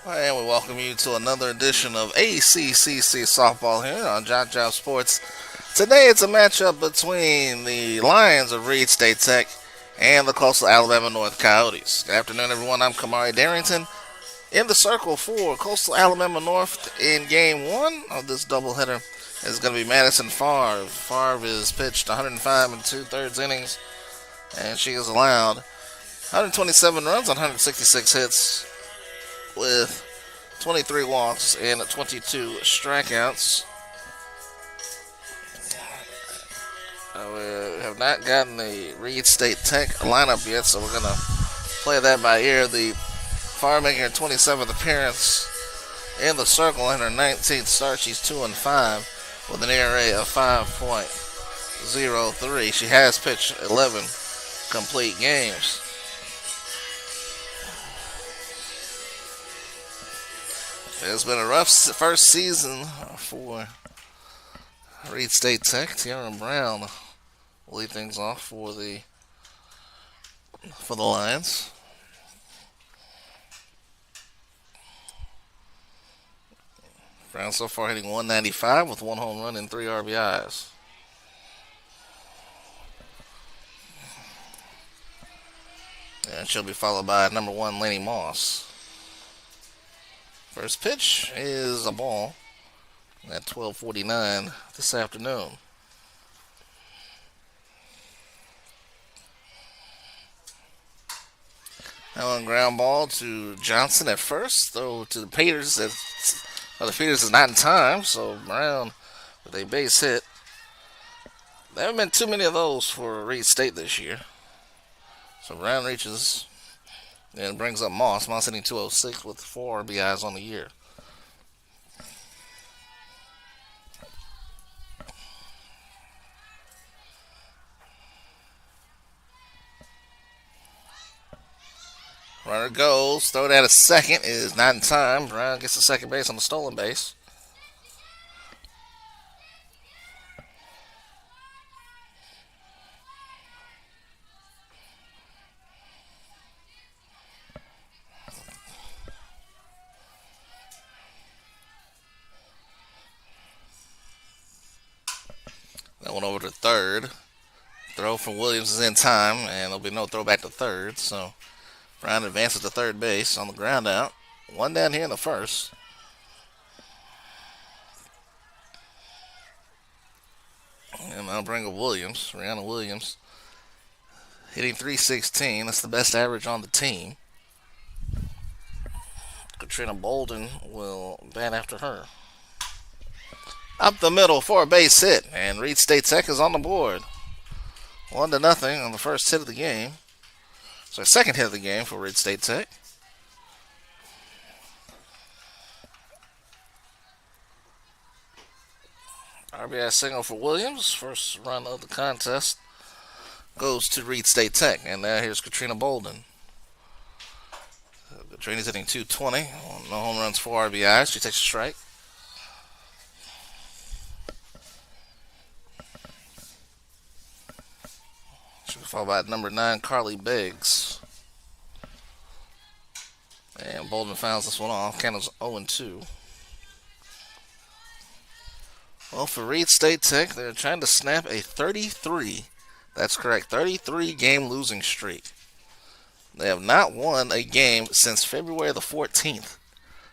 And we welcome you to another edition of ACCC Softball here on JockJive Sports. Today it's a matchup between the Lions of Reid State Tech and the Coastal Alabama North Coyotes. Good afternoon, everyone. I'm Kamari Darrington. In the circle for Coastal Alabama North in Game 1 of this doubleheader is going to be Madison Favre. Favre is pitched 105 and two-thirds innings, and she has allowed 127 runs on 166 hits with 23 walks and 22 strikeouts. We have not gotten the Reid State Tech lineup yet, so we're going to play that by ear. The Favre making her 27th appearance in the circle and her 19th start. She's 2-5 with an ERA of 5.03. She has pitched 11 complete games. It's been a rough first season for Reid State Tech. Tiara Brown will lead things off for the Lions. Brown so far hitting 195 with one home run and 3 RBIs. And she'll be followed by number 1, Laney Moss. First pitch is a ball at 12:49 this afternoon. Now on ground ball to Johnson at first, though to the Peters. The Peters is not in time, so Brown with a base hit. There haven't been too many of those for Reid State this year. So Brown reaches and brings up Moss. Moss hitting 206 with 4 RBIs on the year. Runner goes. Throw it at a second. It is not in time. Brown gets the second base on the stolen base. That one over to third. Throw from Williams is in time, and there'll be no throw back to third. So Brown advances to third base on the ground out. One down here in the first. And I'll bring up Williams. Rihanna Williams hitting 316. That's the best average on the team. Katrina Bolden will bat after her. Up the middle for a base hit, and Reid State Tech is on the board. 1-0 on the first hit of the game. So second hit of the game for Reid State Tech. RBI single for Williams. First run of the contest goes to Reid State Tech. And now here's Katrina Bolden. Katrina's hitting 220. No home runs, 4 RBIs. She takes a strike. Followed by number 9, Carly Biggs. And Bolden fouls this one off. Count is 0-2. Well, for Reid State Tech, they're trying to snap a 33. That's correct, 33 game losing streak. They have not won a game since February the 14th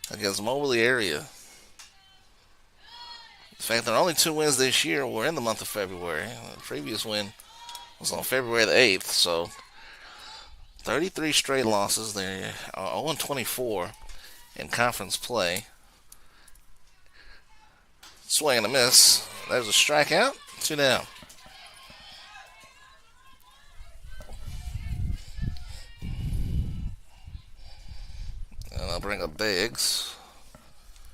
against Moberly area. In fact, their only 2 wins this year were in the month of February. The previous win was on February the 8th, so 33 straight losses. They are 0-24 in conference play. Swing and a miss. There's a strikeout. 2 down. And I'll bring up Biggs.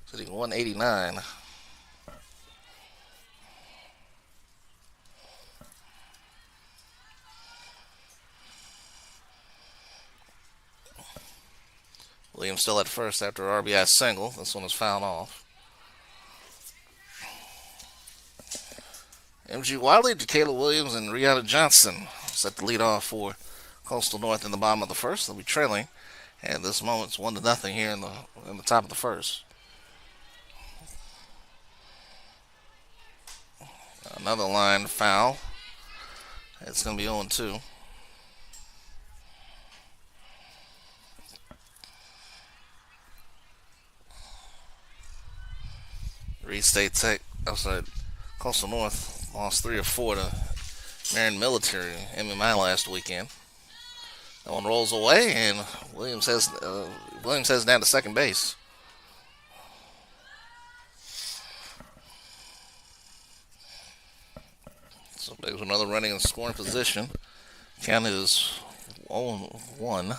Sitting 189. Williams still at first after RBI single. This one is fouled off. MG Wiley, Jacayla Williams, and Rihanna Johnson set the lead off for Coastal North in the bottom of the first. They'll be trailing At this moment, it's 1-0 here in the top of the first. Another line foul. It's going to be 0-2. Reid State Tech, Coastal North lost 3 or 4 to Marion Military MMI last weekend. That one rolls away, and Williams heads down to second base. So there's another running in scoring position. Count is 0-1.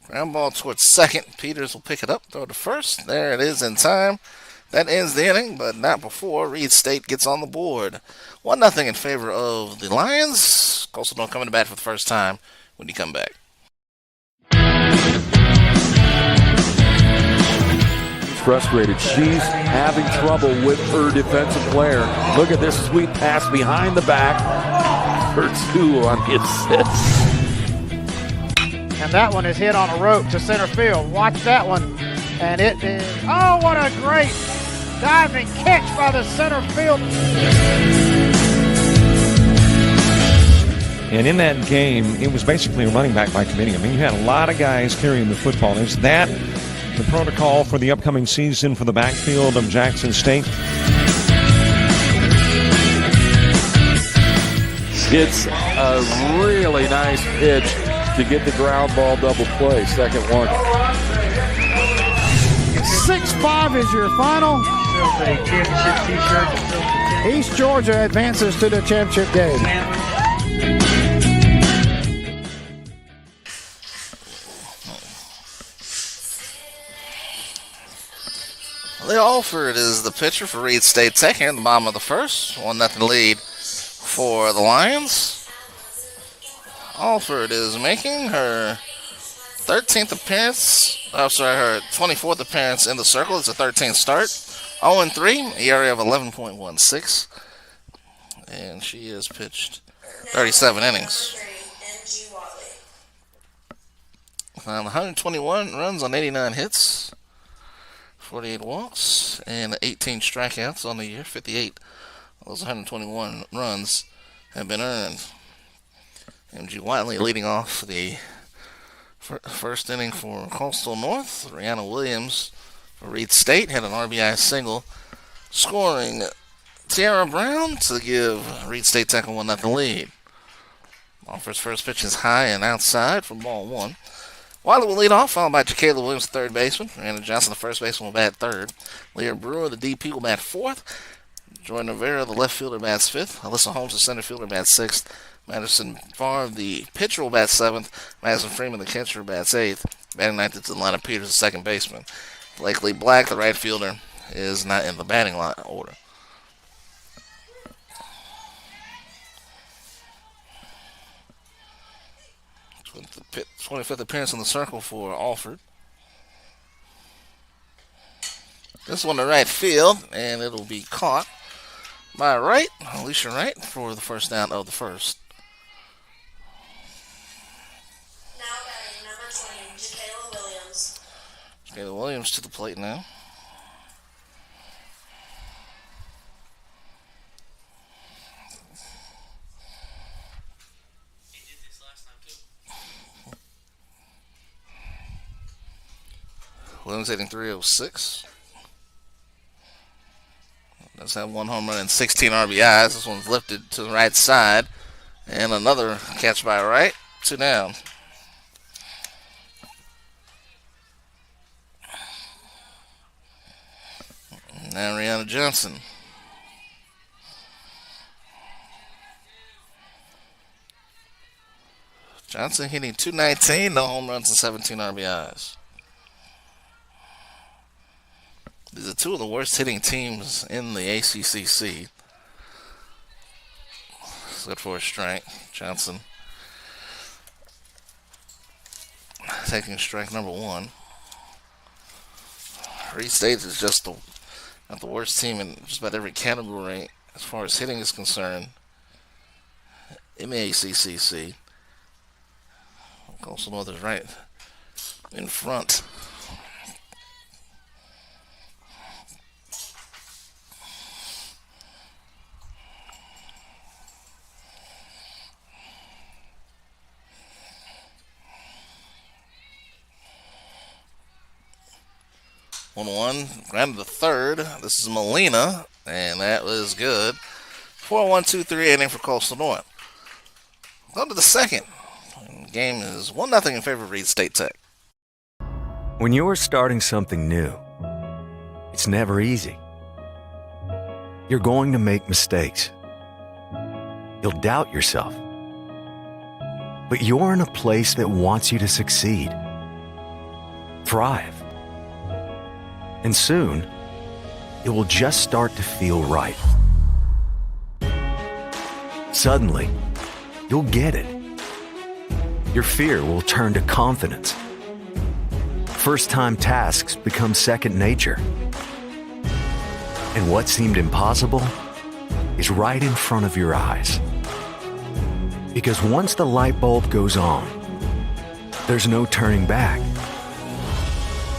Ground ball towards second. Peters will pick it up, throw it to first. There it is in time. That ends the inning, but not before Reid State gets on the board. 1-0 in favor of the Lions. Coastal North coming to bat for the first time when you come back. Frustrated. She's having trouble with her defensive player. Look at this sweet pass behind the back for 2 on the assist. And that one is hit on a rope to center field. Watch that one. And it is, oh, what a great diving catch by the center field. And in that game, it was basically a running back by committee. I mean, you had a lot of guys carrying the football. Is that the protocol for the upcoming season for the backfield of Jackson State? It's a really nice pitch to get the ground ball double play. Second one. 6-5 is your final. East Georgia advances to the championship game. Lee Alford is the pitcher for Reid State Tech here in the bottom of the first. 1-0 lead for the Lions. Alford is making her 13th appearance. Her 24th appearance in the circle. It's a 13th start. 0-3, ERA of 11.16. And she has pitched 37 innings. 121 runs on 89 hits. 48 walks and 18 strikeouts on the year. 58 of those 121 runs have been earned. MG Wiley leading off the first inning for Coastal North. Rihanna Williams for Reid State had an RBI single, scoring Tiara Brown to give Reid State Tech a 1-0 lead. Alford's first pitch is high and outside for ball 1. Wiley will lead off, followed by Jacayla Williams, the third baseman. Miranda Johnson, the first baseman, will bat third. Leah Brewer, the DP, will bat fourth. Jordan Rivera, the left fielder, bats fifth. Alyssa Holmes, the center fielder, bats sixth. Madison Favre, the pitcher, will bat seventh. Madison Freeman, the catcher, bats eighth. Batting ninth is Atlanta Peters, the second baseman. Blakely Black, the right fielder, is not in the batting line order. The 25th appearance in the circle for Alford. This one to right field, and it'll be caught by Wright, Alicia Wright, for the first down of the first. Now batting number 20, Jacayla Williams. Jacayla Williams to the plate now. Williams hitting .306. Does have one home run and 16 RBIs. This one's lifted to the right side. And another catch by Wright. 2 down. Now Rihanna Johnson. Johnson hitting .219, no home runs and 17 RBIs. These are two of the worst hitting teams in the ACCC. Good for a strike. Johnson taking strike number 1. Reid State is just not the worst team in just about every category as far as hitting is concerned in the ACCC. Coastal North is right in front. One, grounded to third. This is Molina, and that was good. 4-1-2-3 inning for Coastal North. Go to the second. The game is 1-0 in favor of Reid State Tech. When you're starting something new, it's never easy. You're going to make mistakes. You'll doubt yourself. But you're in a place that wants you to succeed, thrive. And soon, it will just start to feel right. Suddenly, you'll get it. Your fear will turn to confidence. First-time tasks become second nature. And what seemed impossible is right in front of your eyes. Because once the light bulb goes on, there's no turning back.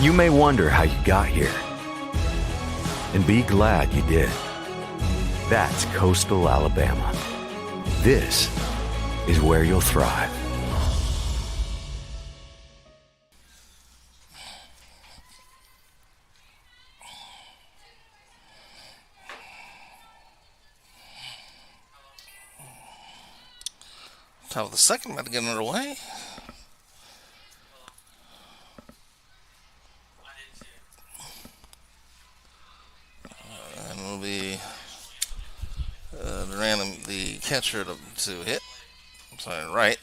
You may wonder how you got here, and be glad you did. That's Coastal Alabama. This is where you'll thrive. Top of the second, about to get underway. And it'll be the catcher to hit. I'm sorry, right.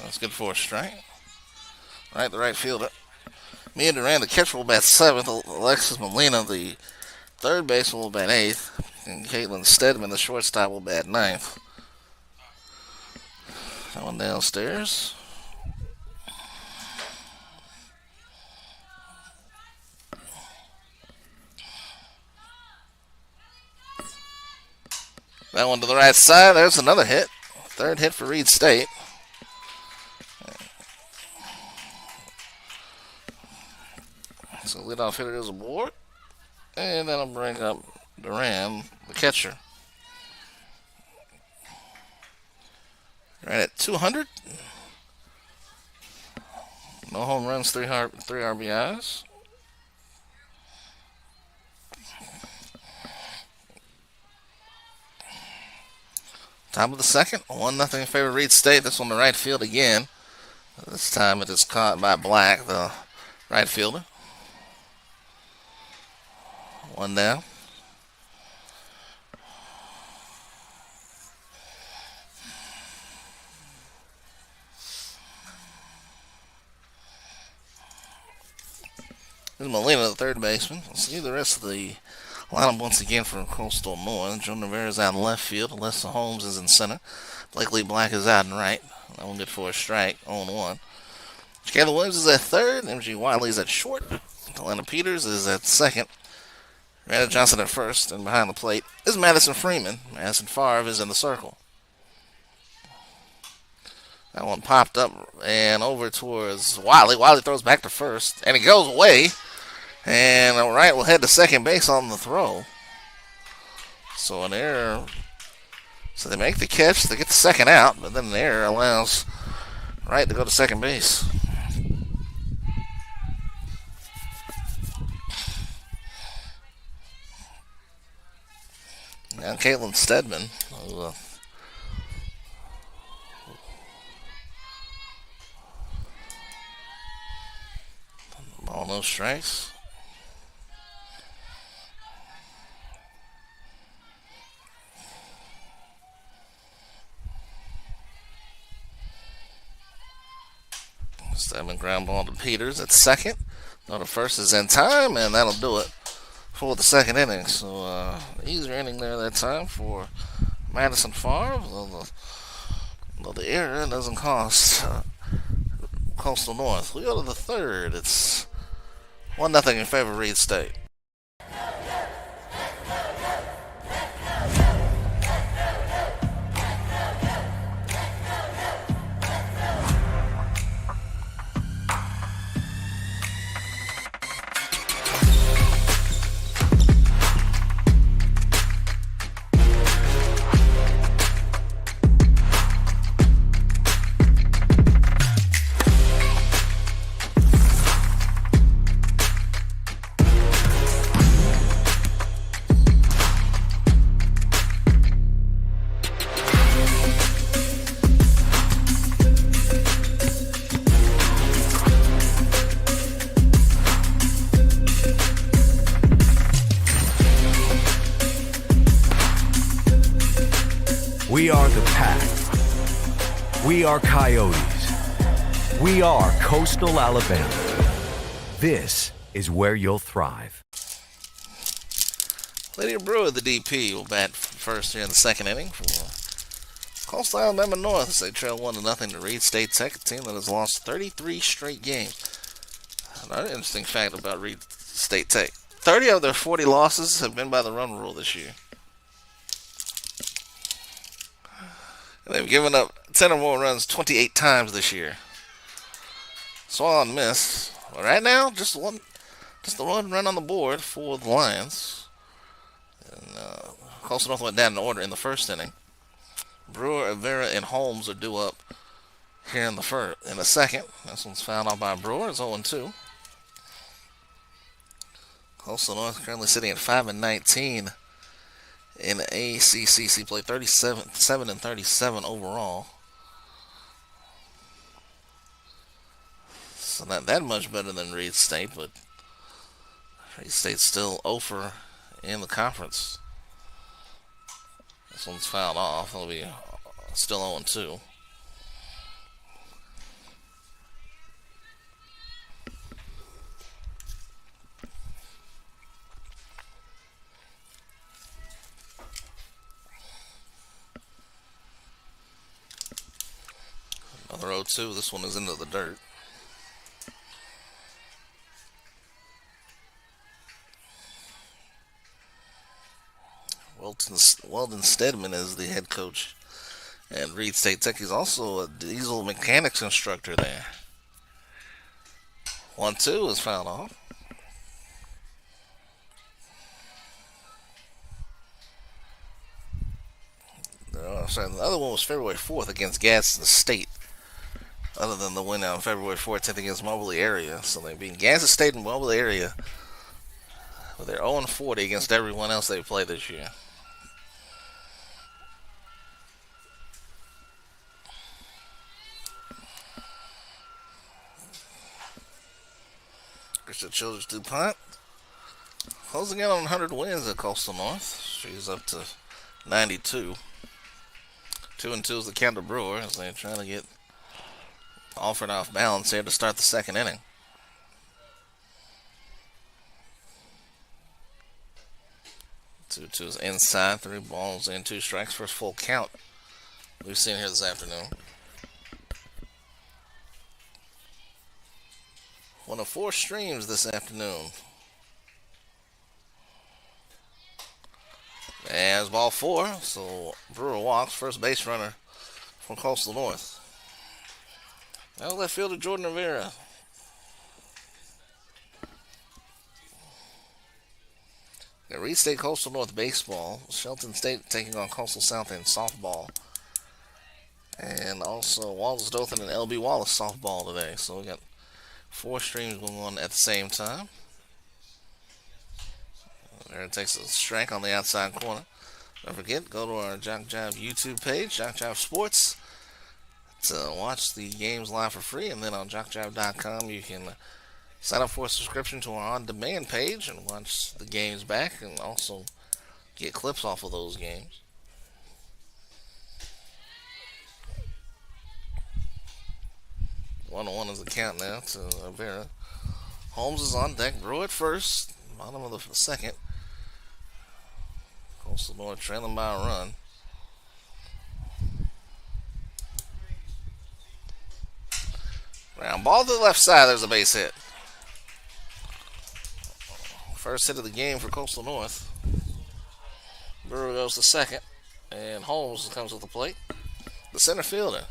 That's good for a strike. Right, the right fielder. Me and Duran, the catcher, will bat 7th. Alexis Molina, the third baseman, will bat 8th. And Caitlin Stedman, the shortstop, will bat 9th. That one downstairs. That one to the right side. There's another hit. Third hit for Reid State. So leadoff hitter is aboard. And that'll bring up Duran, the catcher. Right at 200. No home runs, 3 RBIs. Top of the second, 1-0 in favor of Reid State. This one to right field again. This time it is caught by Black, the right fielder. One down. This is Molina, the third baseman. Let's see the rest of the lineup once again for Coastal North. Joe Rivera is out in left field. Alyssa Holmes is in center. Blakely Black is out in right. That one good for a strike, 0-1. Kayla Williams is at third. MG Wiley is at short. Kalena Peters is at second. Randa Johnson at first. And behind the plate is Madison Freeman. Madison Favre is in the circle. That one popped up and over towards Wiley. Wiley throws back to first. And it goes away. And Wright will head to second base on the throw. So an error. So they make the catch. They get the second out. But then an error allows Wright to go to second base. Now Caitlin Stedman. Ball, no strikes. Stedman ground ball to Peters at second. No, the first is in time, and that'll do it for the second inning. So easier inning there that time for Madison Favre. Though the error doesn't cost Coastal North. We go to the third. It's 1-0 in favor of Reid State. We are Coyotes. We are Coastal Alabama. This is where you'll thrive. Lydia Brewer, the DP, will bat first here in the second inning for Coastal Alabama North as they trail 1-0 to Reid State Tech, a team that has lost 33 straight games. Another interesting fact about Reid State Tech: 30 of their 40 losses have been by the run rule this year. And they've given up 10 or more runs 28 times this year. Swung on miss. But right now, just the one run on the board for the Lions. And Coastal North went down in order in the first inning. Brewer, Avera, and Holmes are due up here in the second. This one's fouled off by Brewer. It's 0-2. Coastal North currently sitting at 5-19 in ACCC play, 7-37 overall. So not that much better than Reid State, but Reid State's still over in the conference. This one's fouled off. It'll be still 0-2. Another 0-2. This one is into the dirt. Weldon Stedman is the head coach at Reid State Tech. He's also a diesel mechanics instructor there. 1-2 is fouled off. The other one was February 4th against Gadsden State. Other than the win on February 14th against Moberly Area. So they beat Gadsden State and Moberly Area. But they're 0-40 against everyone else they've played this year. Christian Childress DuPont closing in on 100 wins at Coastal North. She's up to 92. 2-2 is the count to Brewer as they're trying to get Alford off balance here to start the second inning. 2-2 is inside, 3 balls and 2 strikes, first full count we've seen here this afternoon. 1 of 4 streams this afternoon. As ball 4, so Brewer walks, first base runner from Coastal North. Now left fielder Jordan Rivera. Got Reid State Coastal North baseball. Shelton State taking on Coastal South in softball. And also Wallace Dothan and LB Wallace softball today. So we got 4 streams going on at the same time. There it takes a strike on the outside corner. Don't forget, go to our JockJive YouTube page, JockJive Sports, to watch the games live for free. And then on JockJive.com, you can sign up for a subscription to our on-demand page and watch the games back and also get clips off of those games. One is the count now to Avera. Holmes is on deck. Brewer at first. Bottom of the second. Coastal North trailing by a run. Round ball to the left side. There's a base hit. First hit of the game for Coastal North. Brewer goes to second. And Holmes comes with the plate. The center fielder.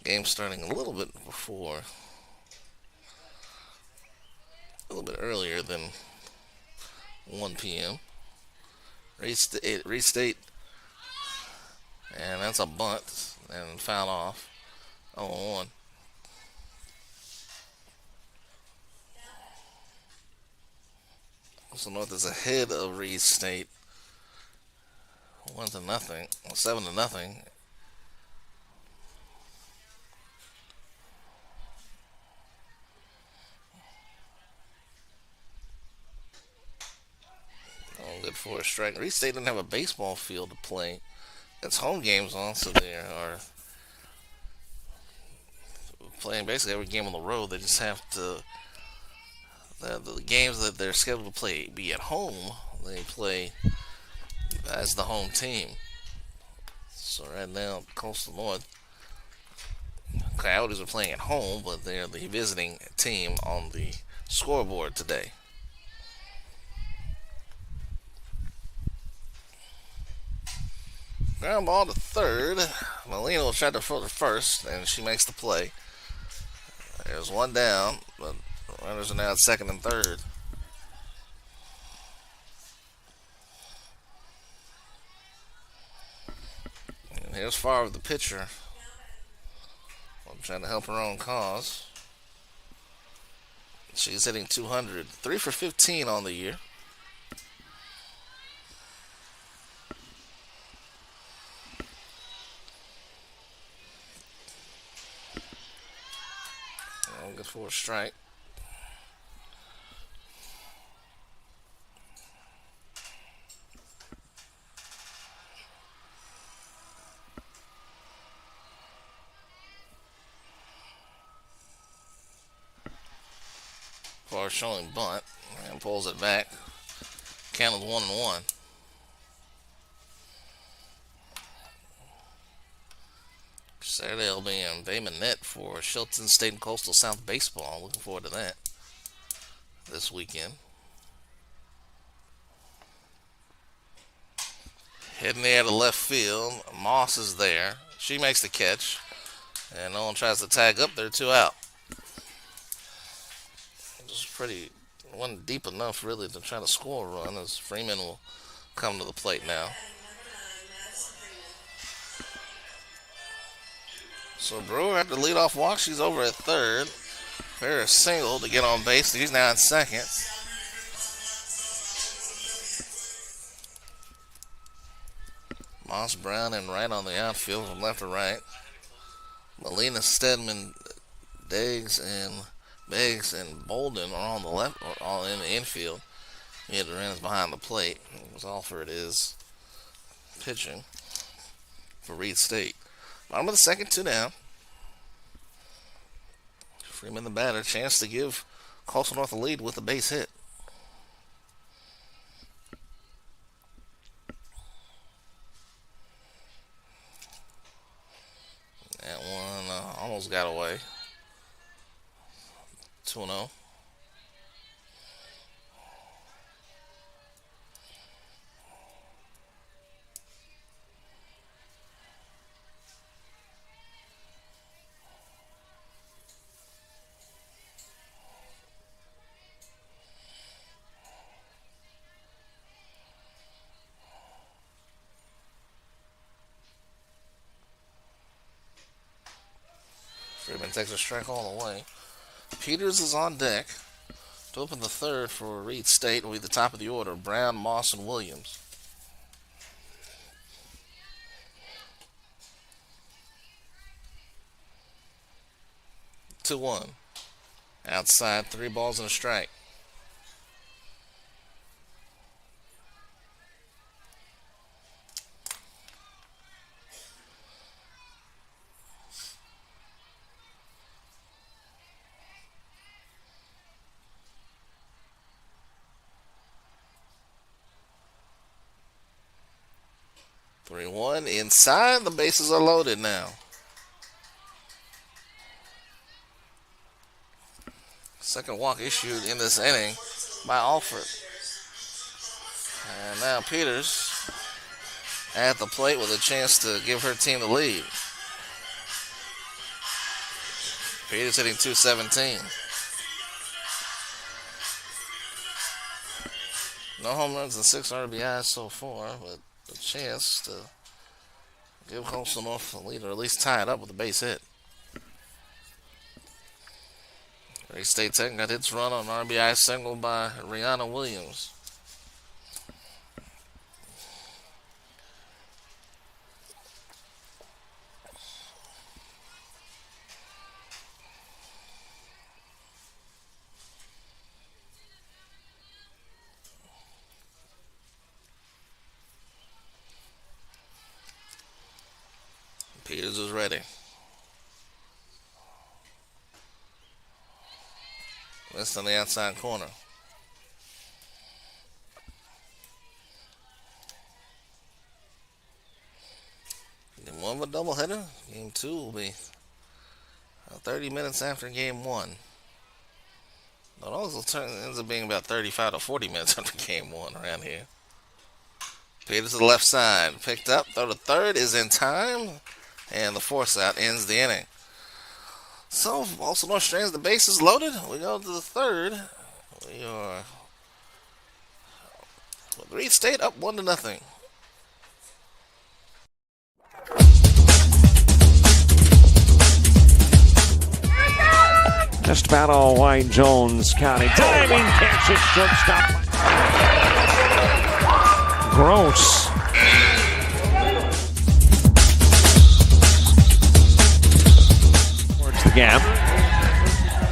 Game starting a little bit earlier than 1 p.m. Reid State, and that's a bunt and foul off. 0-1. Coastal North is ahead of Reid State 1-0, 7-0. Good for a strike. Reid State didn't have a baseball field to play. It's home games on, so they are playing basically every game on the road. They just have to, the games that they're scheduled to play be at home, they play as the home team. So right now, Coastal North Coyotes are playing at home, but they're the visiting team on the scoreboard today. Ground ball to third. Molina will try to throw to first, and she makes the play. There's one down, but runners are now at second and third. And here's Favre, the pitcher. Trying to help her own cause. She's hitting 200. 3 for 15 on the year. Good for a strike. Far showing bunt and pulls it back. Count is 1-1. Saturday will be in Bay Minette for Shelton State and Coastal South baseball. Looking forward to that this weekend. Heading there to left field. Moss is there. She makes the catch. And no one tries to tag up there. 2 out. Just wasn't deep enough really to try to score a run, as Freeman will come to the plate now. So Brewer had the leadoff walk. She's over at third. Ferris single to get on base. He's now in second. Moss, Brown, and Wright on the outfield from left to right. Molina, Stedman, Beggs, and Bolden are on the left, or all in the infield. Durant is behind the plate. It was Alford is pitching for Reid State. Bottom of the second, 2 down. Freeman the batter, chance to give Coastal North a lead with a base hit. That one almost got away. 2-0. Freeman takes a strike all the way. Peters is on deck to open the third for Reid State. Will be the top of the order. Brown, Moss, and Williams. Two one. Outside, 3 balls and a strike. One inside. The bases are loaded now. Second walk issued in this inning by Alford. And now Peters at the plate with a chance to give her team the lead. Peters hitting .217. No home runs and 6 RBIs so far, but a chance to give Coastal North the lead, or at least tie it up with a base hit. Reid State Tech got its run on an RBI single by Rihanna Williams. Peters is ready. Missed on the outside corner. Game 1 of a doubleheader. Game 2 will be 30 minutes after game 1. But also ends up being about 35 to 40 minutes after game 1 around here. Peters to the left side. Picked up. Throw to third is in time. And the force out ends the inning. So, also North Strands, the base is loaded. We go to the third. We are with Reid State up 1-0. Just about all White Jones County. Diving catch at shortstop. Gross. Towards the gap.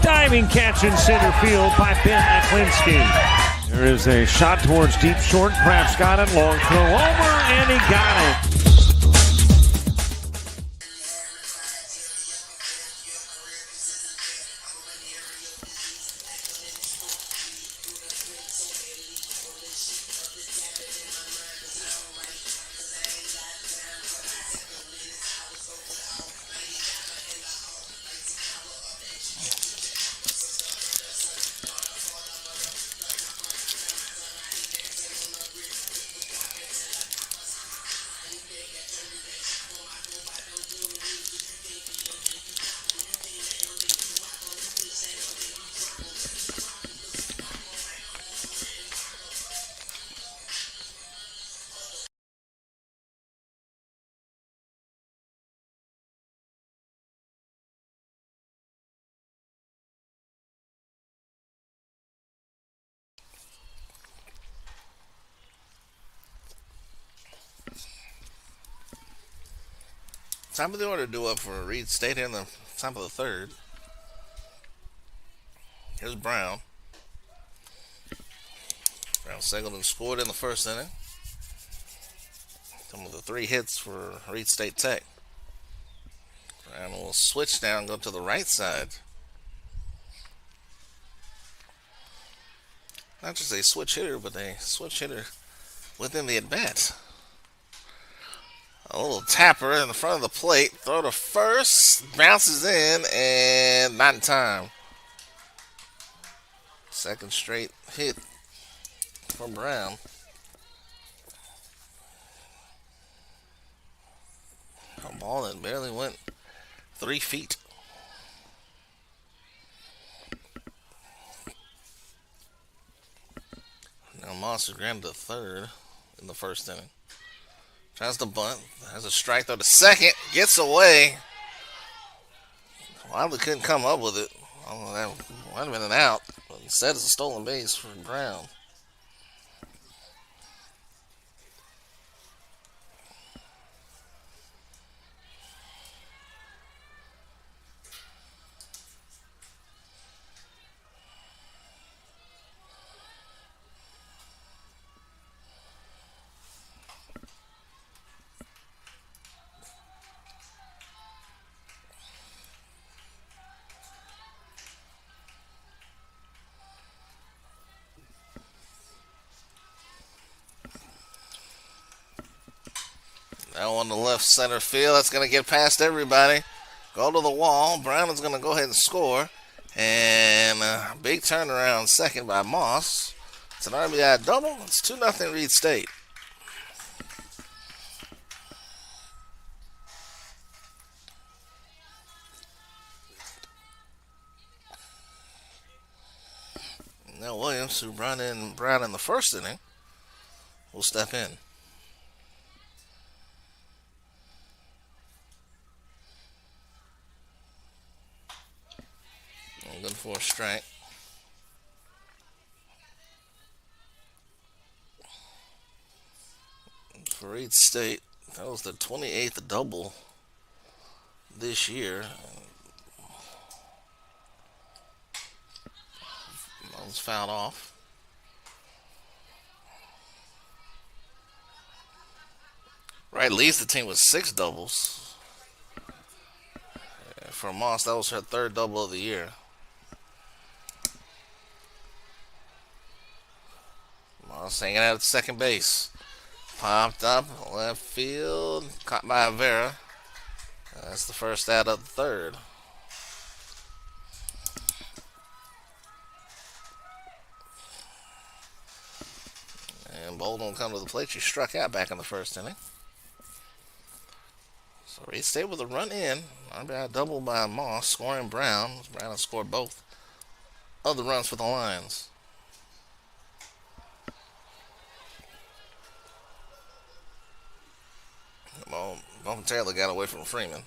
Diving catch in center field by Ben Aklinski. There is a shot towards deep short. Kraft's got it. Long throw over, and he got it. Top of the order due up for Reid State here in the top of the third. Here's Brown. Brown singled and scored in the first inning. Some of the 3 hits for Reid State Tech. Brown will switch now and go to the right side. Not just a switch hitter, but a switch hitter within the at-bat. A little tapper in the front of the plate. Throw to first. Bounces in and not in time. Second straight hit from Brown. A ball that barely went 3 feet. Now Moss is granted to third in the first inning. Tries to bunt. Has a strike throw to second. Gets away. Wilder couldn't come up with it. Oh, that might have been an out. But instead, it's a stolen base for Brown. Now on the left center field, that's going to get past everybody. Go to the wall. Brown is going to go ahead and score. And a big turnaround second by Moss. It's an RBI double. It's 2-0 Reid State. Now Williams, who brought in Brown in the first inning, will step in. Good for a strike. For Reid State, that was the 28th double this year. That was fouled off. Right leads the team with 6 doubles. for Moss. That was her third double of the year. Moss hanging out at second base. Popped up, left field, caught by Vera. That's the first out of the third. And Bolden will come to the plate. She struck out back in the first inning. So Reid stayed with a run in. RBI double by Moss, scoring Brown. Brown has scored both of the runs for the Lions. Bone Taylor got away from Freeman.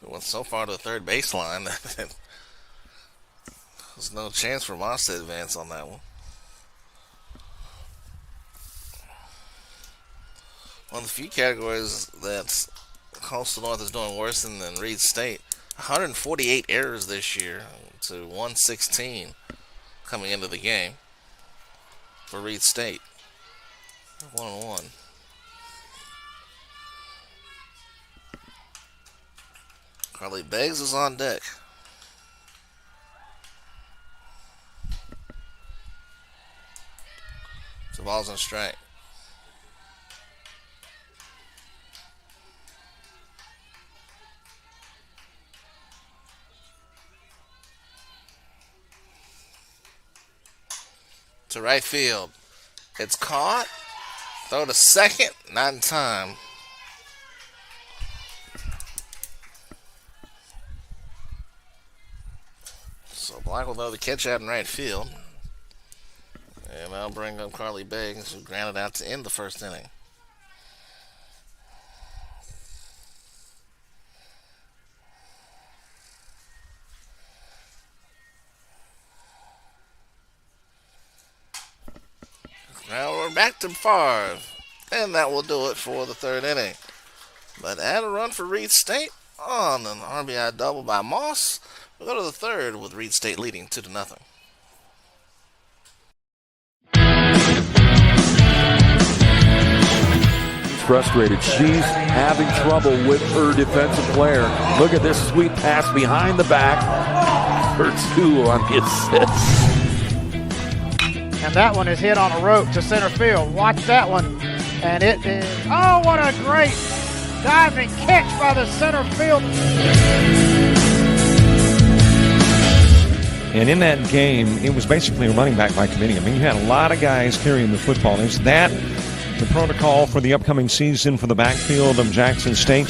It went so far to the third baseline that there's no chance for Moss to advance on that one. One of the few categories that Coastal North is doing worse than Reid State. 148 errors this year to 116 coming into the game for Reid State. 1-1. Carly Beggs is on deck. The ball's on strike. To right field. It's caught. Throw to second. Not in time. So Black will throw the catch out in right field. And I'll bring up Carly Beggs, who grounded out to end the first inning. Now we're back to Favre. And that will do it for the third inning. But add a run for Reid State on an RBI double by Moss. We'll go to the third with Reid State leading 2-0. Frustrated. She's having trouble with her defensive player. Look at this sweet pass behind the back for 2 on the assist. And that one is hit on a rope to center field. Watch that one. And it is, oh, what a great diving catch by the center field. And in that game, it was basically a running back by committee. I mean, you had a lot of guys carrying the football. Is that the protocol for the upcoming season for the backfield of Jackson State?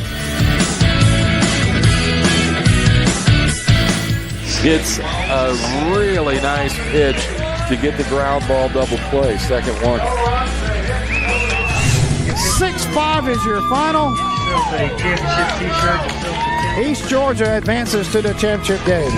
It's a really nice pitch to get the ground ball double play. Second one. 6-5 is your final. East Georgia advances to the championship game.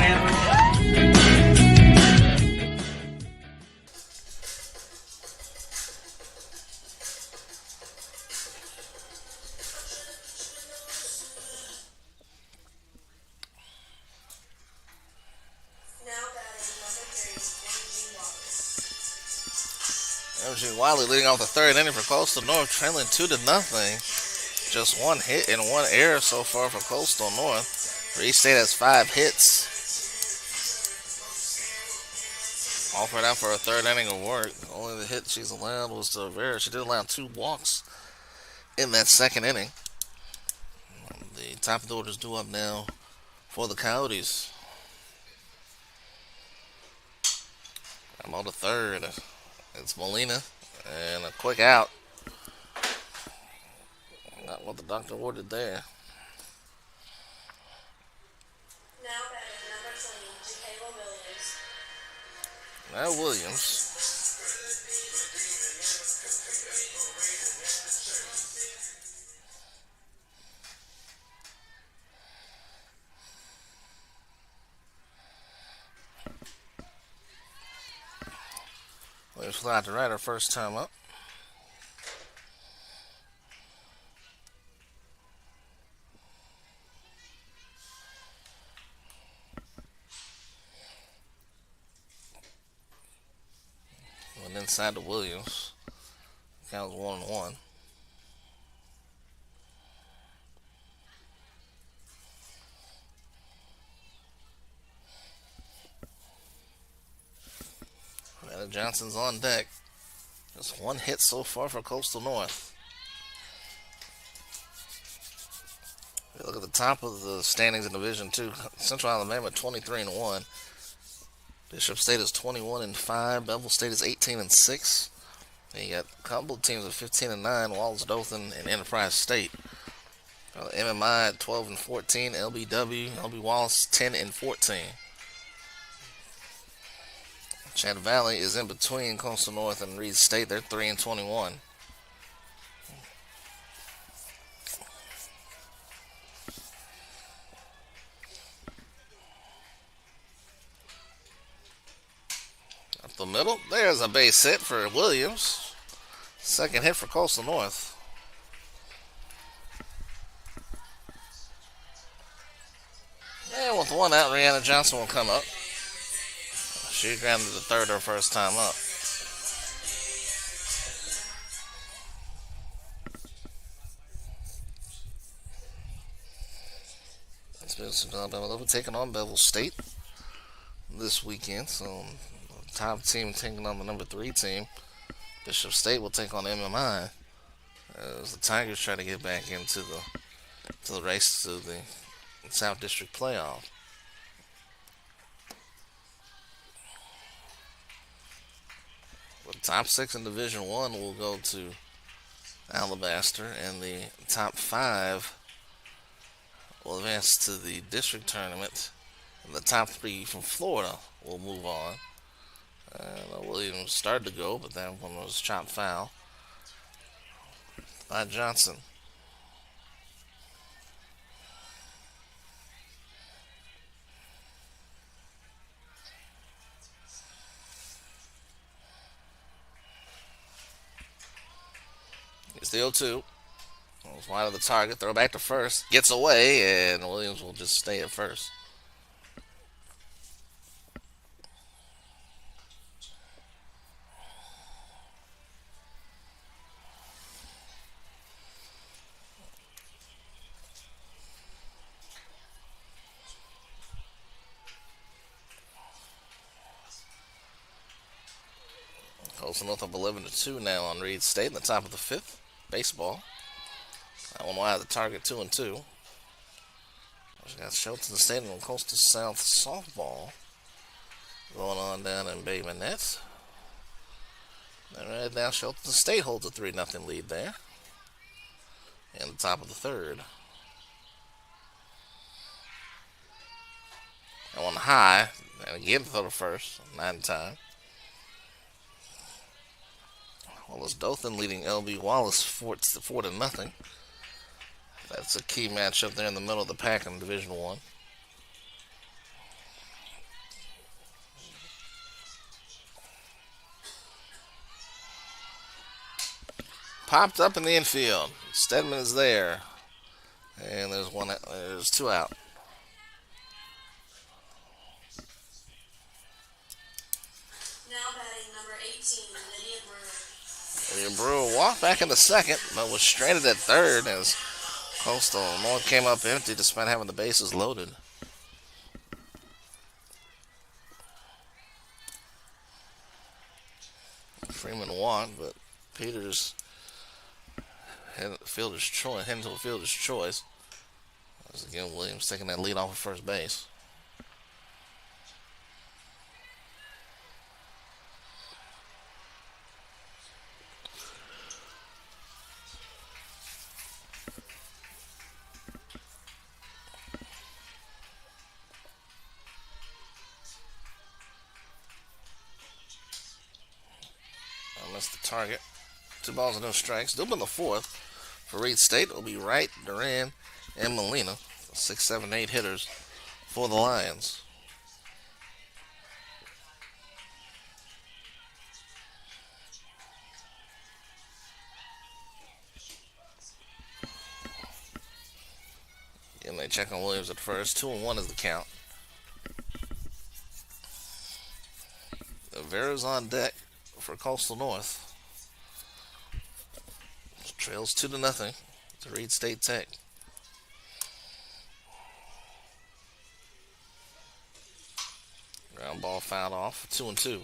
MG Wiley leading off the third inning for Coastal North, trailing 2-0. Just one hit and one error so far for Coastal North. Reid State has 5 hits. Offered out for a third inning of work. Only the hit she's allowed was to Vera. She did allow 2 walks in that second inning. The top of the order is due up now for the Coyotes. I'm on the third. It's Molina and a quick out. Not what the doctor ordered there. Now batting number 20, JaKayla Williams. Now Williams. Williams fly out to right her first time up. Went inside to Williams. Count was 1-1. Johnson's on deck. Just one hit so far for Coastal North. We look at the top of the standings in Division 2. Central Alabama 23-1. Bishop State is 21-5. Bevel State is 18-6. And you got a couple of teams at 15-9. Wallace Dothan and Enterprise State. MMI at 12-14. LB Wallace 10-14. Chat Valley is in between Coastal North and Reid State. They're 3-21. Up the middle, there's a base hit for Williams. Second hit for Coastal North. And with one out, Rihanna Johnson will come up. She grounded the third her first time up. Alabama taking on Bevel State this weekend. So the top team taking on the number 3 team. Bishop State will take on MMI as the Tigers try to get back into the race to the South District playoff. The top 6 in Division 1 will go to Alabaster, and the top 5 will advance to the district tournament, and the top 3 from Florida will move on. Williams started to go, but that one was chopped foul by Johnson. It's the 0-2. It's wide of the target. Throw back to first. Gets away, and Williams will just stay at first. Coastal North up 11-2 now on Reid State in the top of the 5th. Baseball. That one wide of the target, 2-2. We got Shelton State and Coastal South Softball going on down in Bay Minette. And right now, Shelton State holds a 3-0 lead there. In the top of the 3rd. That one high. And again, throw to first. 9 time. Wallace Dothan leading LB Wallace 4-0. That's a key matchup there in the middle of the pack in Division 1. Popped up in the infield. Stedman is there. And there's 2 out. Now batting number 18, Lydia Brewer. Lydia Brewer walked back in the second, but was stranded at third as Coastal North came up empty despite having the bases loaded. Freeman walked, but Peters heading to a fielder's choice. As again, Williams taking that lead off of first base. Missed the target. 2 balls and no strikes. Still in the 4th for Reid State. It'll be Wright, Duran, and Molina. 6, 7, 8 hitters for the Lions. And they check on Williams at first. 2-1 is the count. Vera's on deck for Coastal North. Trails 2-0 to Reid State Tech. Ground ball fouled off. 2-2.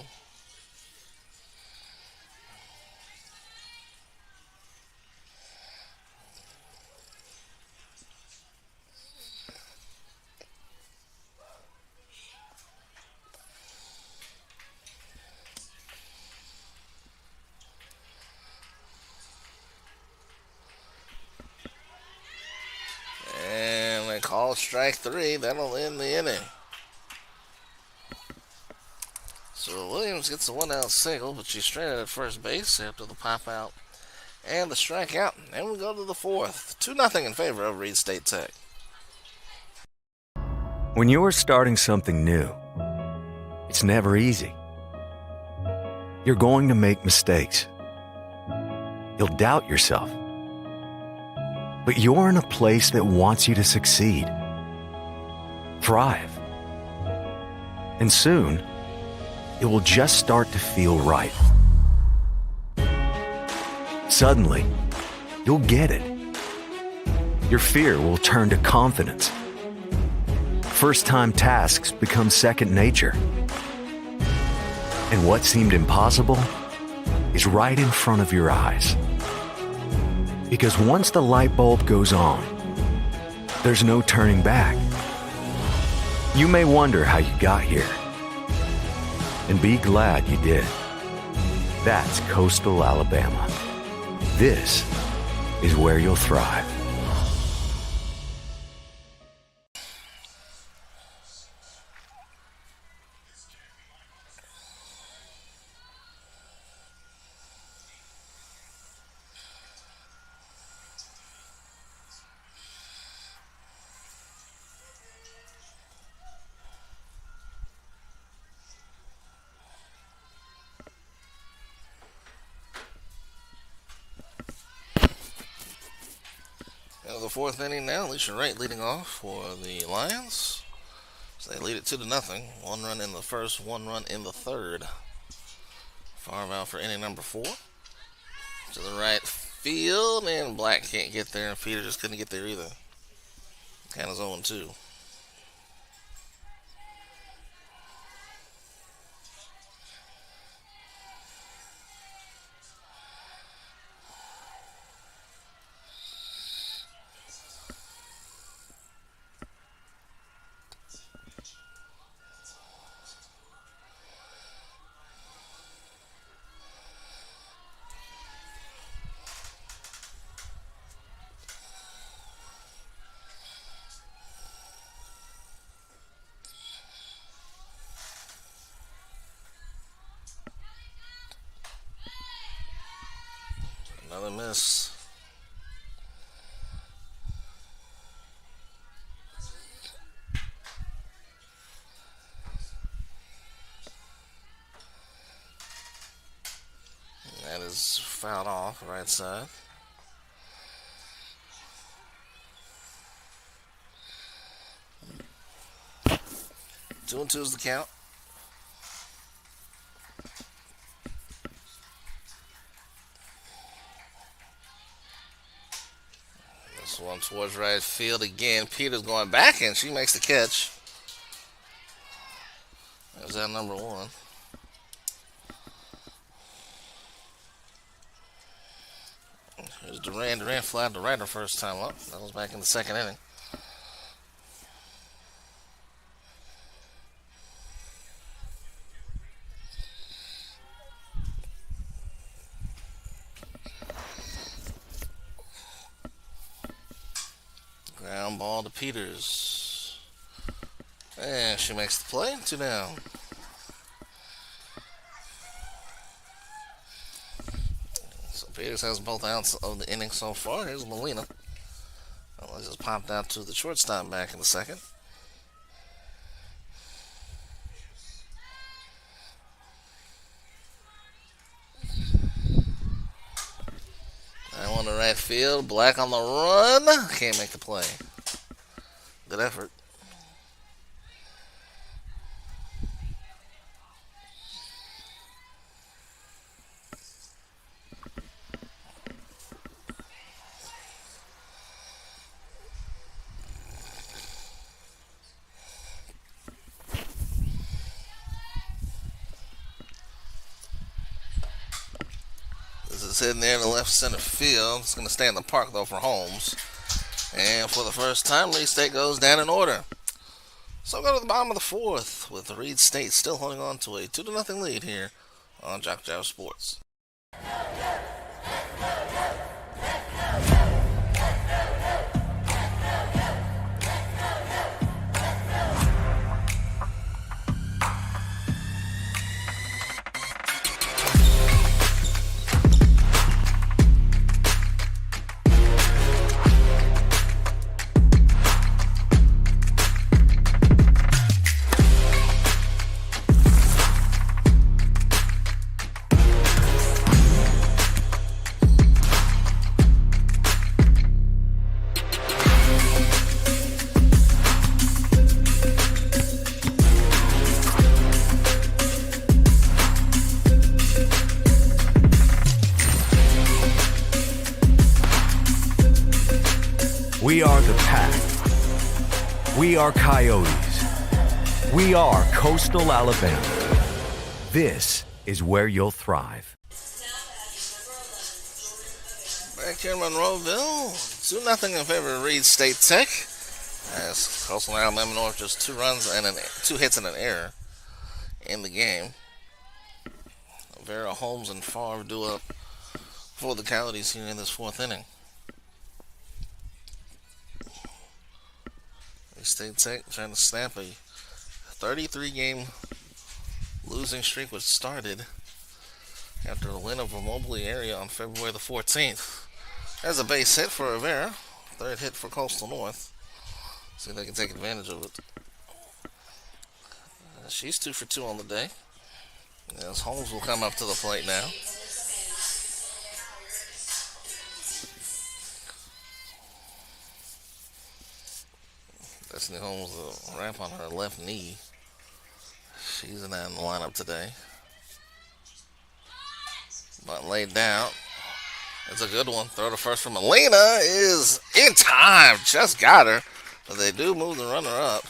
Called strike 3. That'll end the inning. So Williams gets a 1-out single, but she's stranded at first base after the pop out and the strikeout. And we go to the 4th. 2-0 in favor of Reid State Tech. When you're starting something new, it's never easy. You're going to make mistakes. You'll doubt yourself. But you're in a place that wants you to succeed, thrive. And soon, it will just start to feel right. Suddenly, you'll get it. Your fear will turn to confidence. First-time tasks become second nature. And what seemed impossible is right in front of your eyes. Because once the light bulb goes on, there's no turning back. You may wonder how you got here. And be glad you did. That's coastal Alabama. This is where you'll thrive. The 4th inning now. Alicia Wright leading off for the Lions. So they lead it 2-0. 1 run in the first, 1 run in the third. Farm out for inning number 4. To the right field, and Black can't get there, and Peter just couldn't get there either. Kind of 0-2. Another miss. That is fouled off right side. Two and 2 is the count. This one towards right field again. Peter's going back, and she makes the catch. There's that number 1. Here's Duran. Duran flied to right her first time up. That was back in the 2nd inning. Ground ball to Peters. And she makes the play. 2 down. So Peters has both outs of the inning so far. Here's Molina. Well, just popped out to the shortstop back in the 2nd. That one to right field. Black on the run. Can't make the play. Good effort. This is hitting there in the left center field. It's going to stay in the park, though, for Holmes. And for the first time, Reid State goes down in order. So we'll go to the bottom of the 4th with Reid State still holding on to a 2-0 lead here on JockJive Sports. We are the Pack. We are Coyotes. We are Coastal Alabama. This is where you'll thrive. Back here in Monroeville, 2-0 in favor of Reid State Tech. As Coastal Alabama North just 2 runs and 2 hits and an error in the game. Vera, Holmes, and Favre do up for the Coyotes here in this 4th inning. State Tech trying to snap a 33-game losing streak, which started after a win over Mobley area on February the 14th. There's a base hit for Rivera. 3rd hit for Coastal North. See if they can take advantage of it. She's 2 for 2 on the day. As Holmes will come up to the plate now. Destiny Holmes with a wrap on her left knee. She's in the lineup today. But laid down. It's a good one. Throw to first from Melina is in time. Just got her. But they do move the runner up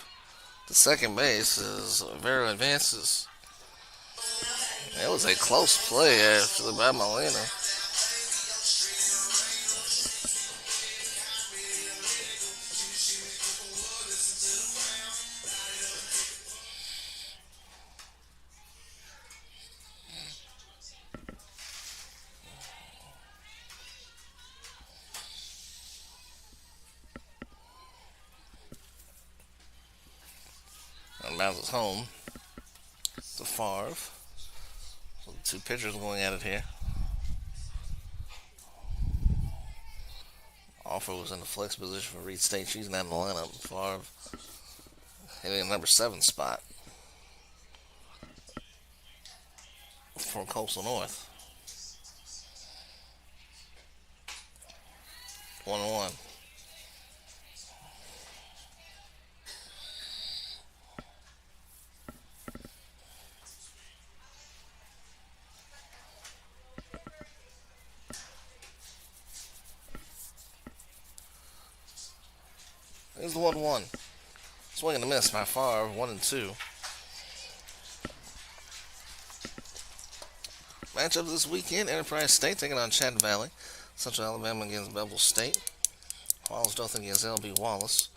to second base as Vera advances. It was a close play actually by Melina. And bounces home to Favre. So the 2 pitchers going at it here. Offer was in the flex position for Reid State. She's not in the lineup. Favre hitting the number 7 spot for Coastal North. 1-1. Here's the 1-1. Swing and a miss by Favre, 1-2. Matchup this weekend, Enterprise State taking on Chat Valley. Central Alabama against Bevel State. Wallace-Dothan against L.B. Wallace.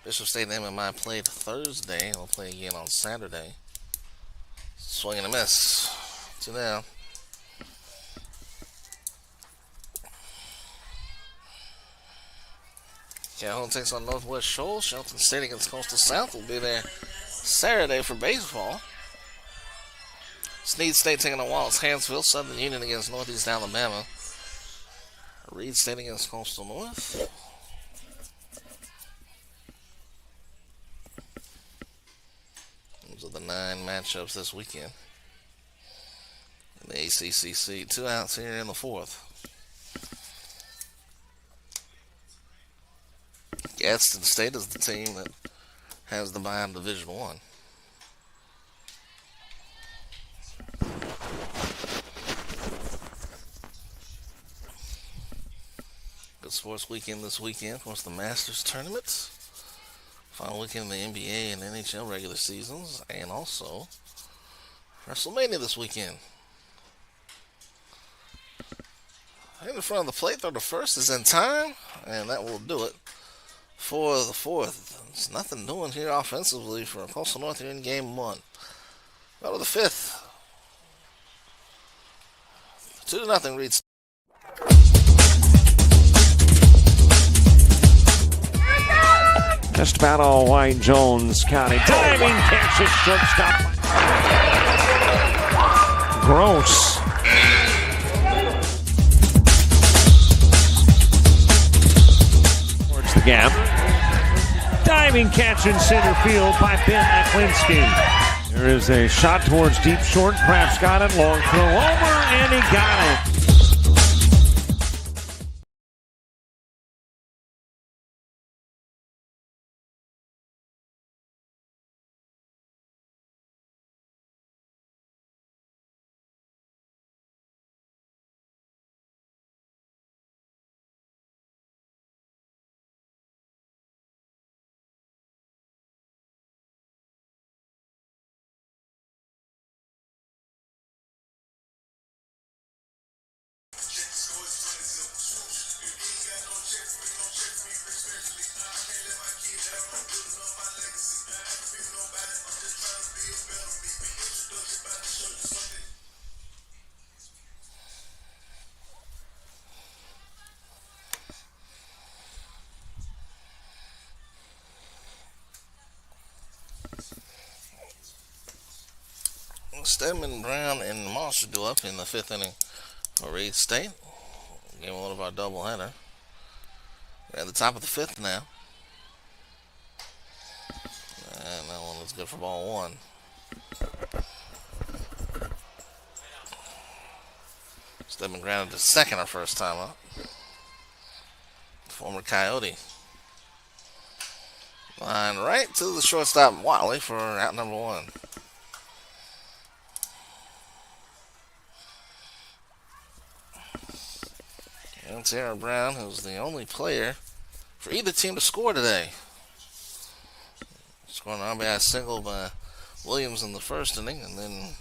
Bishop State and MMI played Thursday. They'll play again on Saturday. Swing and a miss. 2 down. Calhoun takes on Northwest Shoals. Shelton State against Coastal South will be there Saturday for baseball. Snead State taking on Wallace Hansville. Southern Union against Northeast Alabama. Reid State against Coastal North. Those are the 9 matchups this weekend in the ACCC. 2 outs here in the 4th. Gadsden State is the team that has the bye in Division 1. Good sports weekend this weekend. Of course, the Masters tournaments. Final weekend in the NBA and NHL regular seasons. And also WrestleMania this weekend. In front of the plate, throw the first is in time. And that will do it for the 4th. There's nothing doing here offensively for Coastal North here in game 1. Go to the 5th. 2-0 Reid. Just about all White Jones County. Diving catches shortstop. Gross. Towards the gap. Diving catch in center field by Ben Aklinski. There is a shot towards deep short. Kraft's got it. Long throw over, and he got it. Stedman, Brown, and Moss should do up in the 5th inning for Reid State. Game 1 of our doubleheader. We're at the top of the 5th now. And that one is good for ball 1. Stedman grounded to second our first time up. Former Coyote. Line right to the shortstop, Watley, for out number 1. And Tara Brown, who's the only player for either team to score today. Scored an RBI single by Williams in the 1st inning, and then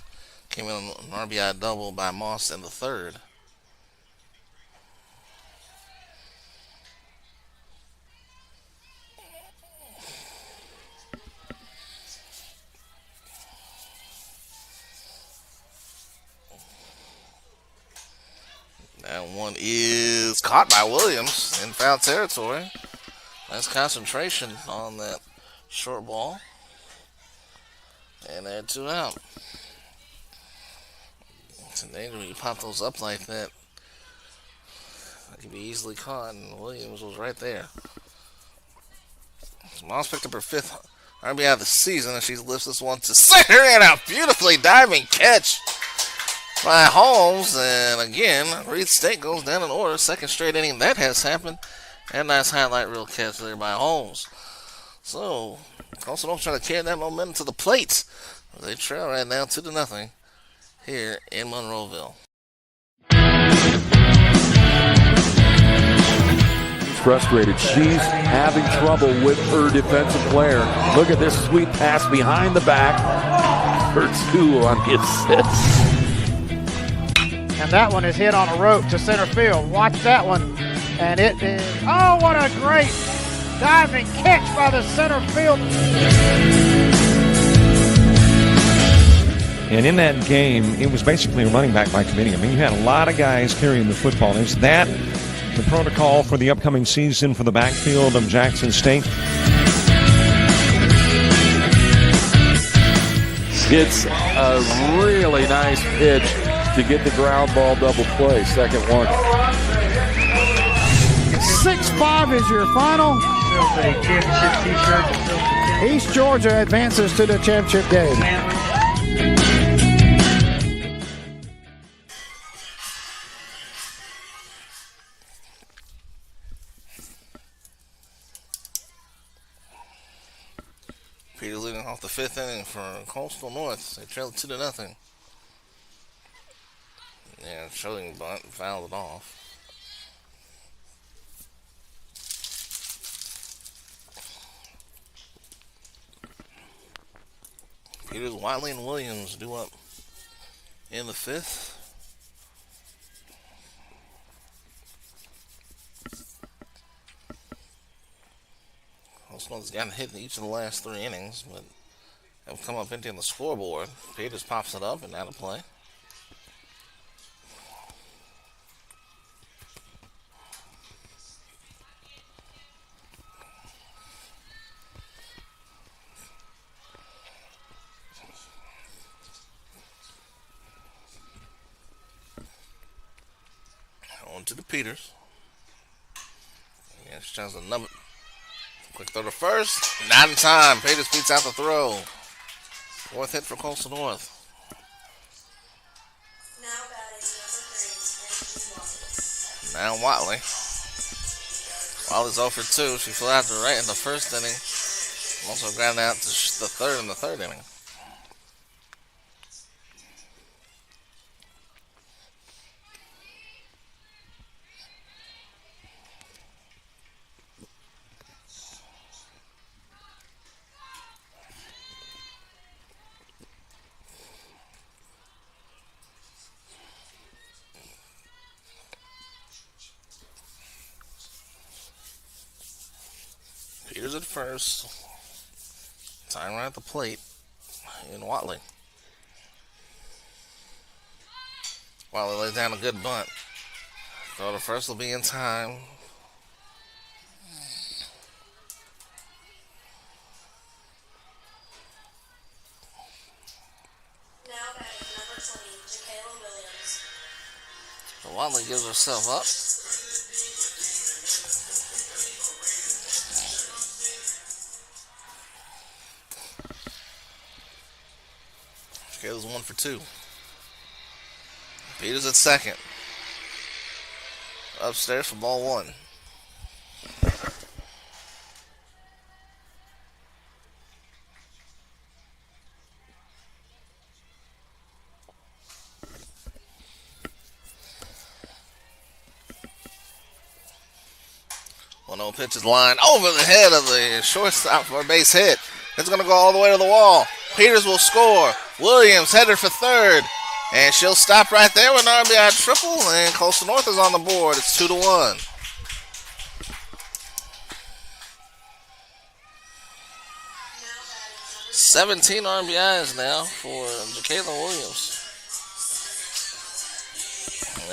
came in on an RBI double by Moss in the 3rd. That one is caught by Williams in foul territory. Nice concentration on that short ball. And they're 2 out. It's a danger when you pop those up like that. That can be easily caught, and Williams was right there. So Moss picked up her 5th RBI of the season, and she lifts this one to center, and a beautifully diving catch by Holmes. And again, Reid State goes down in order. 2nd straight inning that has happened. And nice highlight reel catch there by Holmes. So, Coastal North trying to carry that momentum to the plate. They trail right now 2-0 here in Monroeville. Frustrated. She's having trouble with her defensive player. Look at this sweet pass behind the back. Her 2 on the assist. And that one is hit on a rope to center field. Watch that one. And it is, oh, what a great diving catch by the center field. And in that game, it was basically a running back by committee. I mean, you had a lot of guys carrying the football. Is that the protocol for the upcoming season for the backfield of Jackson State? It's a really nice pitch to get the ground ball double play. Second one. 6-5 is your final. East Georgia advances to the championship game. Peters leading off the 5th inning for Coastal North. They trailed 2-0. Yeah, showing bunt, fouled it off. Peters, Wiley, and Williams due up in the 5th. Coastal's gotten hit in each of the last 3 innings, but have come up empty on the scoreboard. Peters pops it up and out of play. On to the Peters. Yeah, she tries to number. Quick throw to first. Not in time. Peters beats out the throw. 4th hit for Coastal North. Now batting number 3, Now Watley. Watley's 0 for 2. She flew out to right in the 1st inning. Also grounded out to the 3rd in the 3rd inning. Peters at first. Time right at the plate in Watley. Watley lays down a good bunt. Throw to first will be in time. now batting Watley gives herself up. Jaquela's 1 for 2. Peters at second. Upstairs for ball 1. One-0 pitch is lined over the head of the shortstop for a base hit. It's going to go all the way to the wall. Peters will score. Williams headed for third. And she'll stop right there with an RBI triple. And Coastal North is on the board. It's 2-1. Now batting number 17 RBIs now for Jaquela Williams.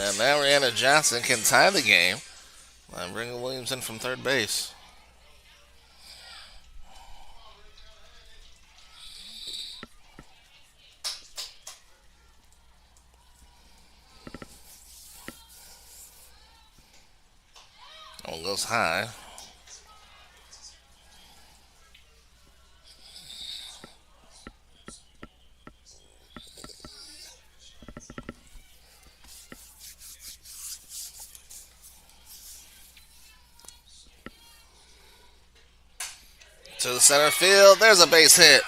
And now Rihanna Johnson can tie the game by bringing Williams in from third base. That one goes high. To the center field. There's a base hit.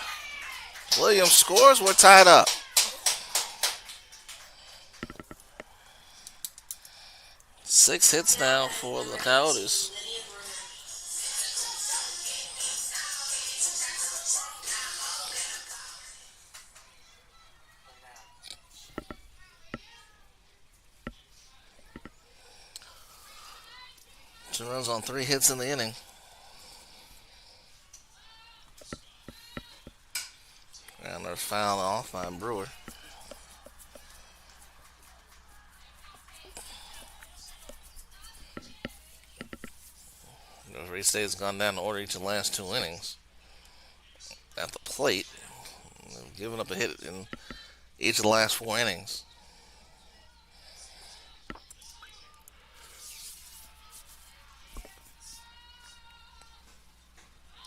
Williams scores. We're tied up. Six hits now for the Coyotes. Two runs on 3 hits in the inning. And they're fouled off by Brewer. Reid State has gone down to order each of the last 2 innings at the plate. They've given up a hit in each of the last 4 innings.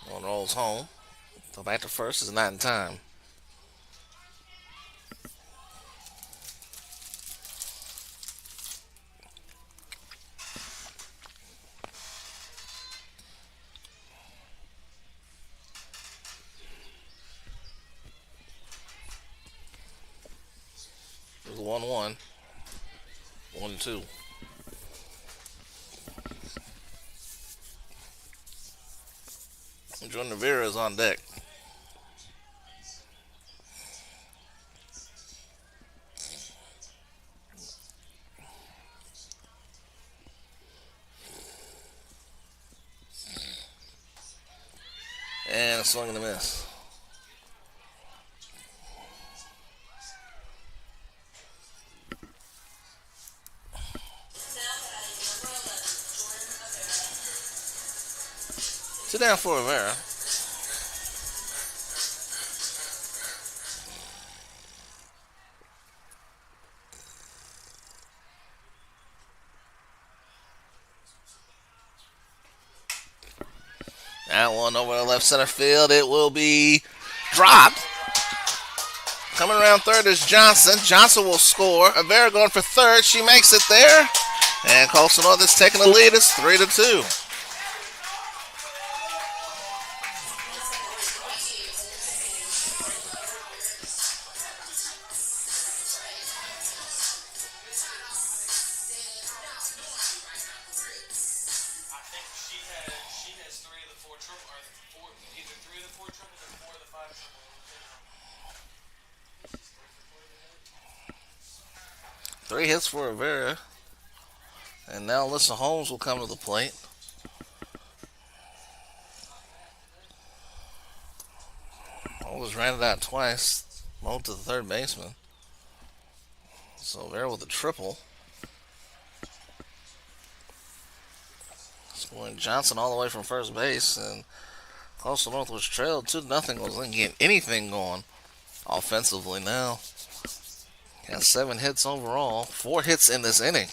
One rolls home. So back to first is not in time. It was 1-1. 1-2. Jordan Rivera is on deck. And a swing and a miss. Two down for Rivera. That one over the left center field. It will be dropped. Coming around third is Johnson. Johnson will score. Rivera going for third. She makes it there. And Coastal North is taking the lead. It's 3-2. Three hits for Rivera. And now Alyssa Holmes will come to the plate. Holmes ran it out twice. Moved to the third baseman. So Rivera with a triple. Scoring Johnson all the way from first base. And Coastal North was trailed 2-0. Wasn't getting anything going offensively now. Has 7 hits overall. 4 hits in this inning.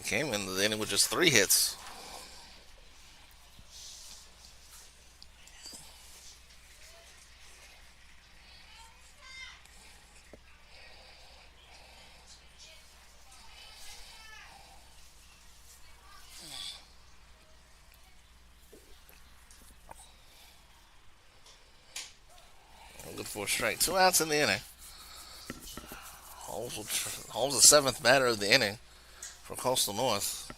Came into the inning with just 3 hits. Good for a strike. 2 outs in the inning. Holmes the 7th batter of the inning for Coastal North.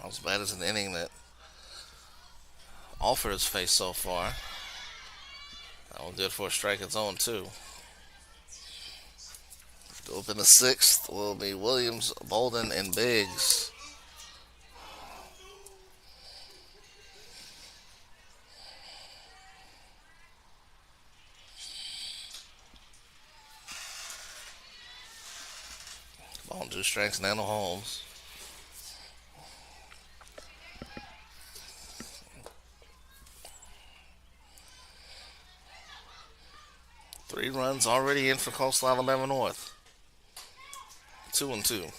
Most batters in the inning that Alford has faced so far. That was good for a strike. It's 0-2. To open the 6th will be Williams, Bolden, and Biggs. Ball 2 strikes now to Holmes. Three runs already in for Coastal Alabama North. 2-2.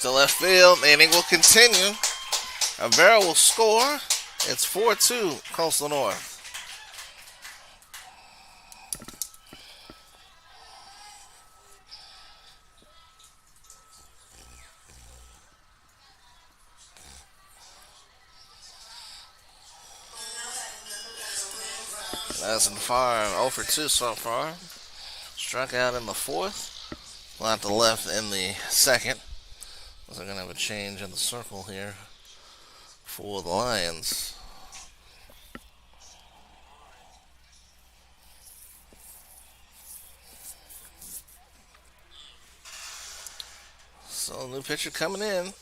To left field, the inning will continue. Avera will score. It's 4-2 Coastal North. That's in far, 0 for 2 so far. Struck out in the 4th. Out to left in the 2nd. They're going to have a change in the circle here for the Lions. So, new pitcher coming in.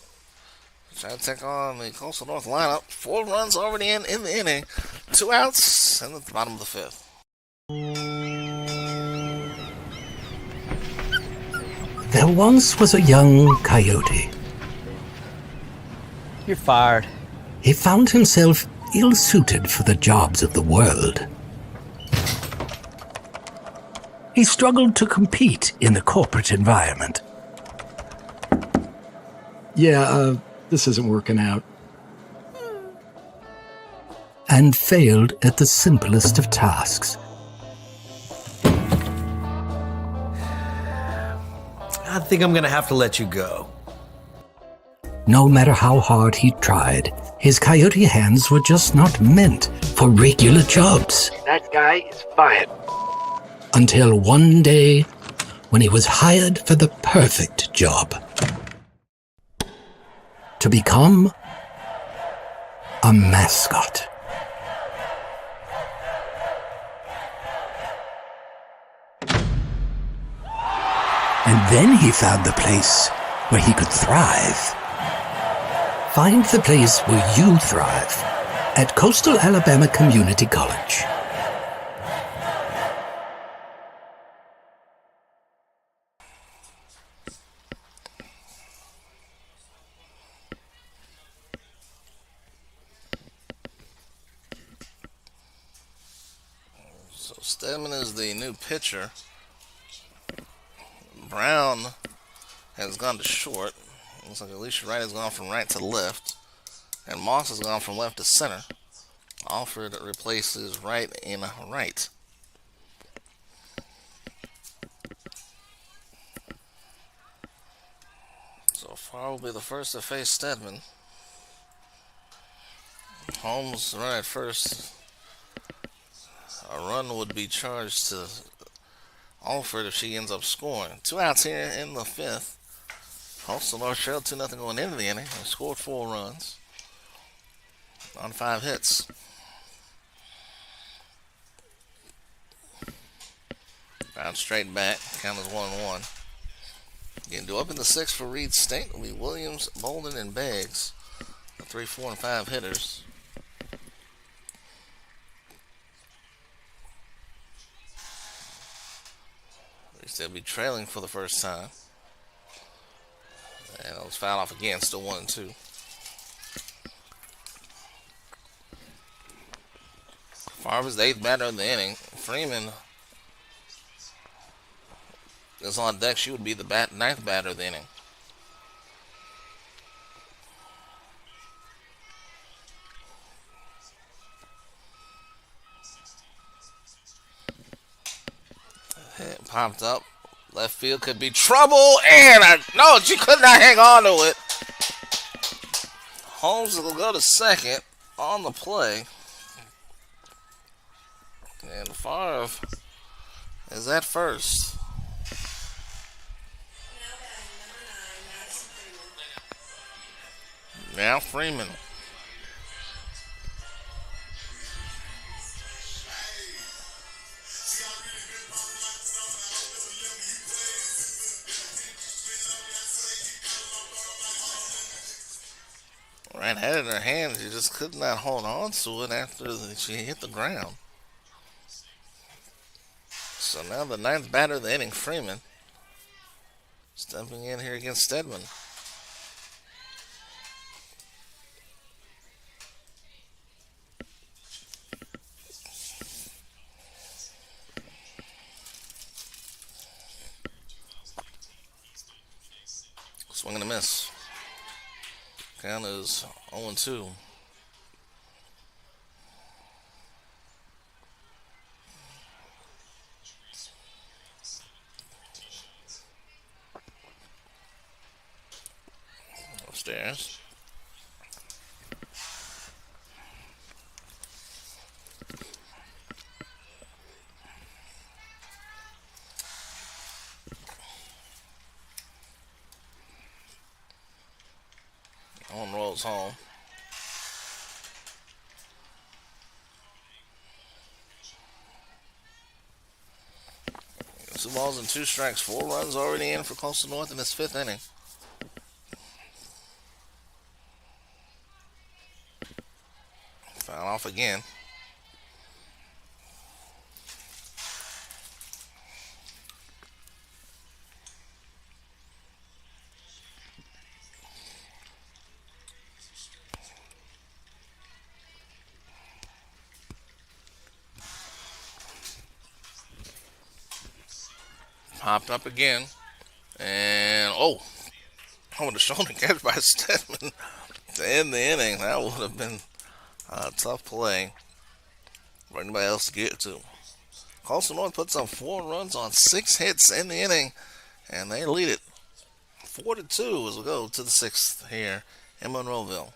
Trying to take on the Coastal North lineup. 4 runs already in the inning. 2 outs and at the bottom of the 5th. There once was a young coyote. You're fired. He found himself ill-suited for the jobs of the world. He struggled to compete in the corporate environment. Yeah, this isn't working out. And failed at the simplest of tasks. I think I'm gonna have to let you go. No matter how hard he tried, his coyote hands were just not meant for regular jobs. That guy is fired. Until one day, when he was hired for the perfect job. To become a mascot. And then he found the place where he could thrive. Find the place where you thrive at Coastal Alabama Community College. So Stedman is the new pitcher. Brown has gone to short. Looks like Alicia Wright has gone from right to left. And Moss has gone from left to center. Alford replaces Wright in right. So Farr will be the first to face Stedman. Holmes run at first. A run would be charged to Alford if she ends up scoring. 2 outs here in the 5th. Coastal North trailed 2-0 going into the inning. They scored 4 runs on 5 hits. Found straight back. Count is 1-1. Getting to up in the 6th for Reid State will be Williams, Bolden, and Beggs. The 3, 4, and 5 hitters. They'll be trailing for the first time. And it was fouled off again, still 1-2. Favre's the 8th batter of the inning. Freeman is on deck. She would be the 9th batter of the inning. Hit popped up. Left field could be trouble. And no, she could not hang on to it. Holmes will go to second on the play. And Favre is at first. Now Freeman. Right, had it in her hand. She just could not hold on to it after she hit the ground. So now the 9th batter of the inning, Freeman, stepping in here against Stedman. Swing and a miss. Count is 0-2. Upstairs. On rolls home. Two balls and 2 strikes. 4 runs already in for Coastal North in this 5th inning. Foul off again. Popped up again. And, oh, with a shoulder catch by Stedman to end the inning. That would have been a tough play for anybody else to get to. Coastal North puts up 4 runs on 6 hits in the inning, and they lead it 4-2 as we go to the 6th here in Monroeville.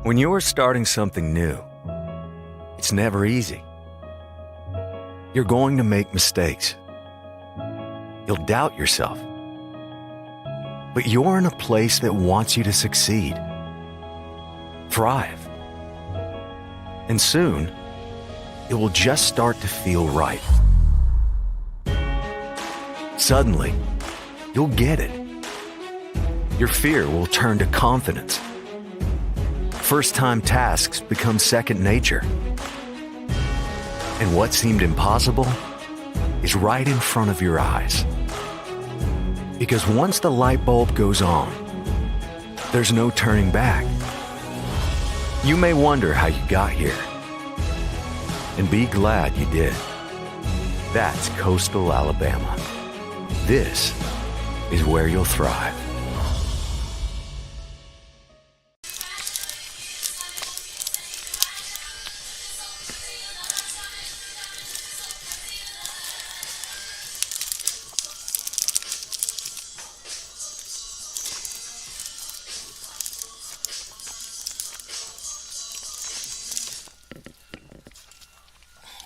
When you're starting something new, it's never easy. You're going to make mistakes. You'll doubt yourself. But you're in a place that wants you to succeed, thrive. And soon, it will just start to feel right. Suddenly, you'll get it. Your fear will turn to confidence. First-time tasks become second nature. And what seemed impossible is right in front of your eyes. Because once the light bulb goes on, there's no turning back. You may wonder how you got here, and be glad you did. That's Coastal Alabama. This is where you'll thrive.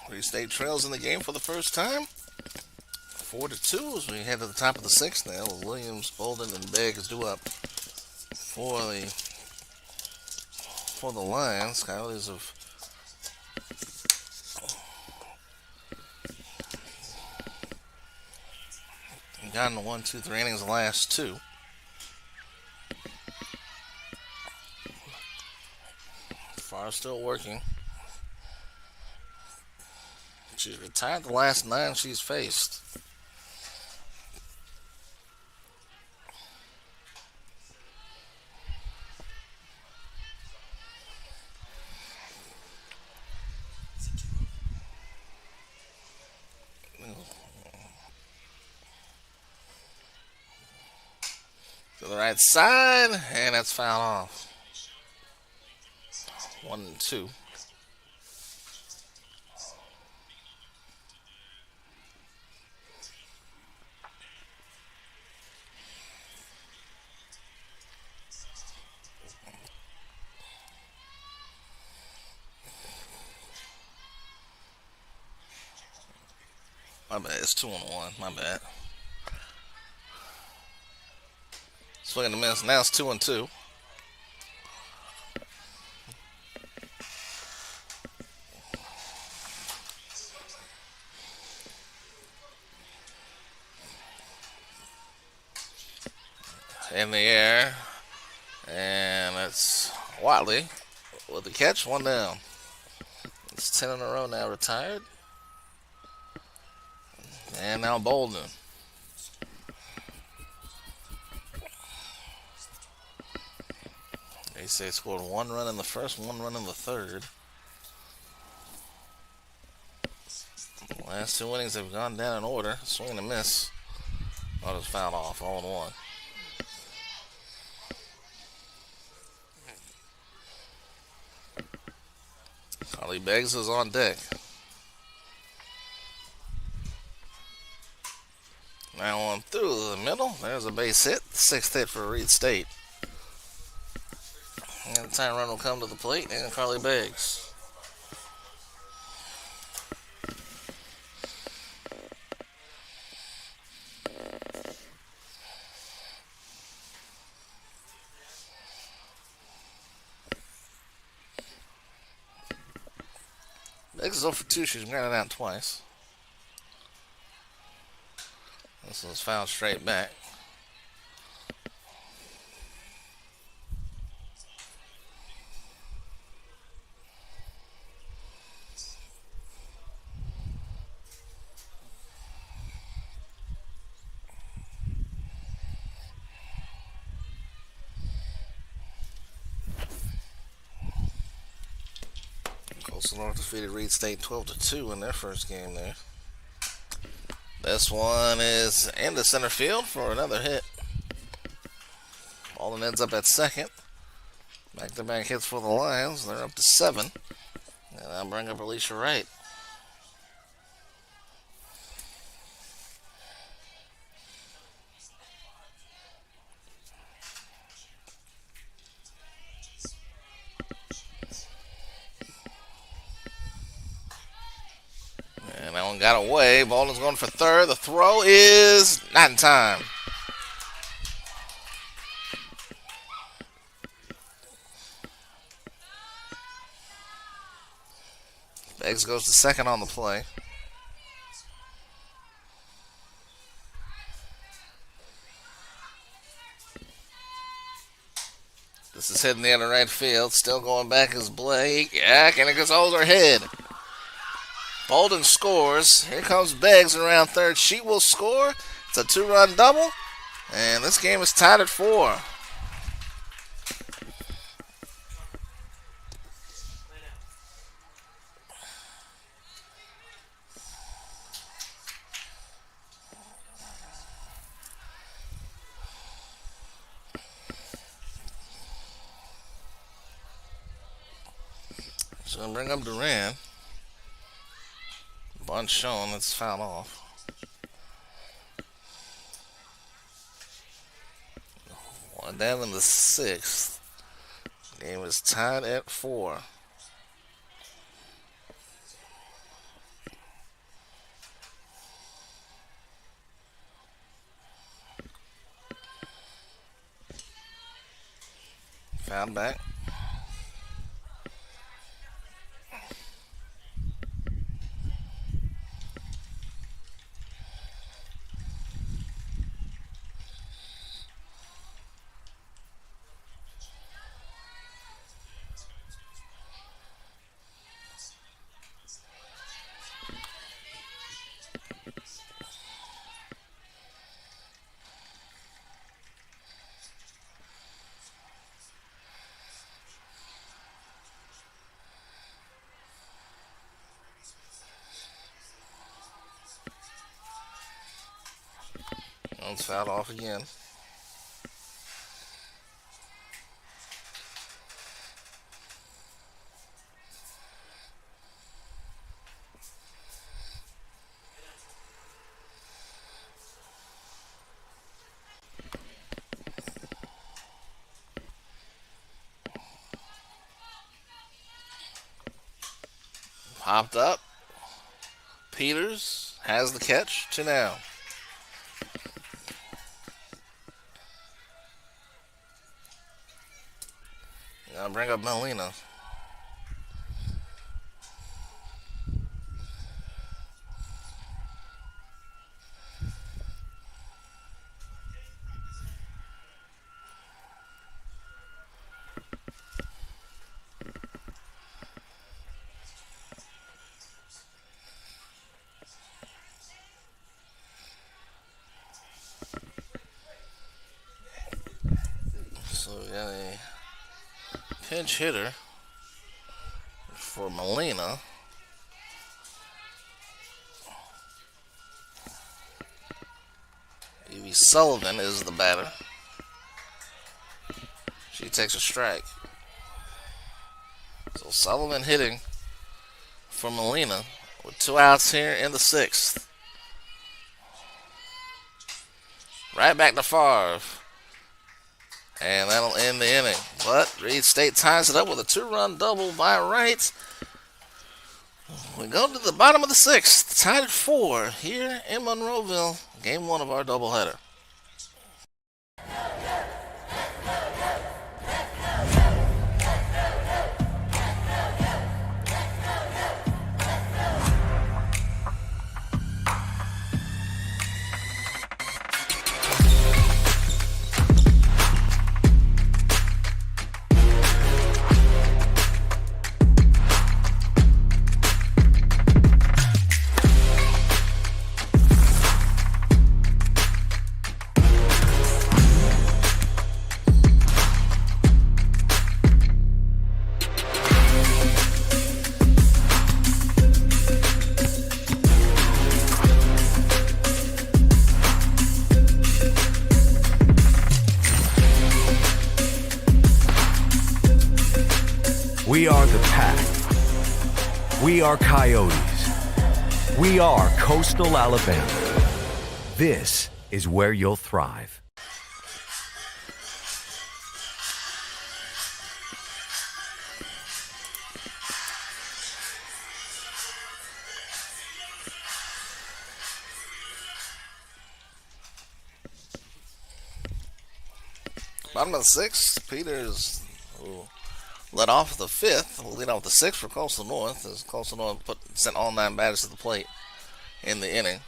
Reid State trails in the game for the first time. 4-2 as we head to the top of the 6th now. Williams, Bolden, and Begg is due up for the Lions. Coyotes have gotten the 1, 2, 3 innings the last 2. Farr still working. She's retired the last 9 she's faced. to the right side, and that's fouled off. 1-2. My bad, it's 2-1. My bad. Swing and a miss. Now it's 2-2. In the air, and it's Watley with the catch. 1 down. It's 10 in a row now retired. And now Bolden. They say scored 1 run in the first, 1 run in the third. The last 2 innings have gone down in order. Swing and a miss. Oh, it's fouled off. 0-1. Carly Beggs is on deck. Now on through the middle. There's a base hit. 6th hit for Reid State. And the time run will come to the plate, and Carly Beggs. Beggs is 0 for 2. She's grounded out twice. This was fouled straight back. Coastal North defeated Reid State 12-2 in their first game there. This one is into center field for another hit. Ball ends up at second. Back-to-back hits for the Lions. They're up to 7. And I'll bring up Alicia Wright. And that one got away. Bolden's going for third. The throw is not in time. Beggs goes to second on the play. This is hitting the other right field. Still going back is Blake. And it goes over her head. Bolden scores. Here comes Beggs around third. She will score. It's a 2-run double. And this game is tied at 4. So I'm going to bring up Duran. Bunt shown, it's fouled off. One down in the 6th. Game is tied at 4. Foul back. It's fouled off again. Popped up. Peters has the catch. 2 now. Now bring up Molina. So we got a pinch hitter for Molina. Evie Sullivan is the batter. She takes a strike. So Sullivan hitting for Molina with 2 outs here in the 6th. Right back to Favre. And that'll end the inning. But Reid State ties it up with a 2-run double by Wright. We go to the bottom of the 6th. Tied at 4 here in Monroeville. Game 1 of our doubleheader. We are the Pack. We are Coyotes. We are Coastal Alabama. This is where you'll thrive. Bottom of the 6th, Peters led off the 5th. We'll lead off the 6th for Coastal North as Coastal North sent all 9 batters to the plate in the inning.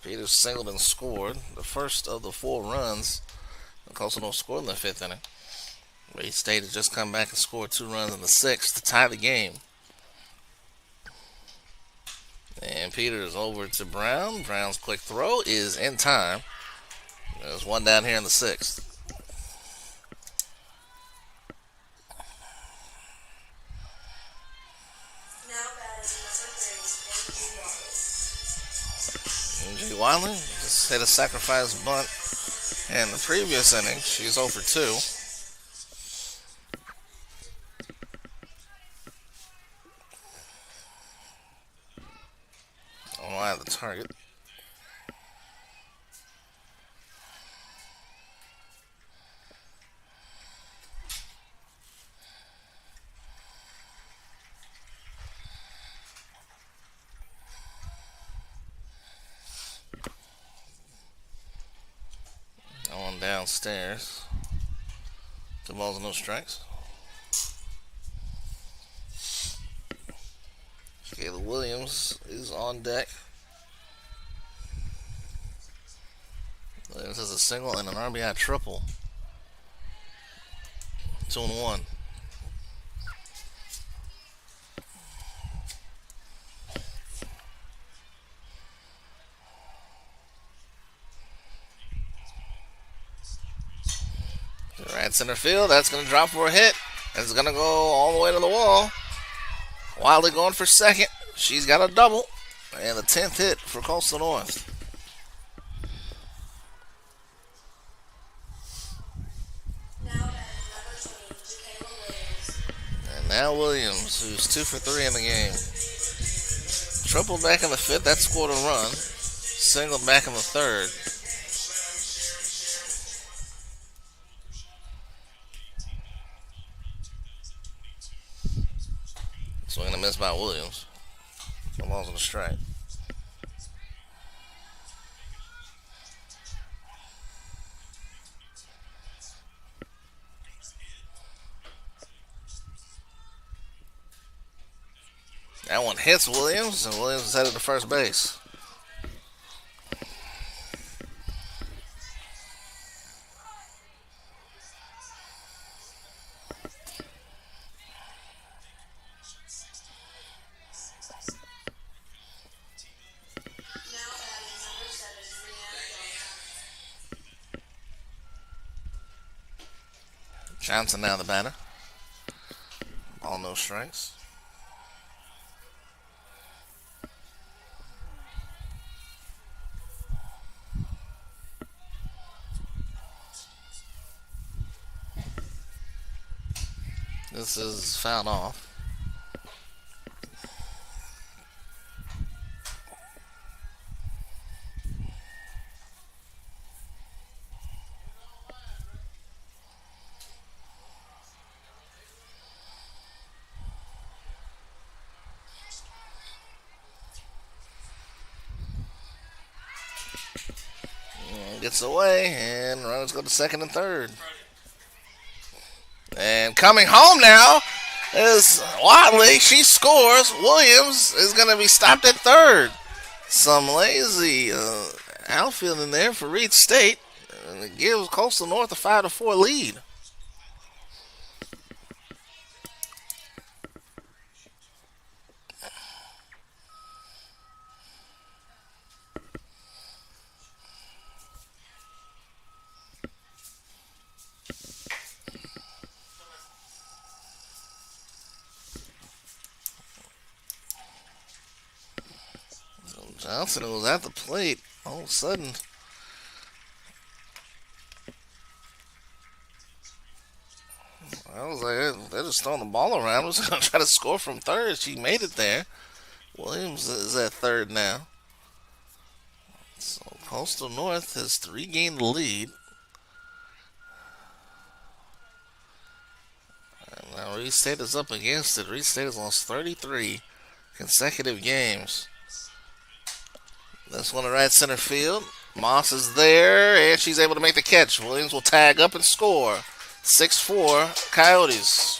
Peters singled and scored the first of the 4 runs that Coastal North scored in the 5th inning. Reid State had just come back and scored 2 runs in the 6th to tie the game. And Peters over to Brown. Brown's quick throw is in time. There's 1 down here in the 6th. AJ Wiley just hit a sacrifice bunt in the previous inning. She's 0 for 2. On line of the target. Downstairs. 2 balls and no strikes. Kayla Williams is on deck. Williams has a single and an RBI triple. 2-1. Right center field. That's going to drop for a hit. It's going to go all the way to the wall. Wiley going for second. She's got a double. And the 10th hit for Coastal North. And now Williams, who's 2 for 3 in the game. Triple back in the 5th. That scored a run. Single back in the 3rd. Swing by Williams. The ball's on the strike. That one hits Williams, and Williams is headed to first base. Johnson now the batter. All no strikes. This is fouled off. Gets away, and runners go to second and third. And coming home now is Wadley. She scores. Williams is going to be stopped at third. Some lazy outfield in there for Reid State. And it gives Coastal North a 5-4 lead. Johnson was at the plate. All of a sudden, I was like, they're just throwing the ball around. I was going to try to score from third. She made it there. Williams is at third now. So Coastal North has regained the lead. And now Reid State is up against it. Reid State has lost 33 consecutive games. This one to right center field. Moss is there, and she's able to make the catch. Williams will tag up and score. 6-4 Coyotes.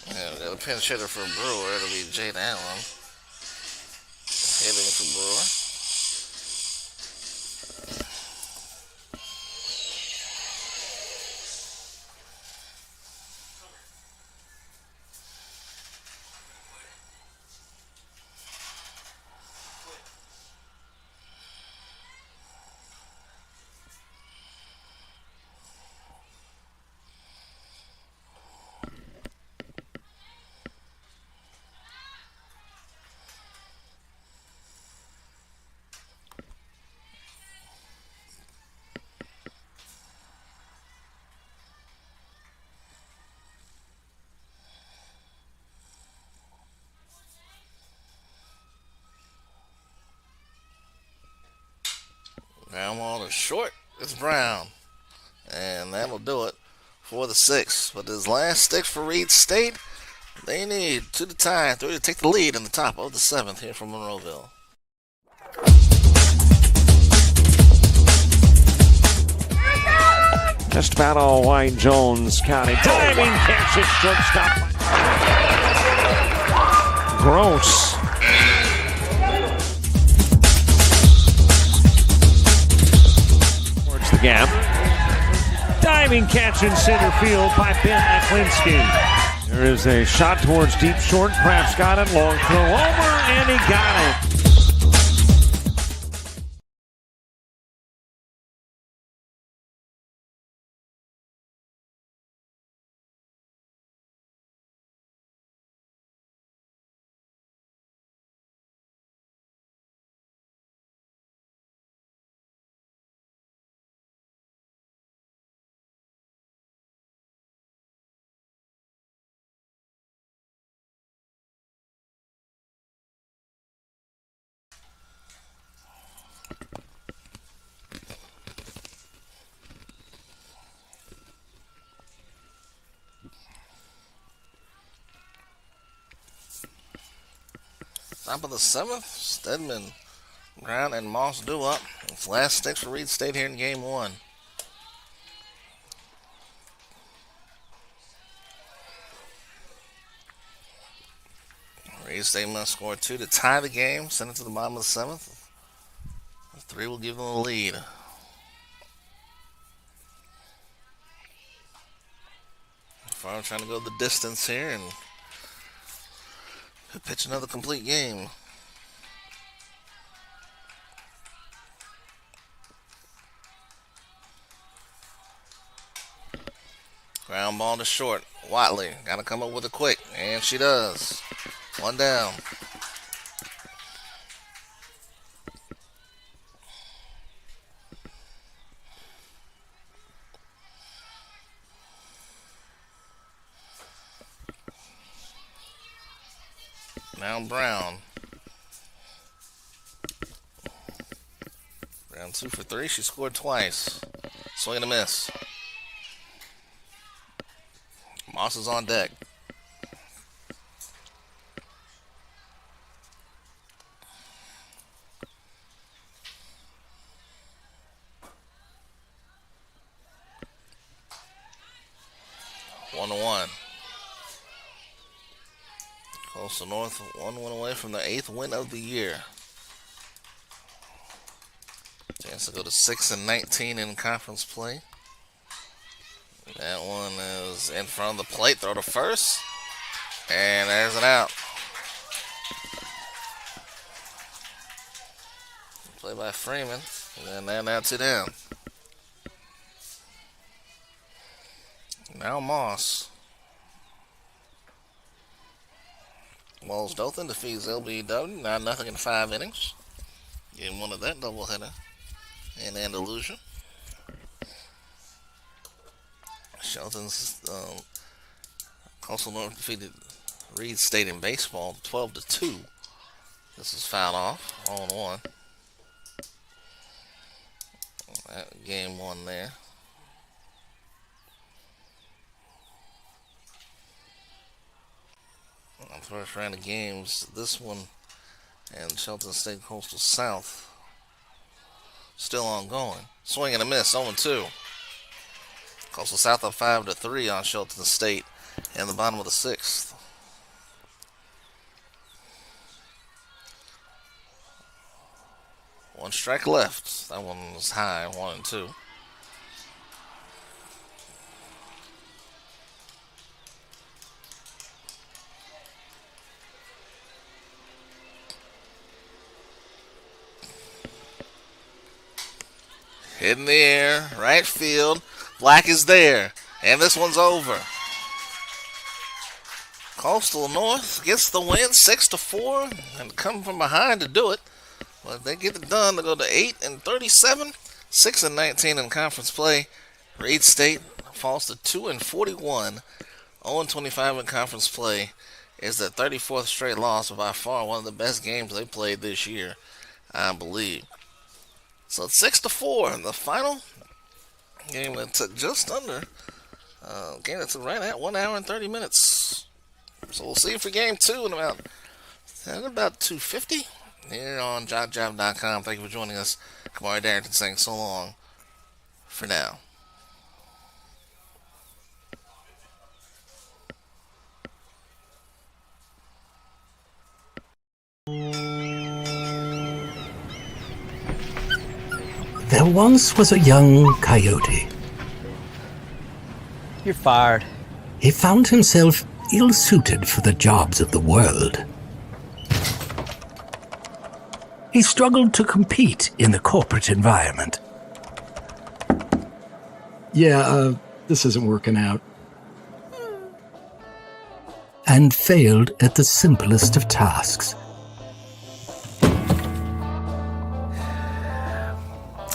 Yeah, we got a pinch hitter for Brewer. It'll be Jade Allen hitting for Brewer. Ground ball is short. It's Brown. And that'll do it for the 6th. But this last stick for Reid State, they need 2 to tie, 3 to take the lead in the top of the 7th here from Monroeville. Just about all white Jones County. Diving catch at shortstop. Gross. Towards the gap. Diving catch in center field by Ben Aklinski. There is a shot towards deep short. Craft's got it. Long throw over, and he got it. Top of the 7th, Stedman, Brown, and Moss do up. It's last sticks for Reid State here in game 1. Reid State must score 2 to tie the game, send it to the bottom of the 7th. 3 will give them the lead. Farm trying to go the distance here and pitch another complete game. Ground ball to short. Watley got to come up with it quick, and she does. 1 down. Now Brown. Brown 2 for 3. She scored twice. Swing and a miss. Moss is on deck. One to one. Coastal North 1 win away from their 8th win of the year. Chance to go to 6-19 in conference play. That one is in front of the plate. Throw to first. And there's an out. Play by Freeman. And then now 2 down. Now Moss. Walls Dothan defeats LBW 9-0 in 5 innings. Game 1 of that doubleheader in Andalusia. Shelton's Coastal North defeated Reid State in baseball 12-2. This is fouled off, 0-1. That game 1 there. On first round of games, this one and Shelton State Coastal South still ongoing. Swing and a miss, 0-2. Coastal South up 5-3 on Shelton State in the bottom of the 6th. One strike left. That one was high, 1-2. Hit in the air, right field. Black is there, and this one's over. Coastal North gets the win, 6-4, and come from behind to do it. But they get it done to go to 8-37, 6-19 in conference play. Reid State falls to 2-41, 0-25 in conference play. Is the 34th straight loss, by far one of the best games they played this year, I believe. So it's 6-4 in the final game that took just under. Game that took right at 1 hour and 30 minutes. So we'll see you for game 2 in about 2:50 here on JockJive.com. Thank you for joining us. Kamari Darrington saying so long for now. There once was a young coyote. You're fired. He found himself ill-suited for the jobs of the world. He struggled to compete in the corporate environment. Yeah, this isn't working out. And failed at the simplest of tasks.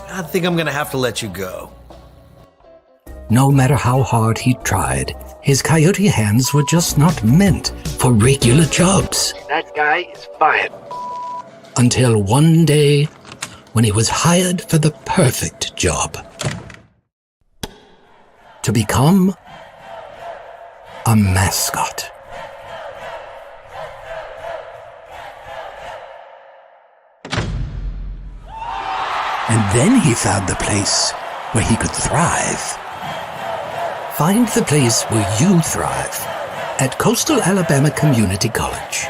I think I'm gonna have to let you go. No matter how hard he tried, his coyote hands were just not meant for regular jobs. That guy is fired. Until one day, when he was hired for the perfect job. To become a mascot. And then he found the place where he could thrive. Find the place where you thrive at Coastal Alabama Community College.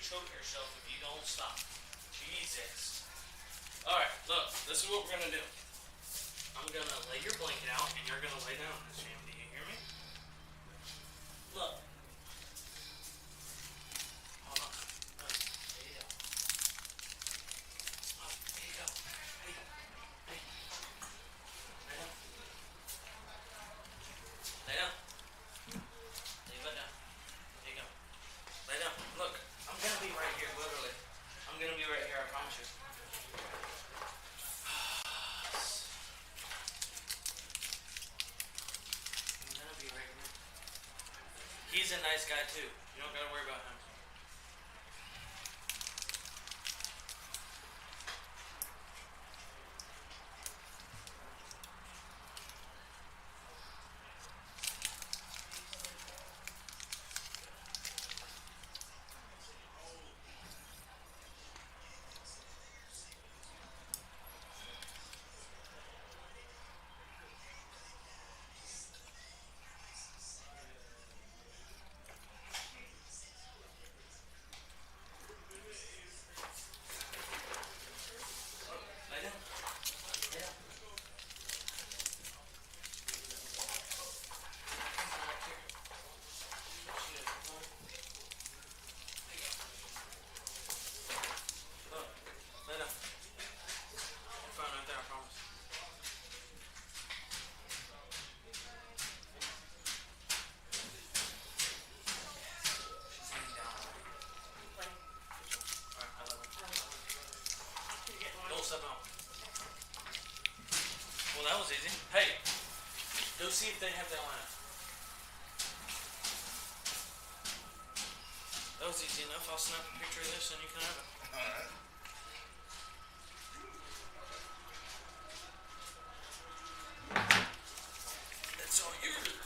Choke yourself if you don't stop. Jesus. Alright, look, this is what we're gonna do. I'm gonna lay your blanket out and you're gonna lay down this jam. Do you hear me? Look. Hold on. Look. There you go. Oh, there you go. Hey. Hey. Lay down. Lay down. Lay your butt down. There you go. Lay down. Look. I'm gonna be right here, literally. I'm gonna be right here, I promise you. I'm gonna be right here. He's a nice guy too. You don't gotta worry about him. Well, that was easy. Hey, go see if they have that lineup. That was easy enough. I'll snap a picture of this and you can have it. Alright. It's all yours.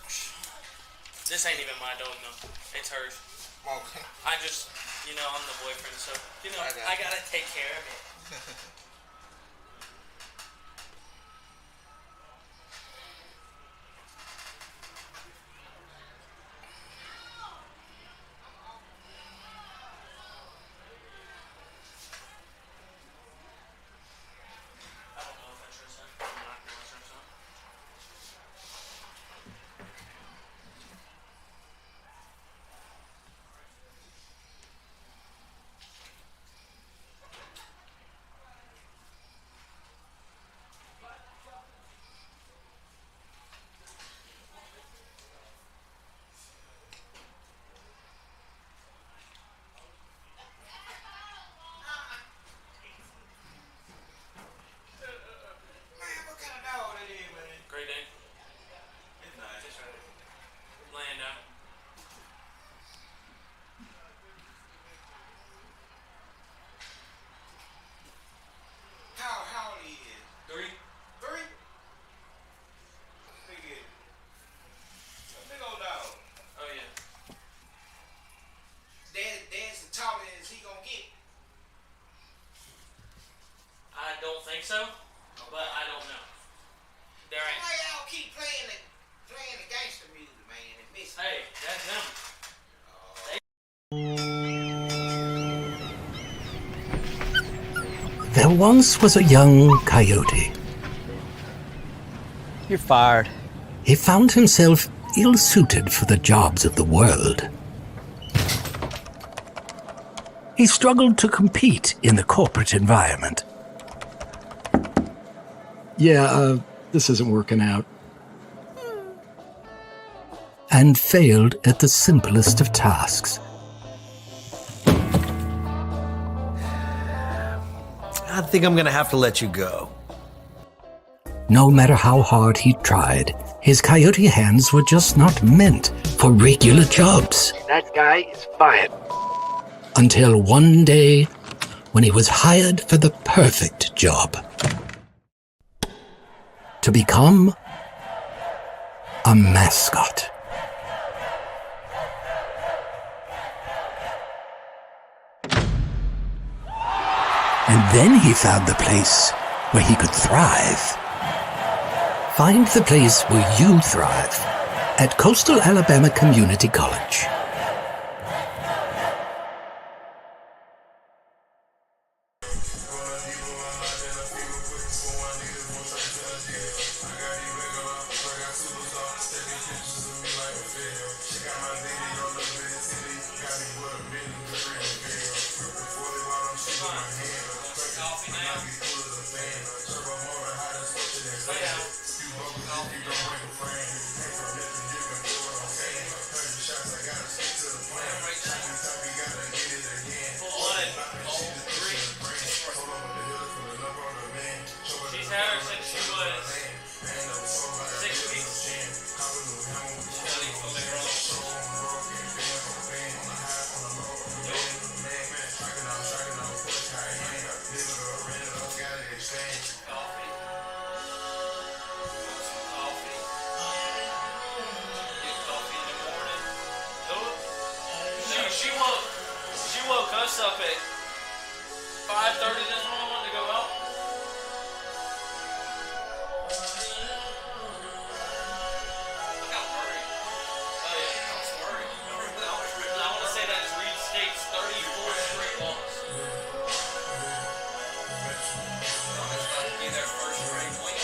This ain't even my dog, no. It's hers. Okay. I just, I'm the boyfriend, so, I gotta take care of it. Think so, but I don't know. There ain't. Why y'all keep playing the gangster music, man? And miss Hey, that's them. There once was a young coyote. You're fired. He found himself ill-suited for the jobs of the world. He struggled to compete in the corporate environment. Yeah, this isn't working out. and failed at the simplest of tasks. I think I'm gonna have to let you go. No matter how hard he tried, his coyote hands were just not meant for regular jobs. That guy is fired. Until one day, when he was hired for the perfect job. To become a mascot. And then he found the place where he could thrive. Find the place where you thrive at Coastal Alabama Community College. She's had her since she was 6 weeks. She woke us up at 5:30 this morning wanting to go out. Look how worried. Oh yeah, I was worried. I want to say that's Reid State's 34th straight loss. That's about to be their first straight win.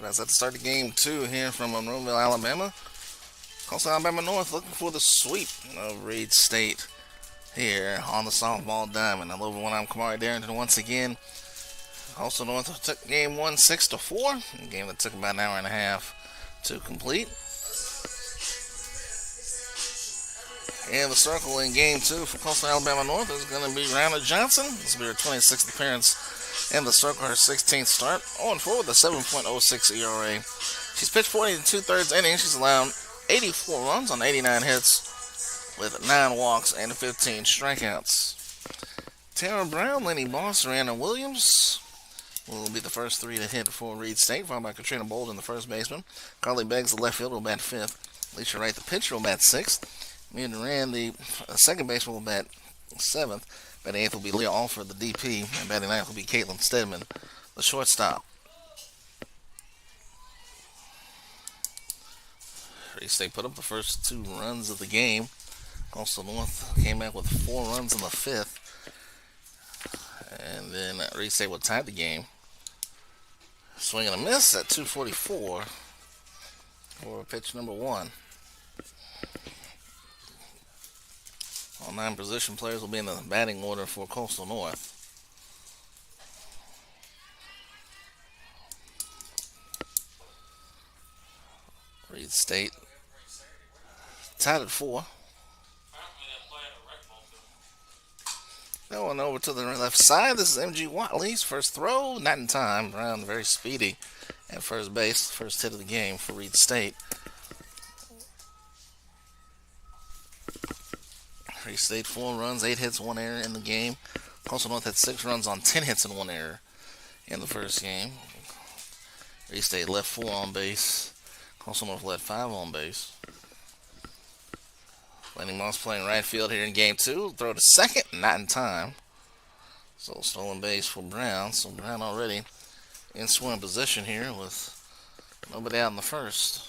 That's at the start of game 2 here from Monroeville, Alabama. Coastal Alabama North looking for the sweep of Reid State here on the softball diamond. Hello everyone, I'm Kamari Darrington once again. Coastal North took game 1 6-4, a game that took about an hour and a half to complete. And the circle in game 2 for Coastal Alabama North is going to be Rhonda Johnson. This will be her 26th appearance in the circle, her 16th start. 0-4 with a 7.06 ERA. She's pitched 40 2/3 innings. She's allowed 84 runs on 89 hits with 9 walks and 15 strikeouts. Tara Brown, Lenny Boss, Anna Williams will be the first 3 to hit for Reid State, followed by Katrina Bolden, the first baseman. Carly Beggs, the left fielder, will bat 5th. Alicia Wright, the pitcher, will bat 6th. Mia Duran, the second baseman, will bat 7th. Batting 8th will be Leah Alford, the DP. And batting 9th will be Caitlin Stedman, the shortstop. Reid State put up the first 2 runs of the game. Coastal North came back with 4 runs in the 5th. And then Reid State would tie the game. Swing and a miss at 2:44 for pitch number 1. All 9 position players will be in the batting order for Coastal North. Reid State tied at 4. That one over to the left side. This is MG Watley's first throw. Not in time. Brown very speedy at first base. First hit of the game for Reid State. Reid State 4 runs, 8 hits, 1 error in the game. Coastal North had 6 runs on 10 hits and 1 error in the first game. Reid State left 4 on base. Coastal North led 5 on base. Lenny Moss playing right field here in game 2. Throw to second, not in time. So stolen base for Brown. So Brown already in scoring position here with nobody out in the first.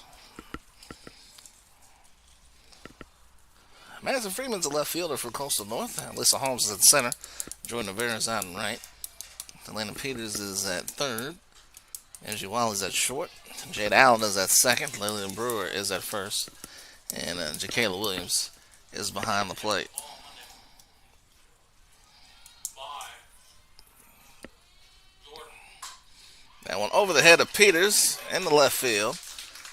Madison Freeman's a left fielder for Coastal North. Lisa Holmes is at center. Jordan Rivera is out and right. Delaney Peters is at third. Angie Wiley is at short. Jade Allen is at second. Lillian Brewer is at first. And Jakayla Williams is behind the plate. That one over the head of Peters in the left field.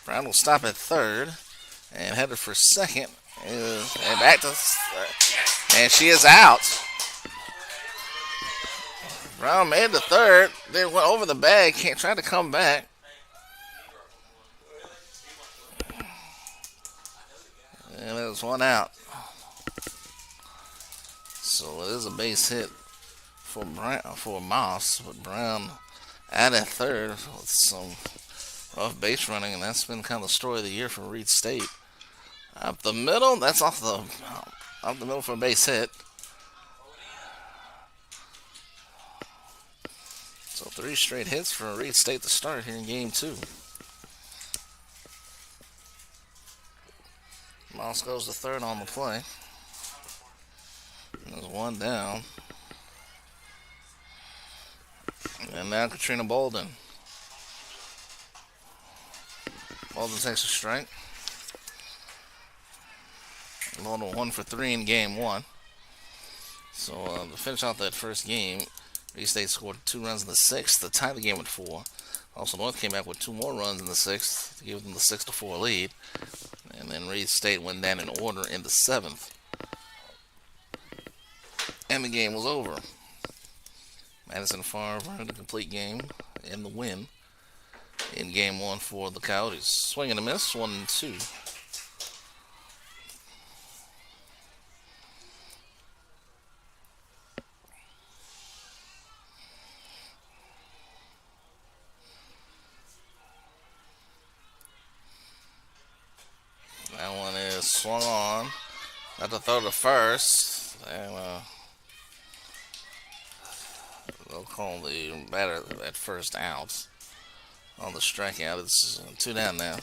Brown will stop at third and headed for second. And back to and she is out. Brown made the third, then went over the bag, tried to come back. And there's one out. So it is a base hit for Moss, but Brown out at third with some rough base running, and that's been kind of the story of the year for Reid State. Up the middle, that's off the middle for a base hit. So 3 straight hits for Reid State to start here in game 2. Moss goes to third on the play. There's one down. And now Katrina Bolden. Bolden takes a strike. Bolden 1 for 3 in game 1. So to finish out that first game, Reid State scored 2 runs in the 6th to tie the game at 4. Also, North came back with 2 more runs in the 6th to give them the 6-4 lead. And then Reid State went down in order in the 7th. And the game was over. Madison Favre had a complete game and the win in game 1 for the Coyotes. Swing and a miss, 1-2. That one is swung on. Got to throw to first. And they'll call the batter at first out on the strikeout. It's 2 down now.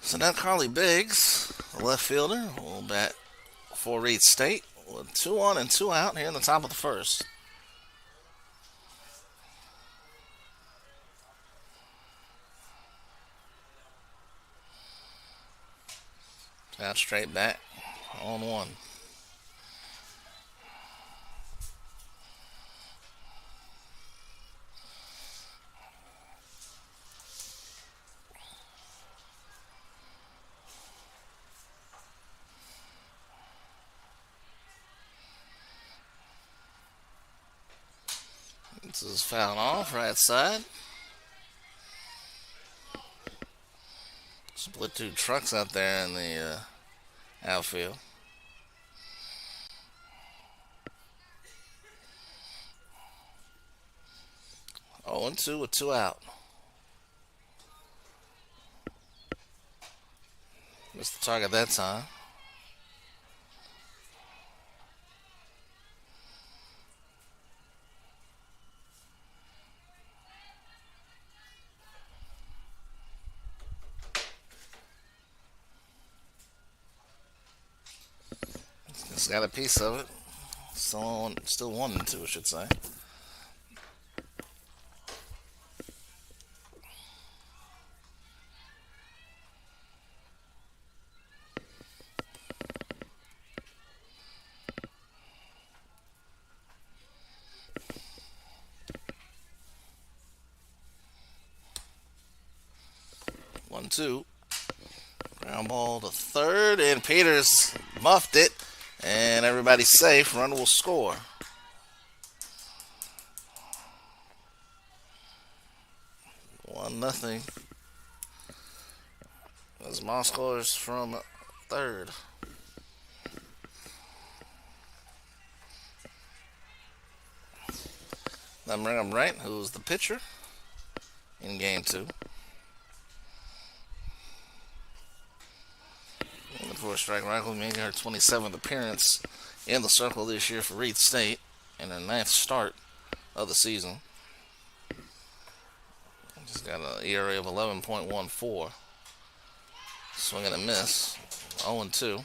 So now Carly Biggs, the left fielder, will bat for Reid State with 2 on and 2 out here in the top of the first. Now straight back on 1. This is foul off, right side. Split 2 trucks out there in the outfield. Oh, and 2 with 2 out. Missed the target that time. It's got a piece of it. Still 1 and 2, I should say. One, 2. Ground ball to third, and Peters muffed it. And everybody's safe. Run will score. One nothing. As Moss scores from third. Then bring up Wright, who's the pitcher in game 2. For a strike, Reid making her 27th appearance in the circle this year for Reid State and her 9th start of the season. Just got an ERA of 11.14. Swing and a miss. 0-2.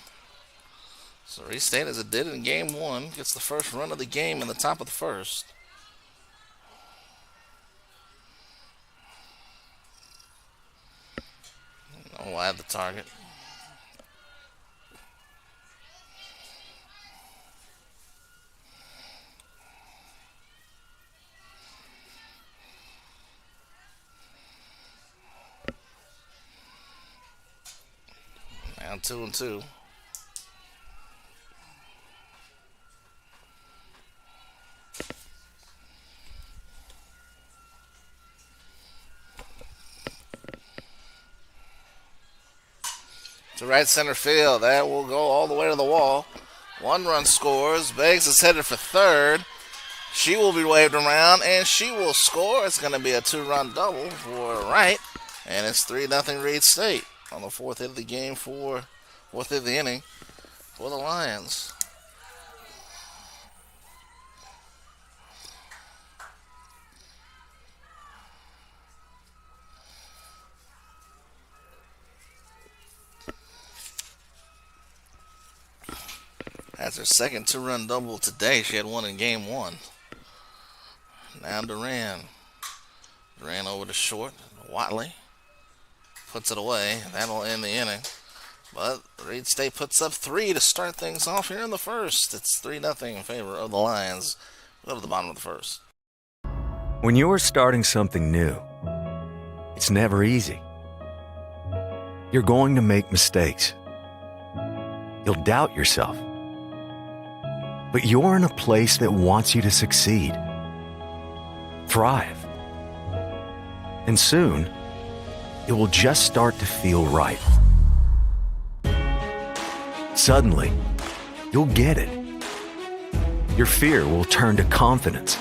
So Reid State, as it did in game 1, gets the first run of the game in the top of the first. I'll add the target. Now 2-2. To right center field. That will go all the way to the wall. 1 run scores. Beggs is headed for third. She will be waved around, and she will score. It's going to be a 2-run double for Wright, and it's 3-0 Reid State on the 4th hit of the game for 4th hit of the inning for the Lions. That's her second 2-run double today. She had 1 in game 1. Now Duran. Duran over to short. Watley puts it away. That'll end the inning. But Reid State puts up 3 to start things off here in the first. It's 3-0 in favor of the Lions. We'll go to the bottom of the first. When you're starting something new, it's never easy. You're going to make mistakes. You'll doubt yourself. But you're in a place that wants you to succeed, thrive. And soon, it will just start to feel right. Suddenly, you'll get it. Your fear will turn to confidence.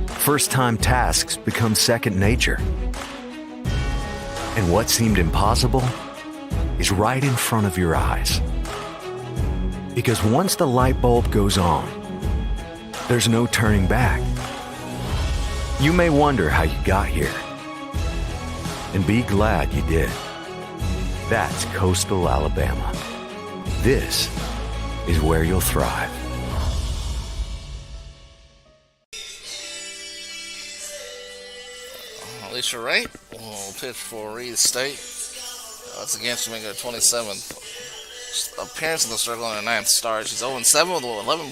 First-time tasks become second nature. And what seemed impossible is right in front of your eyes. Because once the light bulb goes on, there's no turning back. You may wonder how you got here, and be glad you did. That's Coastal Alabama. This is where you'll thrive. Alicia Reid will pitch for Reid State. That's against Jamaica, 27th appearance in the circle on her 9th start. She's 0-7 with an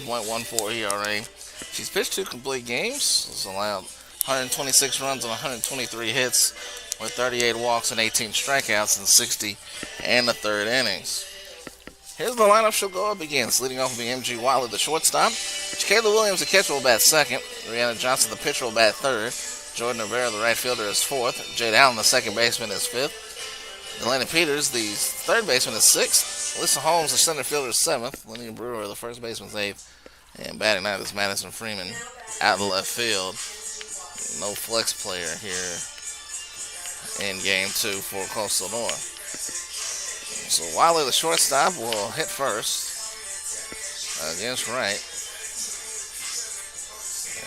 11.14 ERA. She's pitched 2 complete games. She's allowed 126 runs and 123 hits with 38 walks and 18 strikeouts in 60 and the third innings. Here's the lineup she'll go up against. Leading off will be M.G. Wiley, the shortstop. Kayla Williams, the catcher, will bat second. Rihanna Johnson, the pitcher, will bat third. Jordan Rivera, the right fielder, is fourth. Jade Allen, the second baseman, is fifth. Delaney Peters, the third baseman, is sixth. Alyssa Holmes, the center fielder, is seventh. Linnea Brewer, the first baseman, is eighth. And batting ninth is Madison Freeman out in left field. No flex player here in game 2 for Coastal North. So Wiley, the shortstop, will hit first against Wright.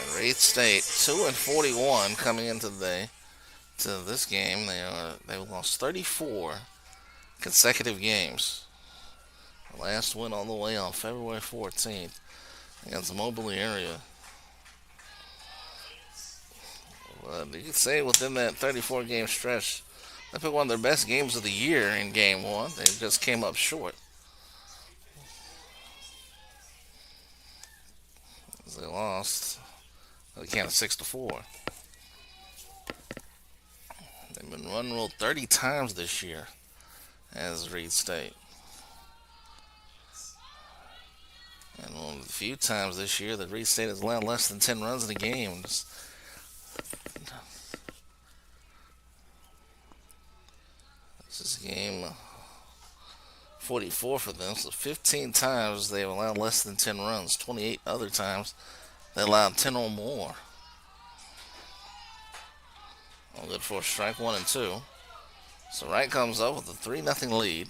And Reid State 2-41 coming into this game. They've lost 34 consecutive games. The last win all the way on February 14th against the Moberly area. But you could say within that 34 game stretch, they put one of their best games of the year in game 1. They just came up short. They lost. They counted 6-4. They've been run ruled 30 times this year as Reid State. And one of the few times this year that Reid State has allowed less than 10 runs in a game. This is game 44 for them. So 15 times they've allowed less than 10 runs. 28 other times they allowed 10 or more. All good for strike 1 and 2. So Wright comes up with a 3-0 lead.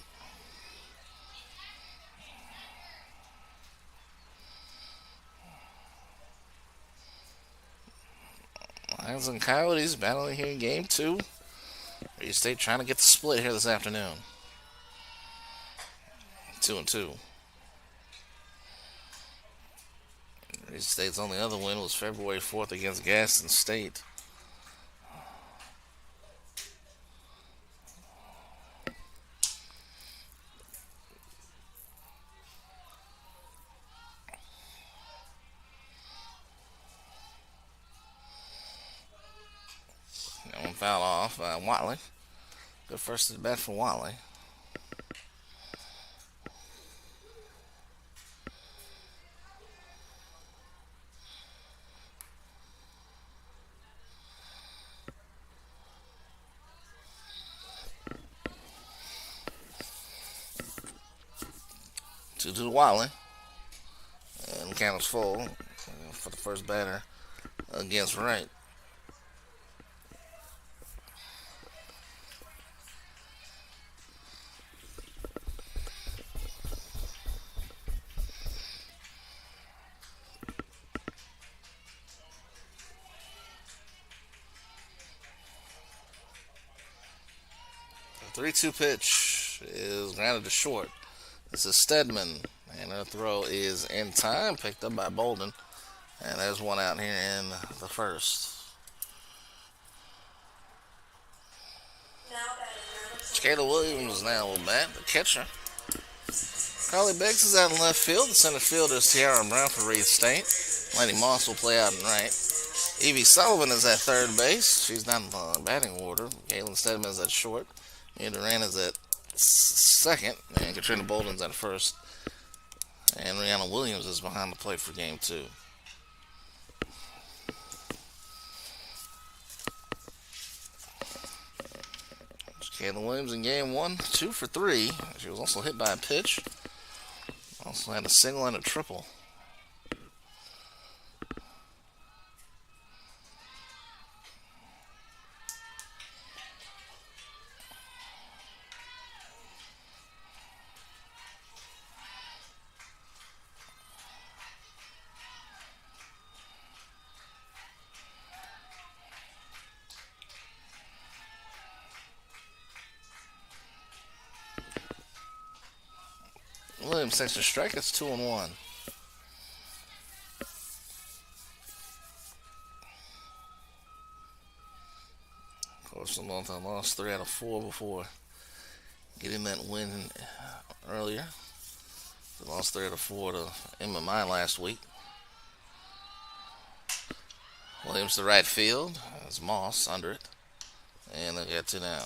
Lions and Coyotes battling here in game 2. Reid State trying to get the split here this afternoon. 2-2. Reid State's only other win was February 4th against Gaston State. That one fouled off by Watley. Good first at bat for Watley. To Watley. And the count is full for the first batter against Wright. The 3-2 pitch is grounded to short. This is Stedman, and her throw is in time, picked up by Bolden. And there's one out here in the first. Kayla Williams now will bat, the catcher. Carly Beggs is out in left field. The center fielder is Tiara Brown for Reid State. Lady Moss will play out in right. Evie Sullivan is at third base. She's not in the batting order. Kaylin Stedman is at short. Mia Duran is at second, and Katrina Bolden's at first. And Rihanna Williams is behind the plate for game 2. Kayla Williams in game 1, 2 for 3. She was also hit by a pitch. Also had a single and a triple. Williams takes a strike. It's 2-1. Of course, the Northern lost 3 out of 4 before getting that win earlier. They lost 3 out of 4 to MMI last week. Williams to right field. There's Moss under it. And they got 2 now.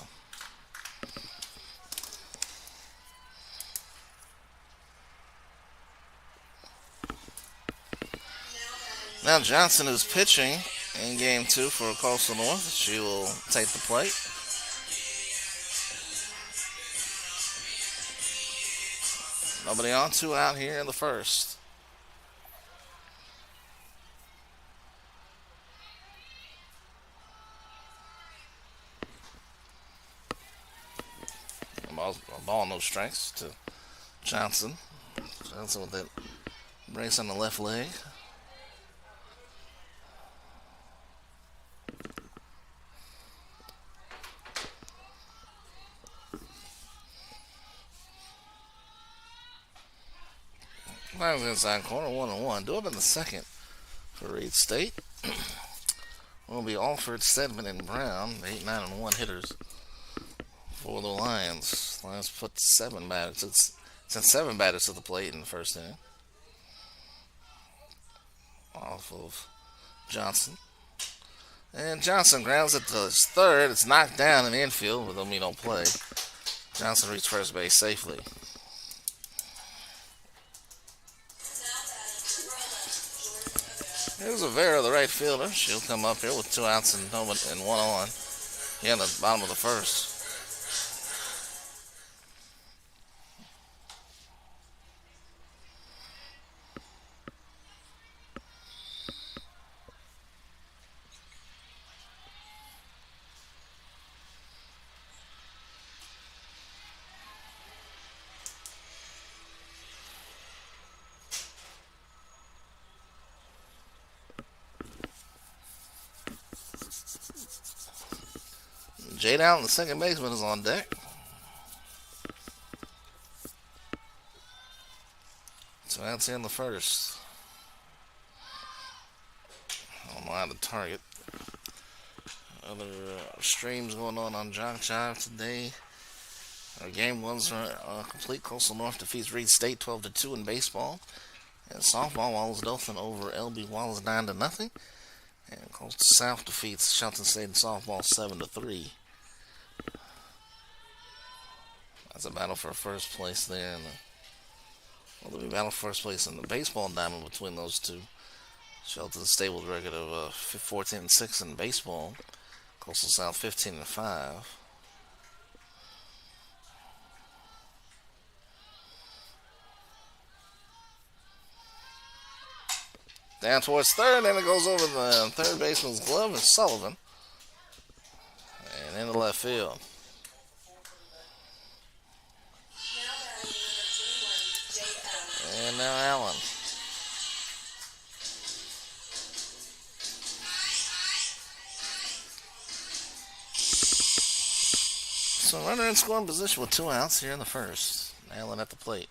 Now Johnson is pitching in game 2 for Coastal North. She will take the plate. Nobody on, 2 out here in the first. A ball, no strikes to Johnson. Johnson with that brace on the left leg. Lions inside corner, 1-1. Do up in the second for Reid State. Will be Alford, Stedman, and Brown, 8, 9, and 1 hitters for the Lions. Lions put 7 batters. It's sent 7 batters to the plate in the first inning. Off of Johnson. And Johnson grounds it to his third. It's knocked down in the infield, but there'll be no play. Johnson reached first base safely. Here's Avera, the right fielder. She'll come up here with 2 outs and 1 on. Yeah, in the bottom of the first. Jade Allen, the second baseman, is on deck. So that's in the first. On line to target. Other streams going on JockJive today. Our game 1's complete. Coastal North defeats Reid State 12-2 in baseball. And softball, Wallace Dothan over LB Wallace 9-0. And Coastal South defeats Shelton State in softball 7-3. That's a battle for first place there. There'll be a battle for first place in the baseball diamond between those two. Shelton State with a record of 14-6 in baseball. Coastal South 15-5. Down towards third, and it goes over the third baseman's glove. It's Sullivan. And into left field. And now Allen. So runner in scoring position with 2 outs here in the first. Allen at the plate.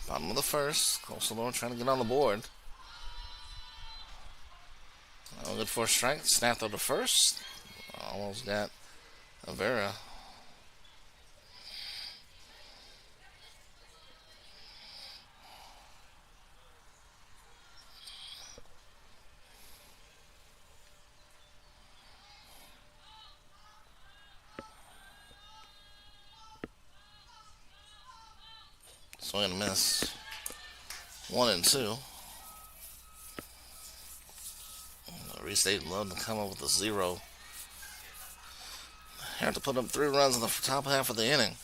Bottom of the first. Coastal North trying to get on the board. Good for a strike. Snapped over to first. Almost got Avera. Swing and miss. 1-2. Reid State love to come up with a 0. Have to put up 3 runs in the top half of the inning.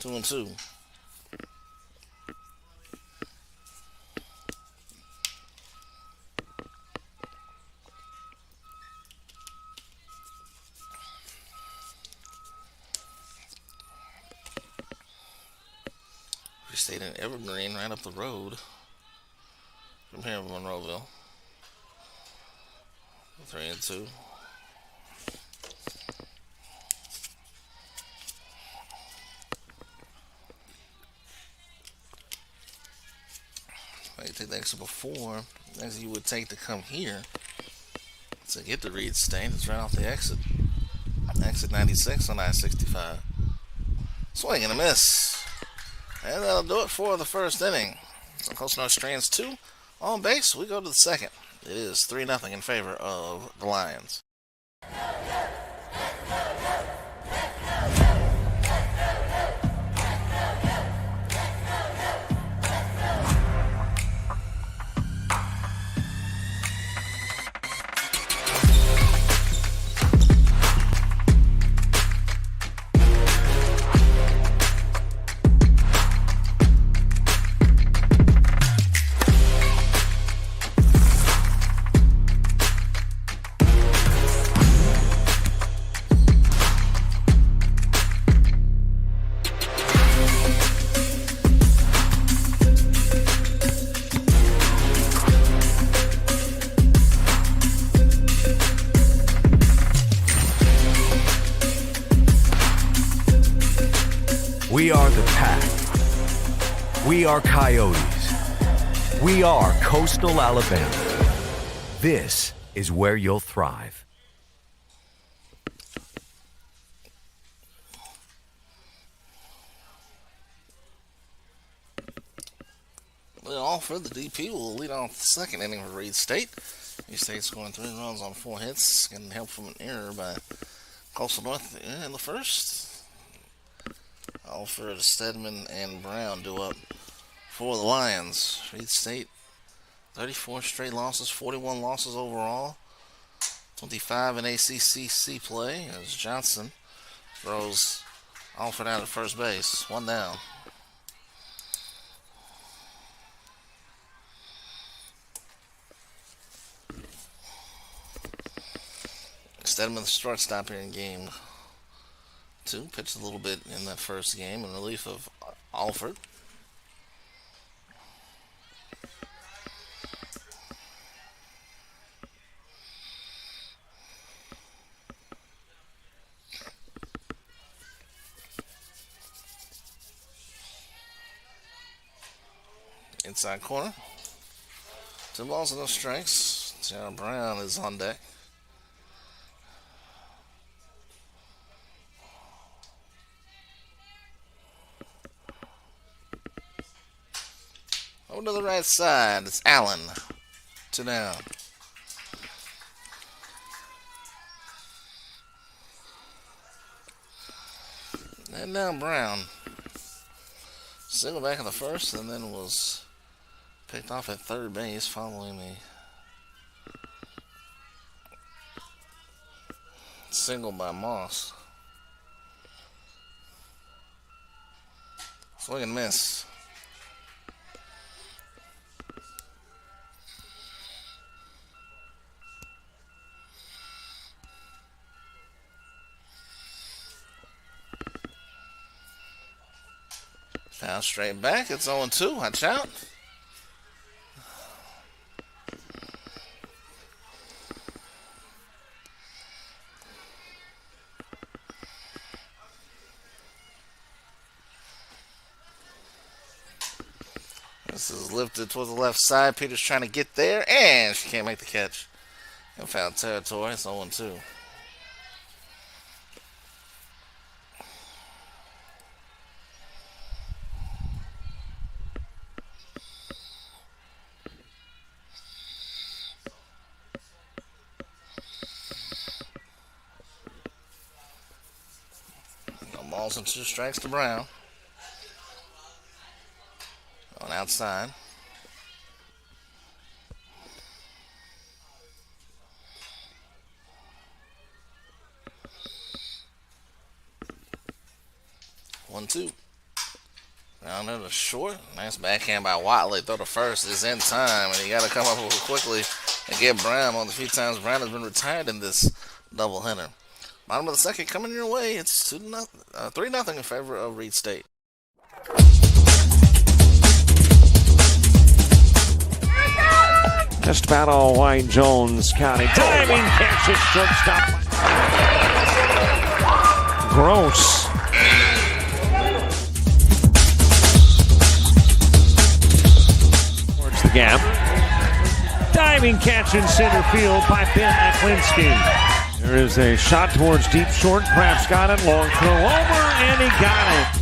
2-2. We stayed in Evergreen right up the road from here in Monroeville. 3-2. You take the exit before, as you would take to come here to get to Reid State. It's right off the exit. Exit 96 on I-65. Swing and a miss. And that'll do it for the first inning. So Coastal North Strands 2 on base. We go to the second. It is 3-0 in favor of the Lions. We are the Pack. We are Coyotes. We are Coastal Alabama. This is where you'll thrive. Well, Alford, the DP, will lead off the second inning for Reid State. Reid State scoring 3 runs on 4 hits, getting help from an error by Coastal North in the first. Alford, Stedman, and Brown do up for the Lions. Reid State, 34 straight losses, 41 losses overall, 25 in ACCC play as Johnson throws Alford out at first base. 1 down. Stedman, the shortstop here in game 2, pitched a little bit in that first game in relief of Alford. Inside corner. 2 balls and no strikes. Sarah Brown is on deck. Over to the right side, it's Allen. 2 down. And now Brown. Single back in the first, and then was picked off at third base following the single by Moss. Swing and miss. Foul straight back. It's 0-2. Watch out. This is lifted towards the left side. Peter's trying to get there, and she can't make the catch. In foul territory. It's 0-2. Balls and 2 strikes to Brown. On outside. One, 2. Down there to short. Nice backhand by Watley. Throw to first is in time, and you got to come up with it quickly and get Brown. On the few times Brown has been retired in this doubleheader. Bottom of the second coming your way. It's 3-0 in favor of Reid State. Just about all White Jones County. Diving catch at shortstop. Gross. Towards the gap. Diving catch in center field by Ben Aklinski. There is a shot towards deep short. Craps got it. Long throw over, and he got it.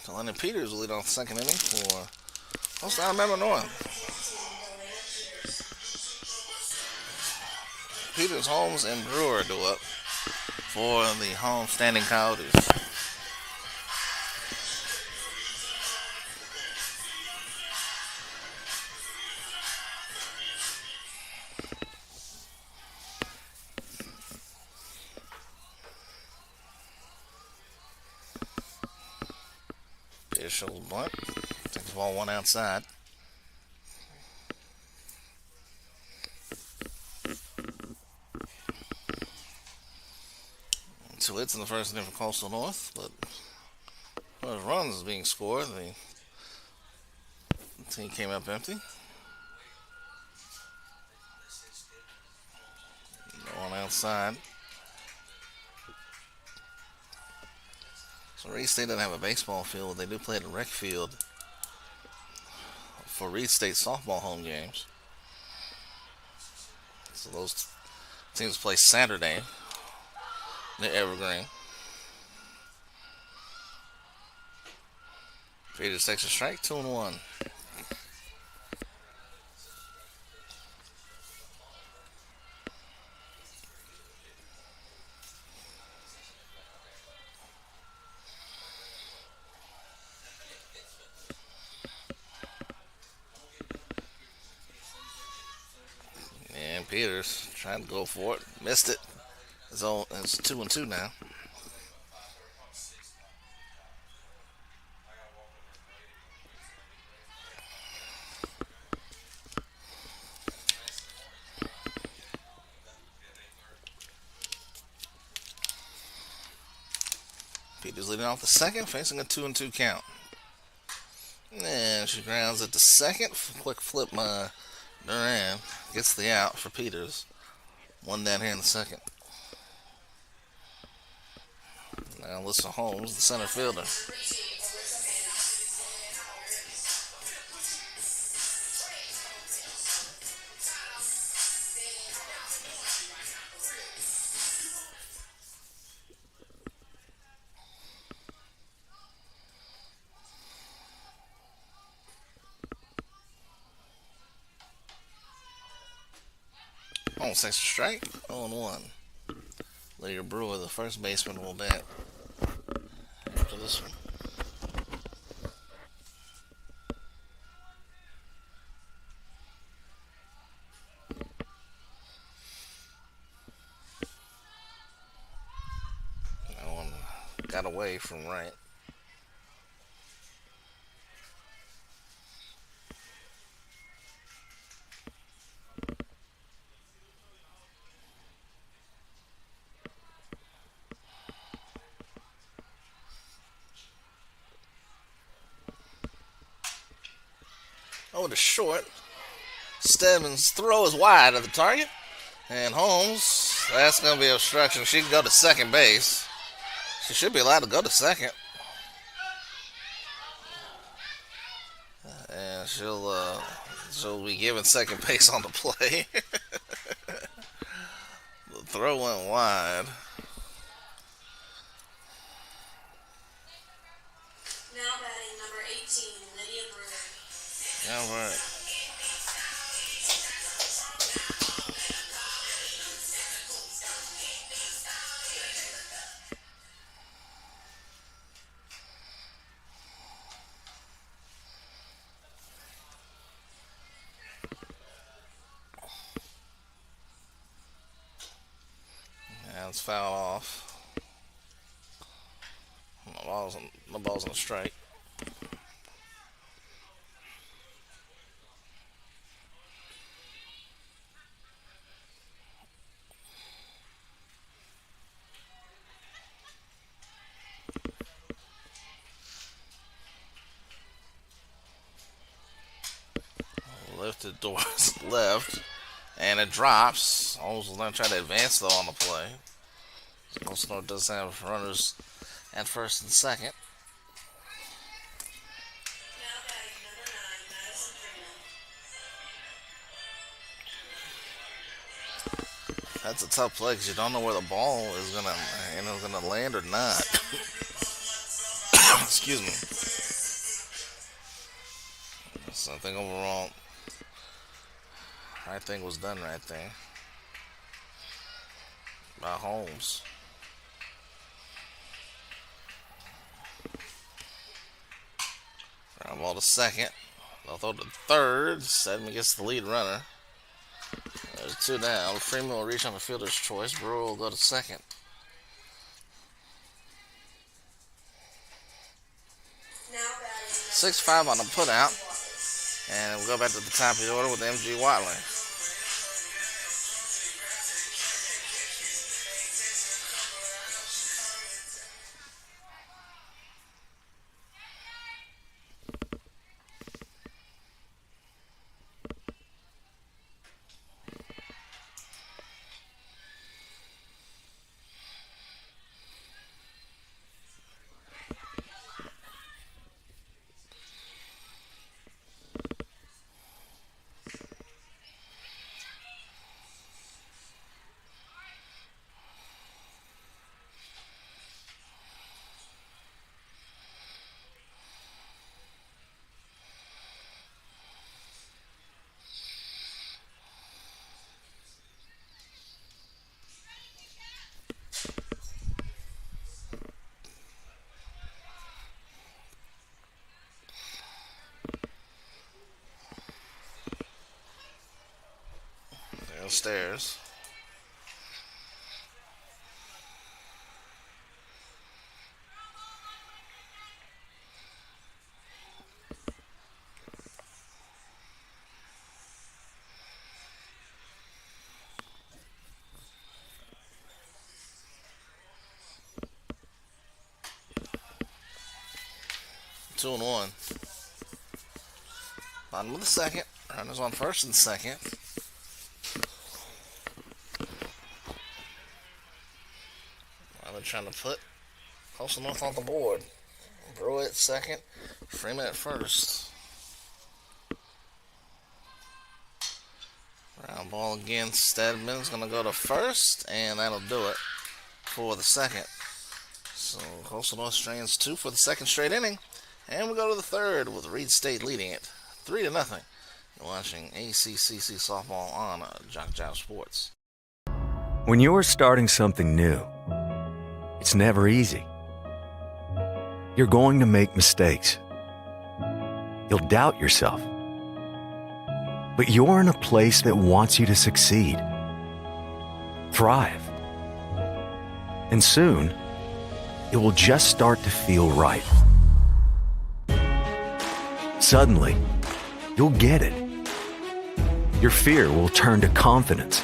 Lennon Peters will lead off the second inning for Coastal Alabama North. Peters, Holmes, and Brewer do up for the home standing Coyotes. Shows blunt. Takes the ball one outside. Two hits in the first inning for Coastal North, but as runs is being scored, the team came up empty. No one outside. So Reid State doesn't have a baseball field. They do play at a rec field for Reid State softball home games. So those teams play Saturday near Evergreen. Peters takes a strike, 2-1. Peters trying to go for it. Missed it. It's 2-2 now. Peters leading off the second, facing a 2-2 count. And she grounds at the second. Quick flip by Duran. Gets the out for Peters. One down here in the second. Now Alyssa Holmes, the center fielder. On second strike, 0-1. Lydia Brewer, the first baseman, will bat after this one. That one got away from right. short is short. Stedman's throw is wide at the target. And Holmes, that's going to be obstruction. She can go to second base. She should be allowed to go to second. And she'll be given second base on the play. The throw went wide. Now batting number 18, Lydia Brewer. All right. It's foul off. The ball's on a strike. Lifted towards left, and it drops. Almost was going to try to advance though on the play. Also does have runners at first and second. Now batting number 9, Madison Freeman. That's a tough play because you don't know where the ball is gonna land or not. Excuse me. So I think overall, right thing was done right there by Holmes. Ground ball to second. They'll throw to third. Stedman gets the lead runner. There's 2 down. Freeman will reach on the fielder's choice. Brewer will go to second. Now batting 6-5 on the putout. And we'll go back to the top of the order with MG Watley. Downstairs. Two and one. Bottom of the second. Runners on first and second. They're trying to put close enough on the board. Brewer at second, Freeman at first. Ground ball again. Stedman's going to go to first, and that'll do it for the second. So Coastal North strains 2 for the second straight inning. And we go to the third with Reid State leading it 3-0. You're watching ACCC Softball on JockJive Sports. When you're starting something new, it's never easy. You're going to make mistakes. You'll doubt yourself. But you're in a place that wants you to succeed, thrive. And soon, it will just start to feel right. Suddenly, you'll get it. Your fear will turn to confidence.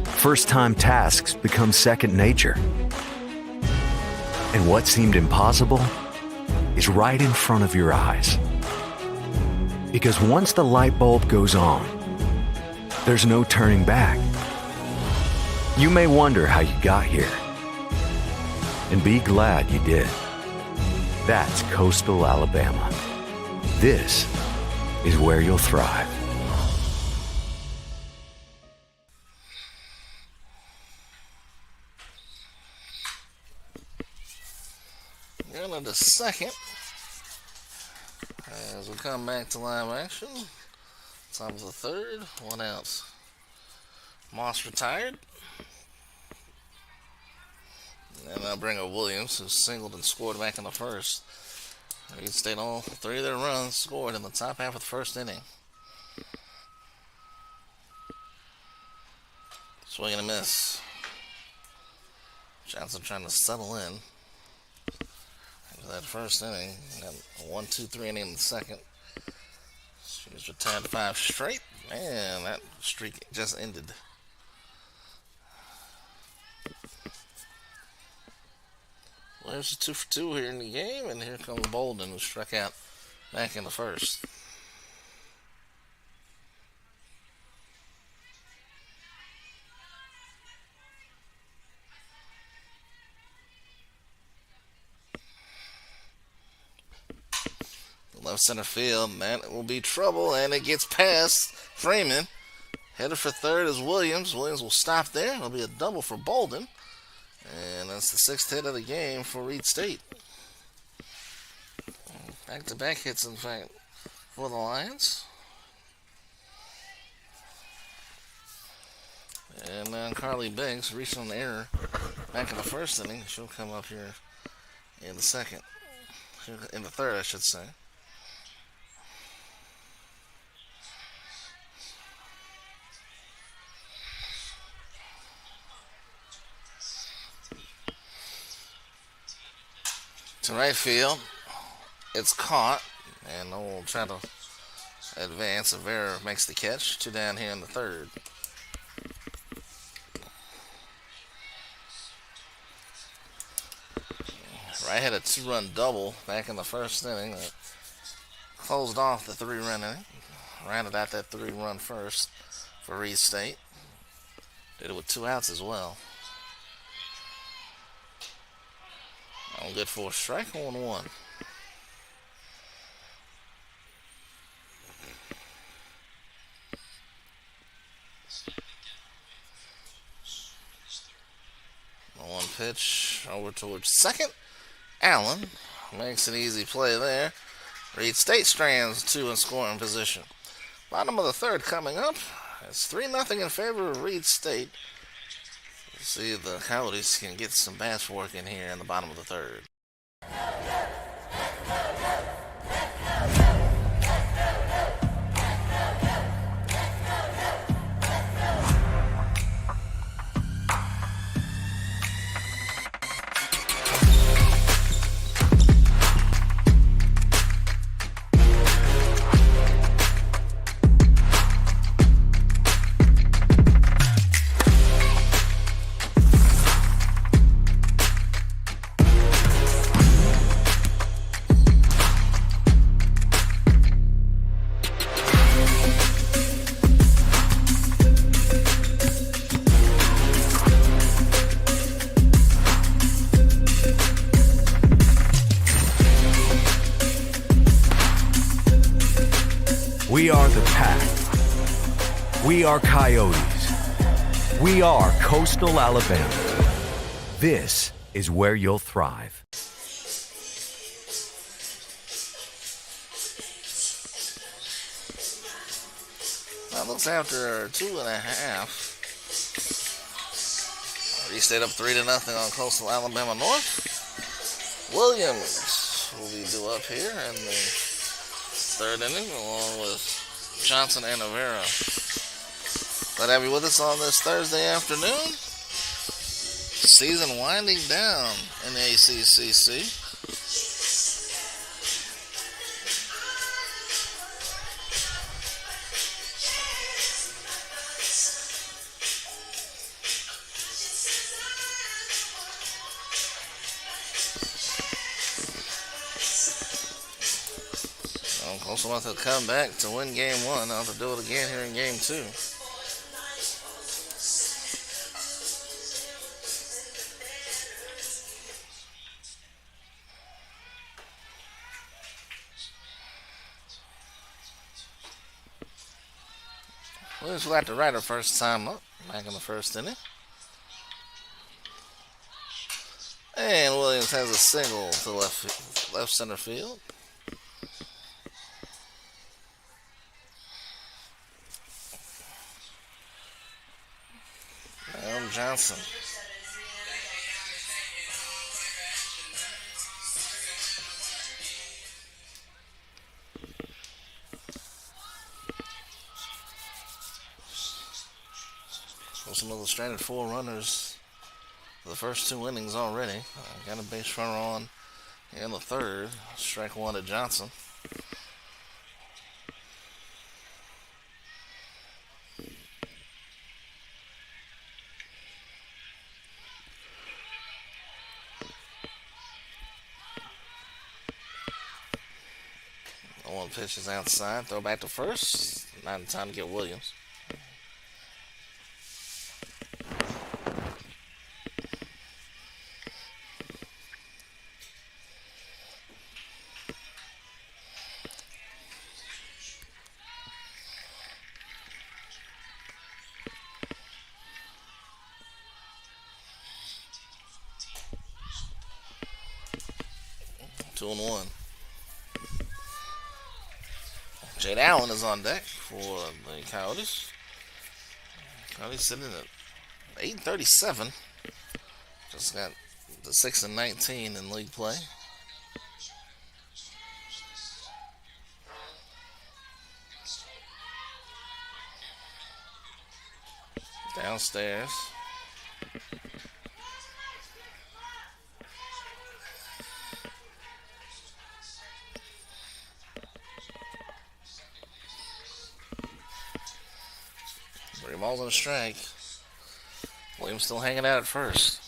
First-time tasks become second nature. And what seemed impossible is right in front of your eyes. Because once the light bulb goes on, there's no turning back. You may wonder how you got here, and be glad you did. That's Coastal Alabama. This is where you'll thrive. Going into second as we come back to live action. Top of the third, 1 out. Moss retired. And now bring up Williams, who singled and scored back in the first. Reid State, all 3 of their runs scored in the top half of the first inning. Swing and a miss. Johnson trying to settle in. After that first inning, got a 1-2-3 inning in the second. She's retired 5 straight, and that streak just ended. Well, there's a 2 for 2 here in the game, and here comes Bolden, who struck out back in the first. Left center field, man, it will be trouble, and it gets past Freeman. Headed for third is Williams. Williams will stop there. It'll be a double for Bolden. And that's the 6th hit of the game for Reid State. Back-to-back hits, in fact, for the Lions. And then Carly Biggs reached an error back in the first inning. She'll come up here in the second. In the third, I should say. To right field, it's caught, and we'll try to advance. Avera makes the catch. 2 down here in the third. Right had a 2-run double back in the first inning that closed off the 3-run inning. Rounded out that 3-run first for Reid State. Did it with 2 outs as well. On good for a strike, 1-1. One pitch over towards second. Allen makes an easy play there. Reid State strands 2 in scoring position. Bottom of the third coming up. It's 3-0 in favor of Reid State. See if the Coyotes can get some bats work in here in the bottom of the third. We are the Pack. We are Coyotes. We are Coastal Alabama. This is where you'll thrive. Well, it looks after 2.5. Reid State up 3-0 on Coastal Alabama North. Williams will be due up here in the third inning, along with Johnson and Avera. Glad to have you with us on this Thursday afternoon. Season winding down in the ACCC. Also want to come back to win game one. I'll have to do it again here in game two. Williams will have to right her first time up, back in the first inning. And Williams has a single to left center field. Now Johnson. Some of the stranded 4 runners for the first 2 innings already. Got a base runner on in the third. Strike 1 to Johnson. The 1 pitch is outside. Throw back to first. Not in time to get Williams. 2-1. Jade Allen is on deck for the Coyotes. Coyotes sitting at 837. Just got the 6-19 in league play. Downstairs. Balls on a strike. Williams still hanging out at first.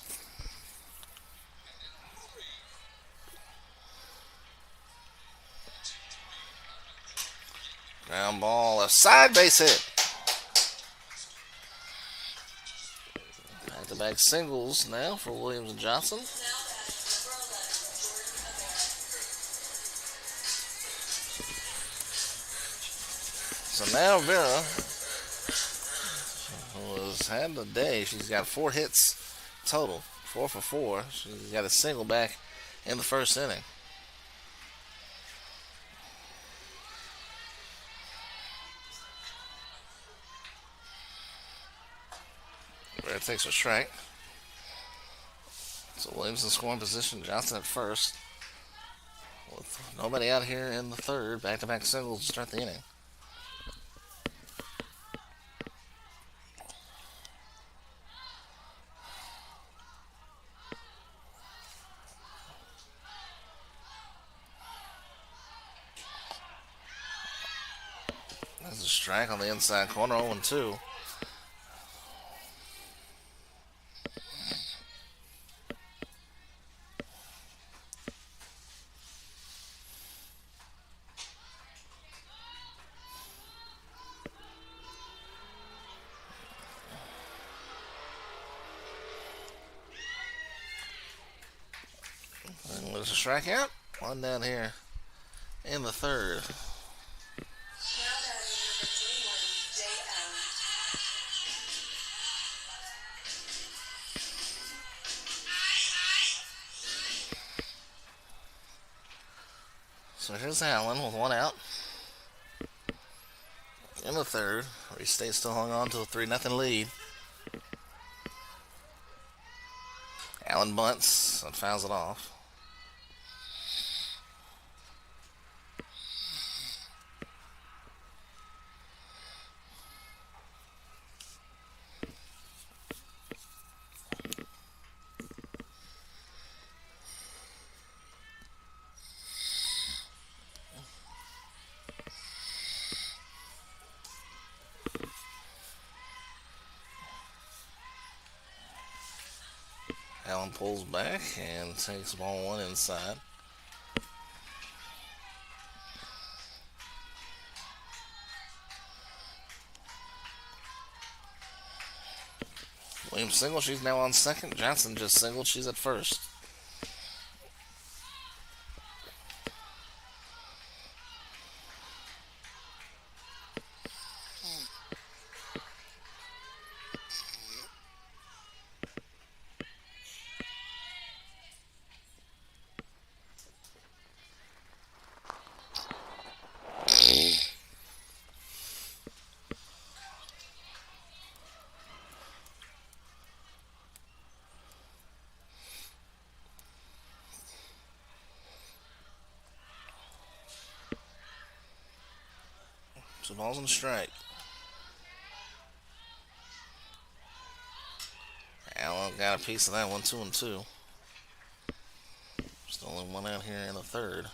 Ground ball, a side base hit. Back-to-back singles now for Williams and Johnson. So now Vera has had the day. She's got 4 hits total, 4 for 4. She's got a single back in the first inning. Red takes a strike. So Williams in scoring position, Johnson at first. With nobody out here in the third, back-to-back singles to start the inning. There's a strike on the inside corner, 0-2. And there's a strikeout. 1 down here in the third. So here's Allen with 1 out. In the third, Reid State still hung on to a 3-0 lead. Allen bunts and fouls it off. Allen pulls back and takes ball 1 inside. Williams single. She's now on second. Johnson just singled. She's at first. Two balls and a strike. Allen got a piece of that one, 2-2. Just only one out here in the third.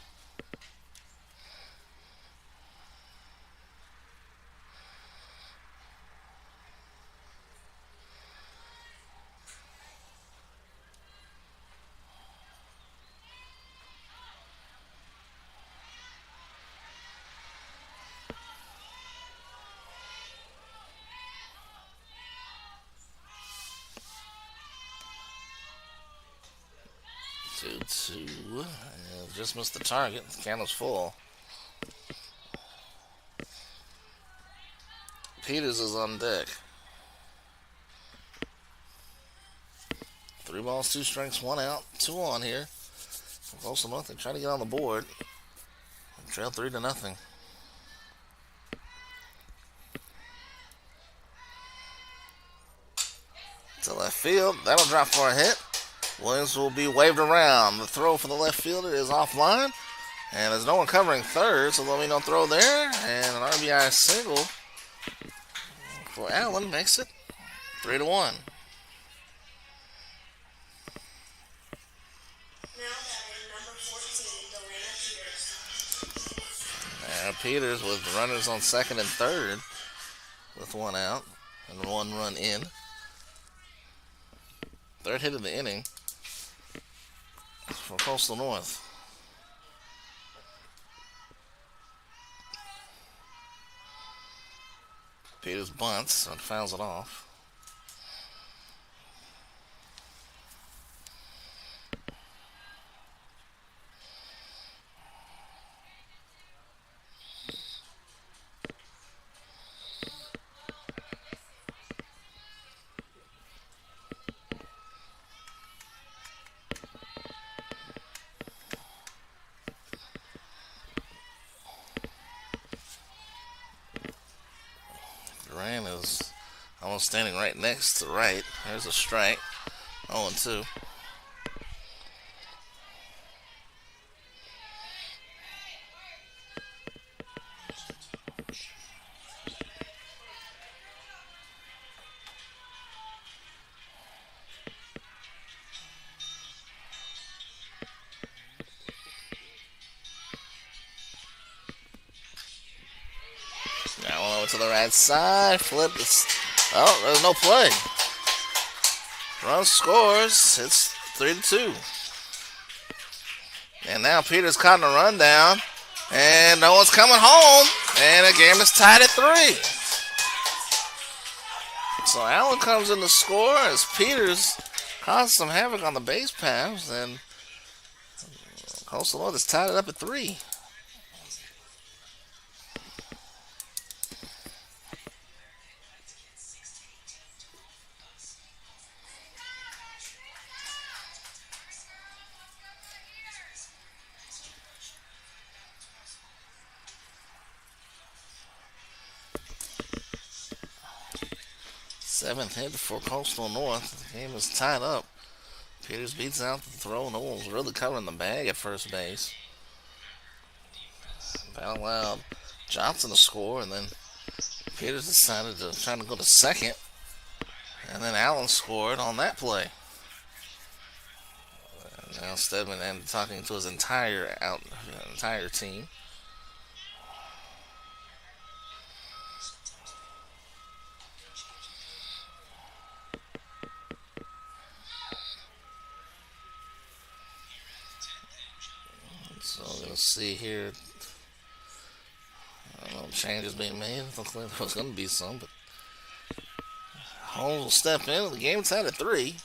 Two. Just missed the target. The candle's full. Peters is on deck. 3 balls, 2 strikes, 1 out, 2 on here. Close enough. They try to get on the board. Trail 3-0. To left field. That'll drop for a hit. Williams will be waved around. The throw for the left fielder is offline. And there's no one covering third, so there'll be no throw there. And an RBI single for Allen makes it 3-1. Now batting number 14, Delana Peters. Peters with runners on second and third with 1 out and 1 run in. Third hit of the inning for Coastal North. Peters bunts and fouls it off. Duran is almost standing right next to right. There's a strike. 0-2. Now over to the right side. Flip. Oh, there's no play. Run scores. It's 3-2. And now Peters caught in a run down. And no one's coming home. And the game is tied at 3. So Allen comes in to score as Peters caused some havoc on the base paths. And Coastal North has tied it up at 3. Seventh hit for Coastal North. The game is tied up. Peters beats out the throw. No one was really covering the bag at first base. That allowed Johnson to score, and then Peters decided to try to go to second. And then Allen scored on that play. Now Stedman ended up talking to his entire team. So let's see here. I don't know, changes being made. It looked like there was going to be some, but Holmes will step in. The game's tied at 3.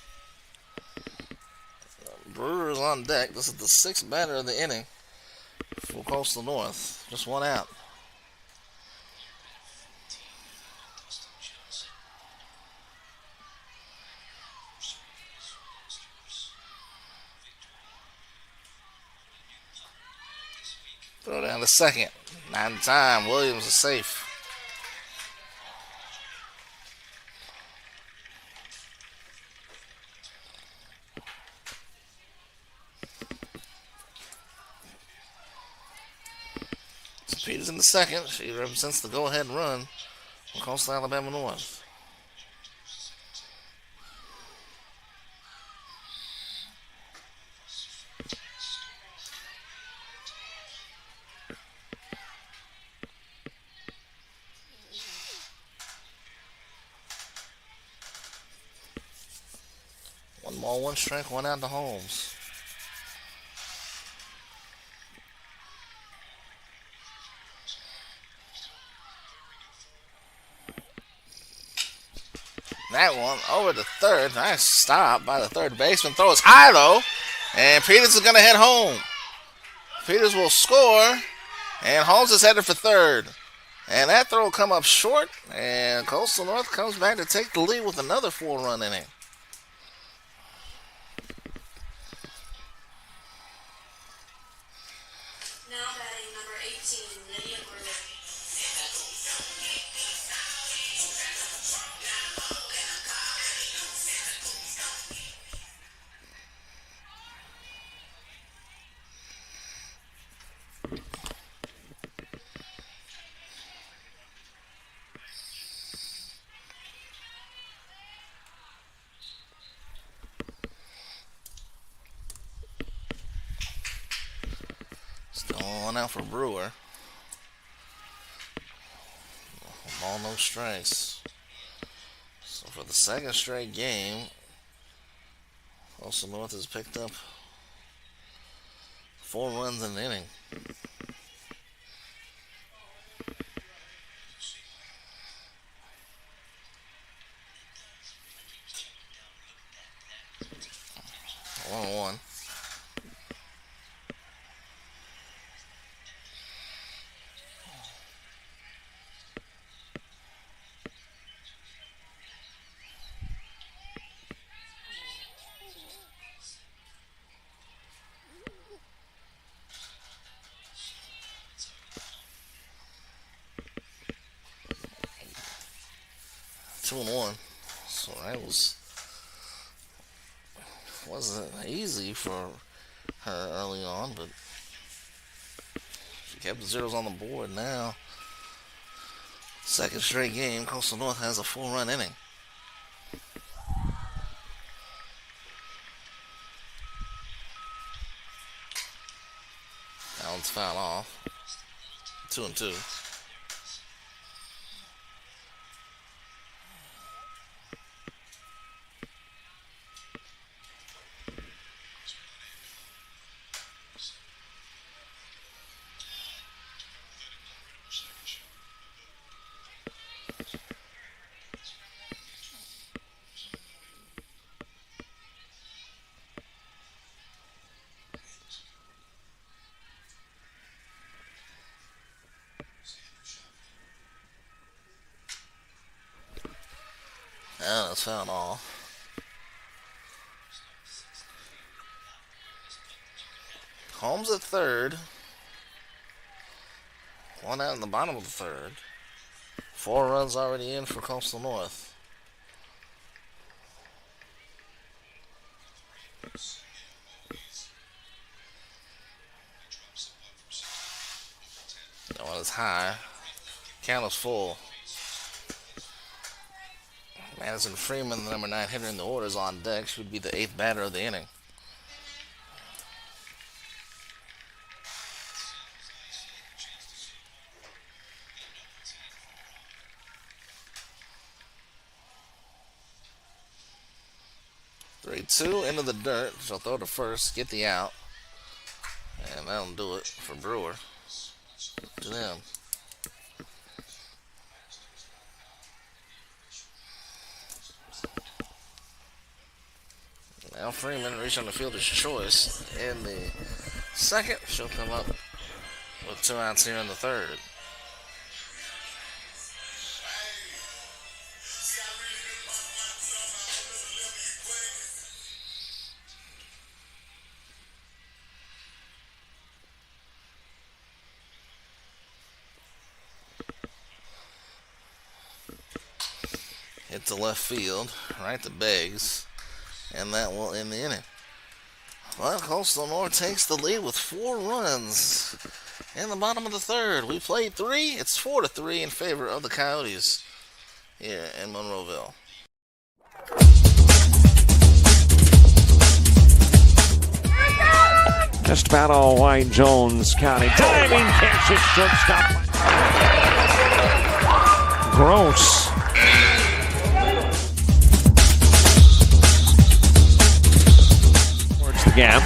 Brewer is on deck. This is the 6th batter of the inning for Coastal North. Just one out. Throw down to second. Not in time. Williams is safe. Peters in the second. She represents the go-ahead run from Coastal Alabama North. One ball, one strike, one out to Holmes. That one over to third. Nice stop by the third baseman. Throw is high though. And Peters is going to head home. Peters will score. And Holmes is headed for third. And that throw will come up short. And Coastal North comes back to take the lead with another 4-run inning. Now batting number 18, Lydia Brewer. 1 out for Brewer. Ball, no strikes. So for the second straight game, Coastal North has picked up 4 runs in an inning. One. 2-1. So that wasn't easy for her early on, but she kept the zeros on the board. Now, second straight game, Coastal North has a 4-run inning. That one's fouled off. 2-2. Yeah, that's fouled off. Holmes at third. 1 out in the bottom of the third. 4 runs already in for Coastal North. That one is high. Count is full. Madison Freeman, the number 9 hitter in the order, is on deck. She would be the 8th batter of the inning. Three-two into the dirt. She'll throw to first, get the out, and that'll do it for Brewer. To them. Now Freeman reached on the fielder's choice in the second. She'll come up with 2 outs here in the third. Hit to left field, right to Beggs, and that will end the inning. Well, Coastal North takes the lead with 4 runs in the bottom of the third. We played 3. It's 4-3 in favor of the Coyotes here in Monroeville. Just about all White Jones County. Diving catch at shortstop. Gross. Towards the gap.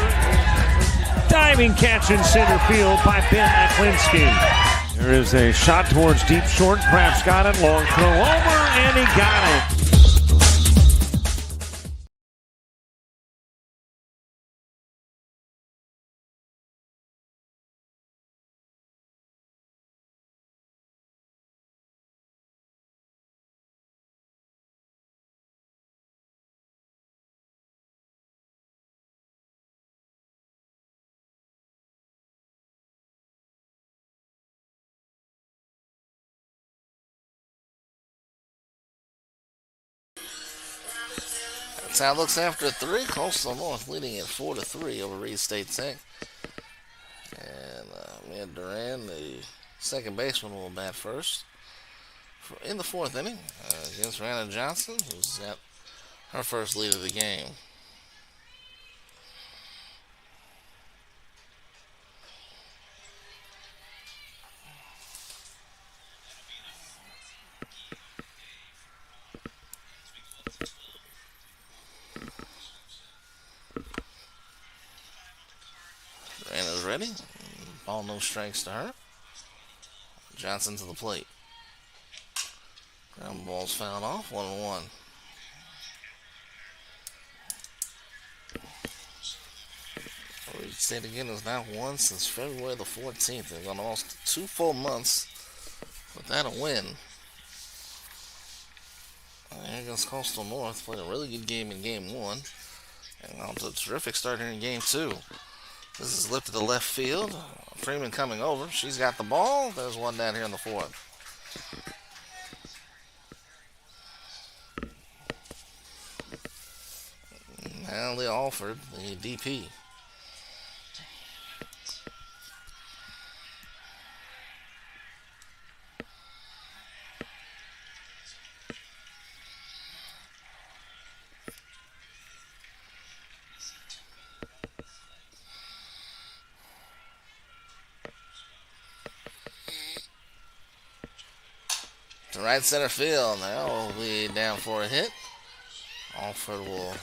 Diving catch in center field by Ben Aklinski. There is a shot towards deep short. Craft's got it. Long throw over, and he got it. That's how it looks after 3. Coastal North leading at 4-3 over Reid State Tech. And Mia Duran, the second baseman, will bat first in the 4th inning against Rana Johnson, who's got her first lead of the game. Rana's ready. Ball, no strikes to her. Johnson to the plate. Ground ball's fouled off. 1-1. Reid State again has not won since February the 14th. They've gone almost 2 full months without a win. And here goes Coastal North. Played a really good game in game 1. And on to a terrific start here in game 2. This is lifted to left field. Freeman coming over. She's got the ball. There's one down here in the 4th. Now Leah Alford, the DP. To right center field. Now we'll be down for a hit. Alford will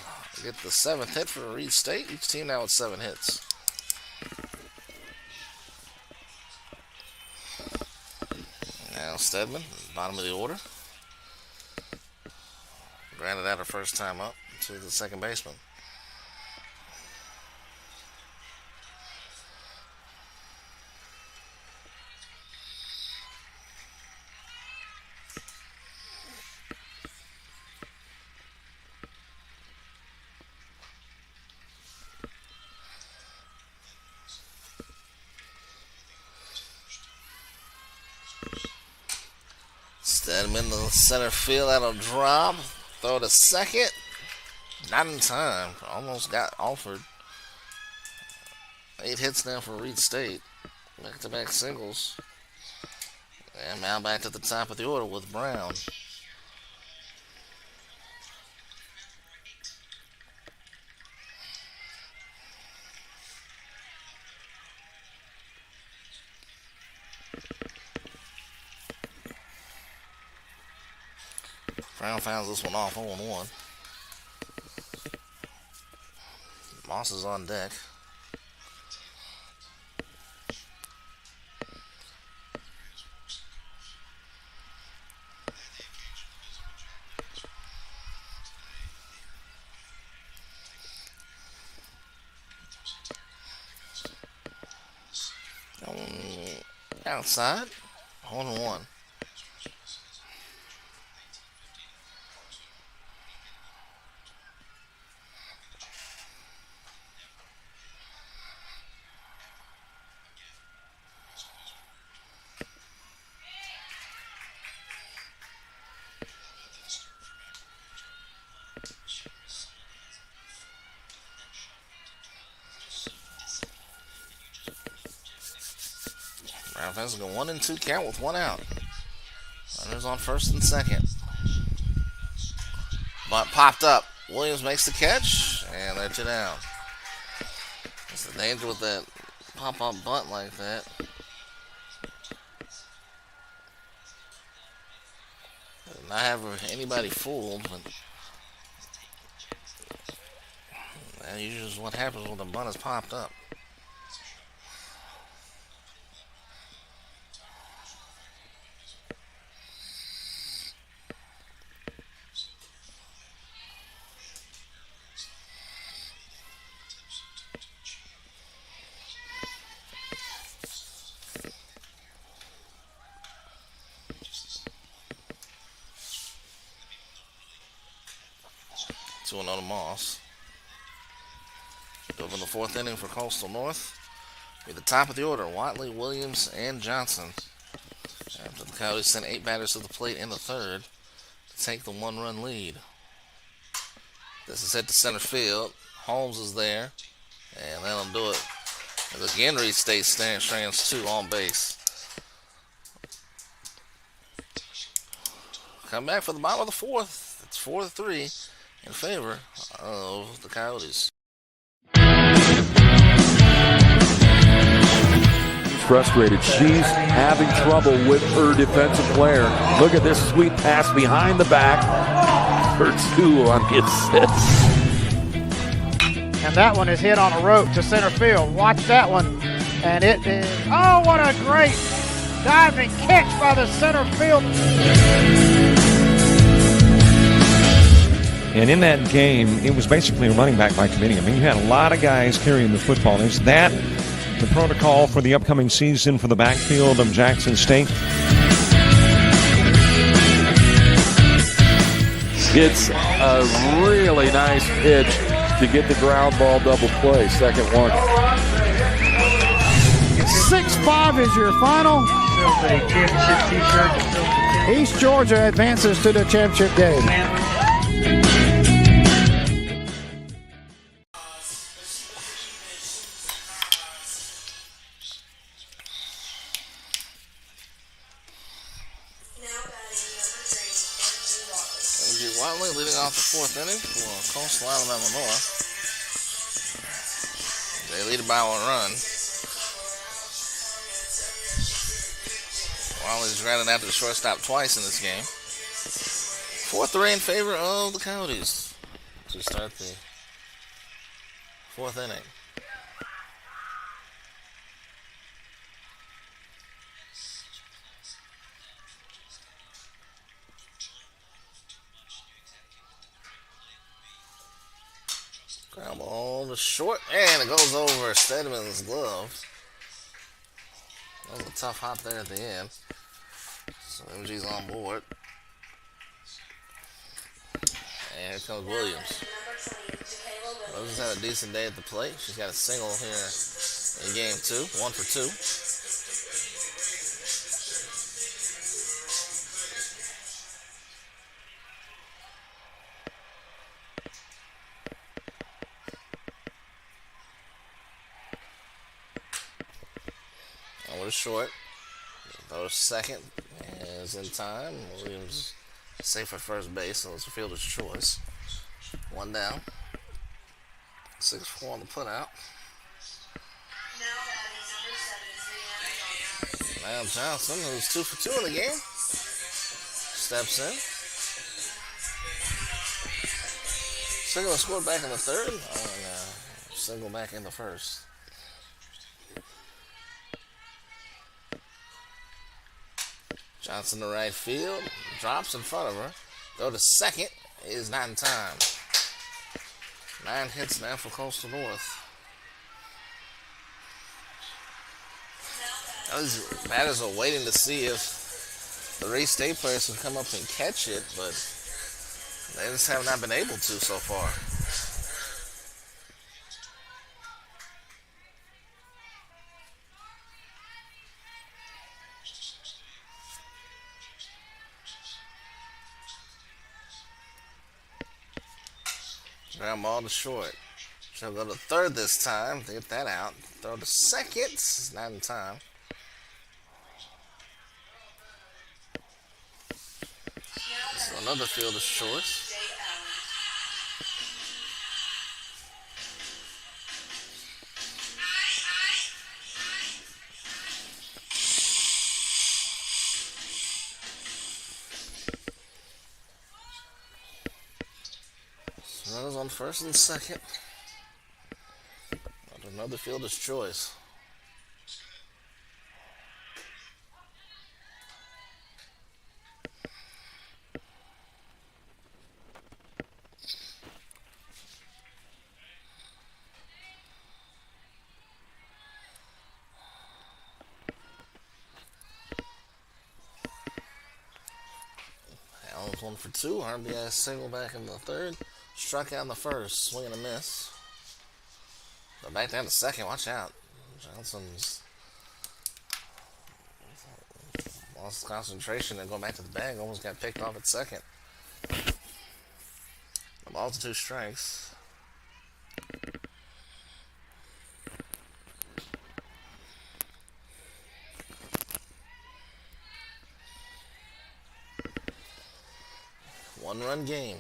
get the 7th hit for Reid State. Each team now with 7 hits. Now Stedman, bottom of the order. Grounded out her first time up to the second baseman. Stedman to center field. That'll drop. Throw to second. Not in time. Almost got Alford. 8 hits now for Reid State. Back-to-back singles. And now back to the top of the order with Brown. Brown fouls this one off, 0-1. Moss is on deck. Outside. 1-1. Brown fans go 1-2 count with 1 out. Runners on first and second. Bunt popped up. Williams makes the catch, and they're 2 down. That's the danger with that pop-up bunt like that. Not have anybody fooled, but that usually is what happens when the bunt is popped up. To another Moss. Over in the 4th inning for Coastal North. At the top of the order, Watley, Williams, and Johnson. After the Coyotes sent 8 batters to the plate in the 3rd to take the 1-run lead. This is hit to center field. Holmes is there, and that'll do it. As again, Reid State strands 2 on base. Come back for the bottom of the 4th. It's 4-3. In favor of the Coyotes. Frustrated. She's having trouble with her defensive player. Look at this sweet pass behind the back. Her 2 on hits. And that one is hit on a rope to center field. Watch that one. And it is, oh, what a great diving catch by the center field. And in that game, it was basically a running back by committee. I mean, you had a lot of guys carrying the football. Is that the protocol for the upcoming season for the backfield of Jackson State? It's a really nice pitch to get the ground ball double play. Second one. 6-5 is your final. East Georgia advances to the championship game. Watley leading off the 4th inning for Coastal Alabama North. They lead by 1 run. Watley's grounded after the shortstop twice in this game. 4-3 in favor of the Coyotes to start the 4th inning. Ground ball to short, and it goes over Stedman's glove. That was a tough hop there at the end. So MG's on board. And here comes Williams. Williams had a decent day at the plate. She's got a single here in game 2, 1 for 2. Short. Throws second is in time. Williams safe at first base, so it's a fielder's choice. 1 down. 6-4 on the putout. Now Johnson, who's 2 for 2 in the game, steps in. Single scored back in the 3rd, and single back in the 1st. Johnson to right field, drops in front of her. Go to second, is not in time. 9 hits now for Coastal North. These batters are waiting to see if the Reid State players can come up and catch it, but they just have not been able to so far. Ground ball to short. She'll go to third this time to get that out. Throw to second. It's not in time. So another fielder's choice. Runners on first and second. Another fielder's choice. Allen's 1 for 2. RBI single back in the third. Struck out in the first. Swing and a miss. But back down to second. Watch out. Johnson's lost concentration and going back to the bag. Almost got picked off at second. The ball's 2 strikes. One-run game.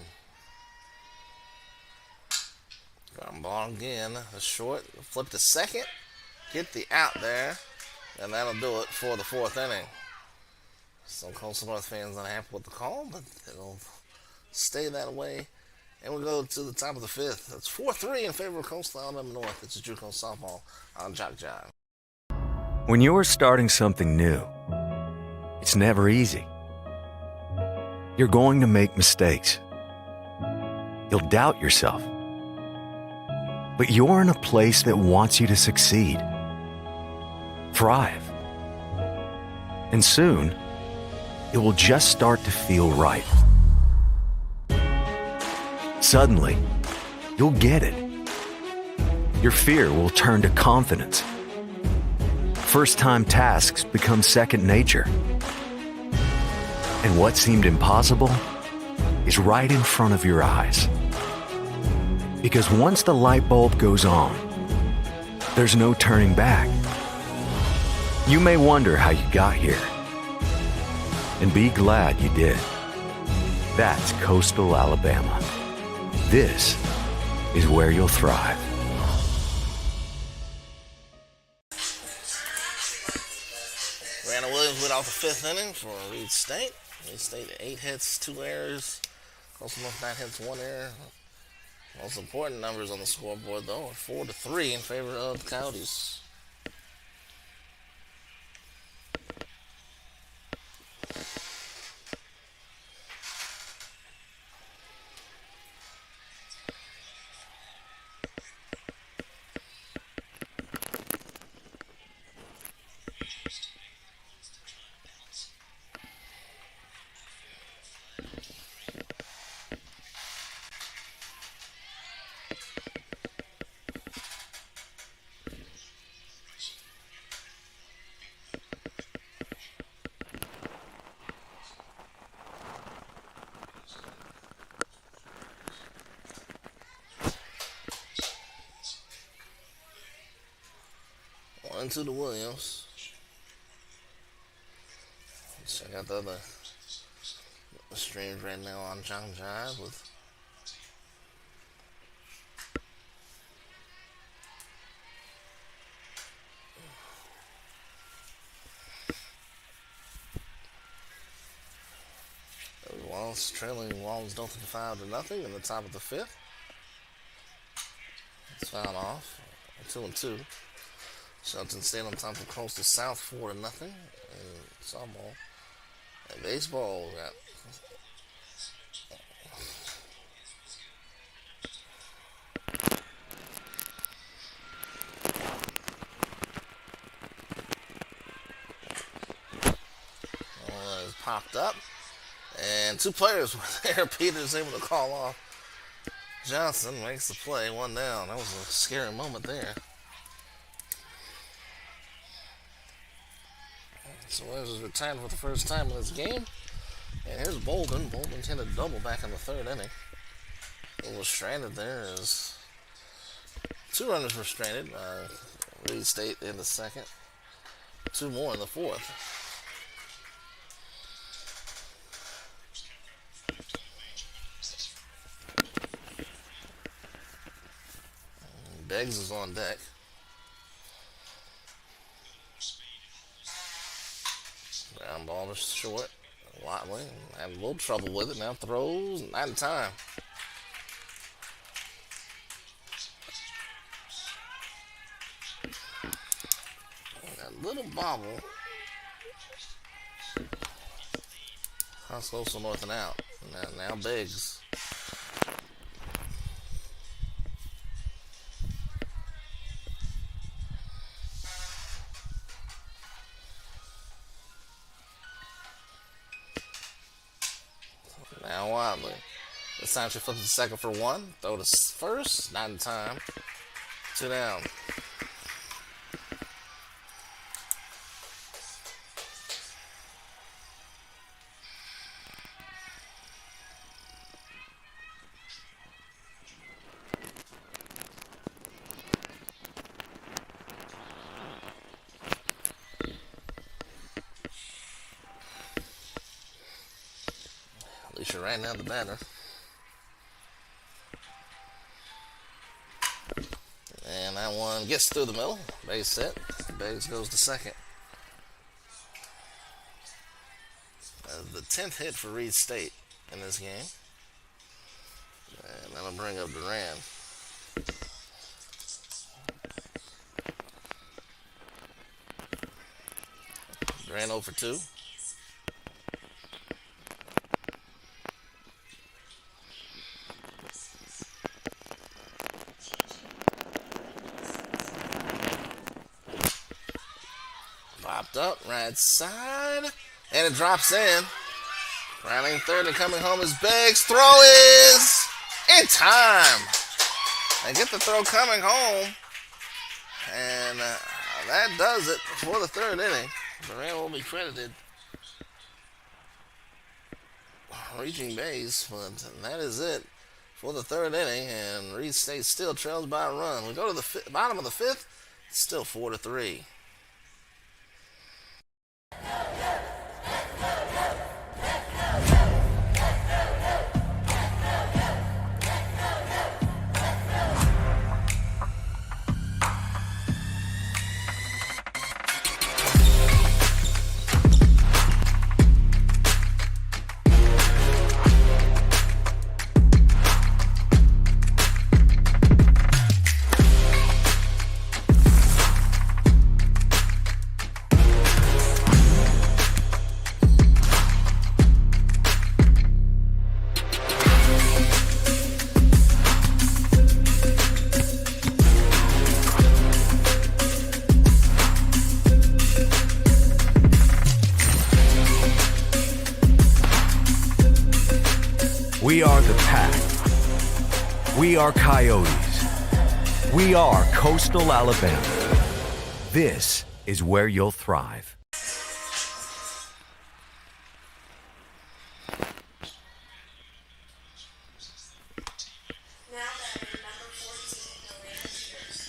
Ground ball again. A short. Flip to second. Get the out there. And that'll do it for the 4th inning. Some Coastal North fans unhappy with the call, but it'll stay that way. And we'll go to the top of the 5th. It's 4-3 in favor of Coastal Alabama North. It's a JUCO softball on JockJive. When you're starting something new, it's never easy. You're going to make mistakes. You'll doubt yourself. But you're in a place that wants you to succeed, thrive. And soon, it will just start to feel right. Suddenly, you'll get it. Your fear will turn to confidence. First-time tasks become second nature. And what seemed impossible is right in front of your eyes. Because once the light bulb goes on, there's no turning back. You may wonder how you got here, and be glad you did. That's Coastal Alabama. This is where you'll thrive. Randall Williams went off the 5th inning for Reid State. Reid State 8 hits, 2 errors. Coastal North 9 hits, 1 error. Most important numbers on the scoreboard, though, are 4-3 in favor of the Coyotes. To the Williams. Let's check out the other streams right now on JockJive with Wallace trailing Wallace Dalton 5-0 in the top of the 5th. It's fouled off. 2-2. Shelton State on top of Coastal South 4-0 in softball. And baseball got popped up. And 2 players were there. Peters able to call off. Johnson makes the play, 1 down. That was a scary moment there. So Williams is retired for the first time in this game. And here's Bolden. Bolden hit a double back in the 3rd inning. A little stranded there as 2 runners were stranded. Reid State in the 2nd. 2 more in the 4th. Beggs is on deck. Ground ball to short. Watley having a little trouble with it. Now throws. Not in time. A little bobble. That's close to north and out. Now Beggs. Now Watley. This time she flips to second for 1. Throw to first. Not in time. 2 down. Alicia ran down the batter. And that one gets through the middle. Base hit. Beggs goes to second. The 10th hit for Reid State in this game. And that'll bring up Duran. Duran 0 for 2. Popped up, right side, and it drops in. Rounding third and coming home is Beggs. Throw is in time. They get the throw coming home, and that does it for the 3rd inning. Duran will be credited reaching base, but that is it for the 3rd inning, and Reid State still trails by a run. We go to the bottom of the 5th. It's still 4-3. We are the Pack. We are Coyotes. We are Coastal Alabama. This is where you'll thrive. Now batting number 14, Elena Peters.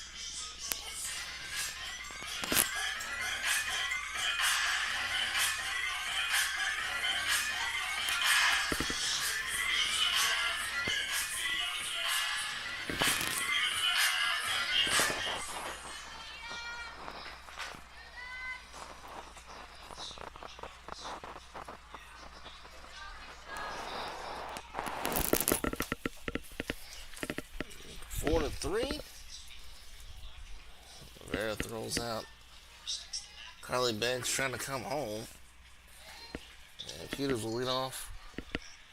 4-3. Rivera throws out. Carly Beggs trying to come home. And Peters will lead off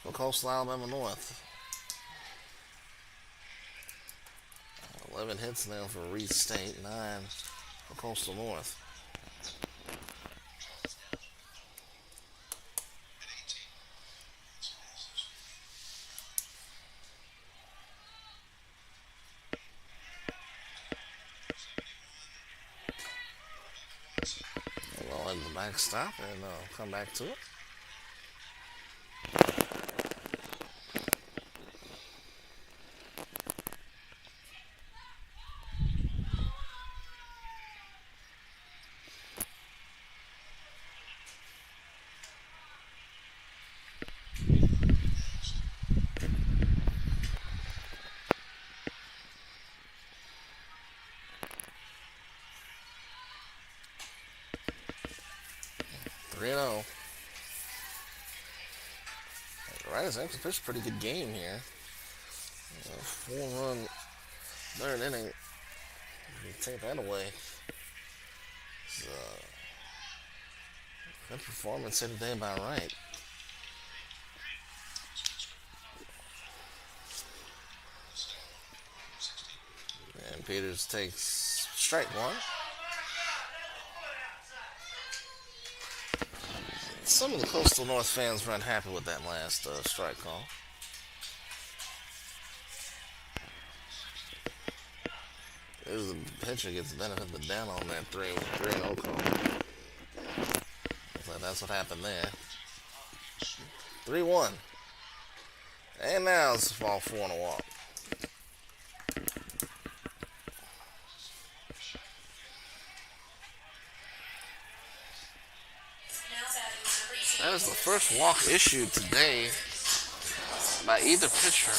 for Coastal Alabama North. 11 hits now for Reid State, 9 for Coastal North. We'll let the backstop and come back to it. Right, it's actually pitched a pretty good game here. 4-run third inning. You take that away. It's good performance here today by Wright. And Peters takes strike one. Some of the Coastal North fans were unhappy with that last strike call. There's the pitcher gets the benefit of the down on that 3-0 call. So that's what happened there. 3-1. And now it's ball 4 and a walk. That is the first walk issued today by either pitcher.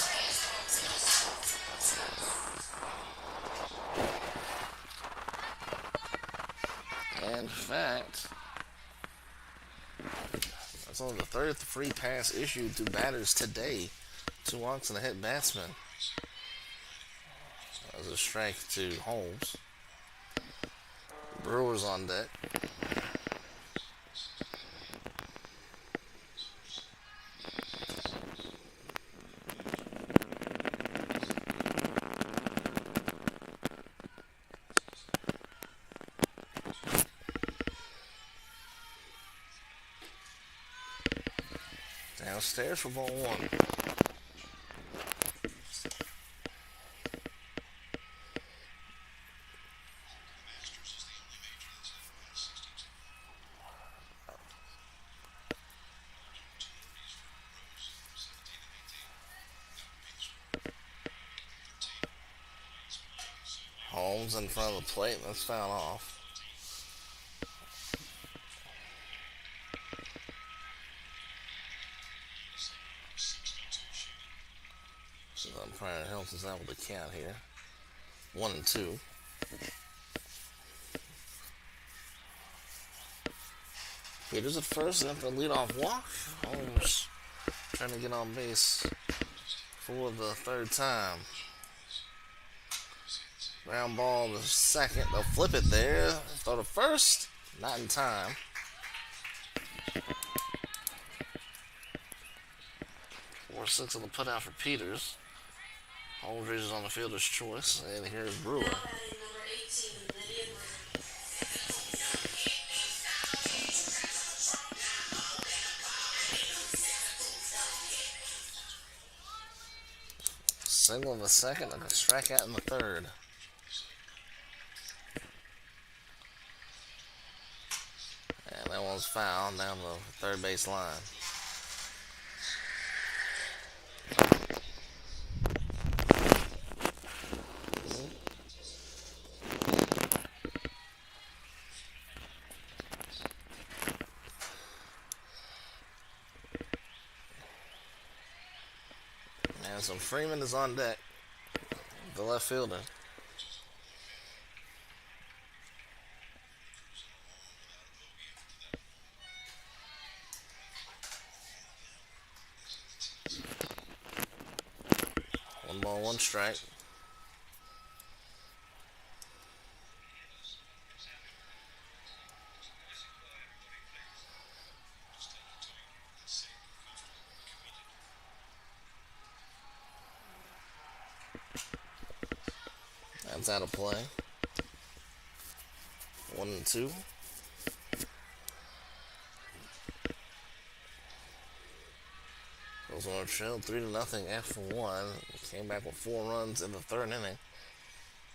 And in fact, that's only the third free pass issued to batters today. 2 walks and a hit batsman. That was a strike to Holmes. Brewers on deck. Downstairs for ball 1. Holmes in front of the plate. That's foul off. Umpire helps us out with the count here. 1-2. Peters at first after a leadoff walk. Holmes trying to get on base for the third time. Ground ball to second. They'll flip it there. Throw to first. Not in time. Four 6 on the putout for Peters. Aldridge is on the fielder's choice, and here's Brewer. Single in the second and a strikeout in the third. And that one's fouled down the third base line. So Freeman is on deck, the left fielder. One ball, one strike. That's out of play. 1-2. Goes on a trail 3-0 after 1. Came back with 4 runs in the third inning.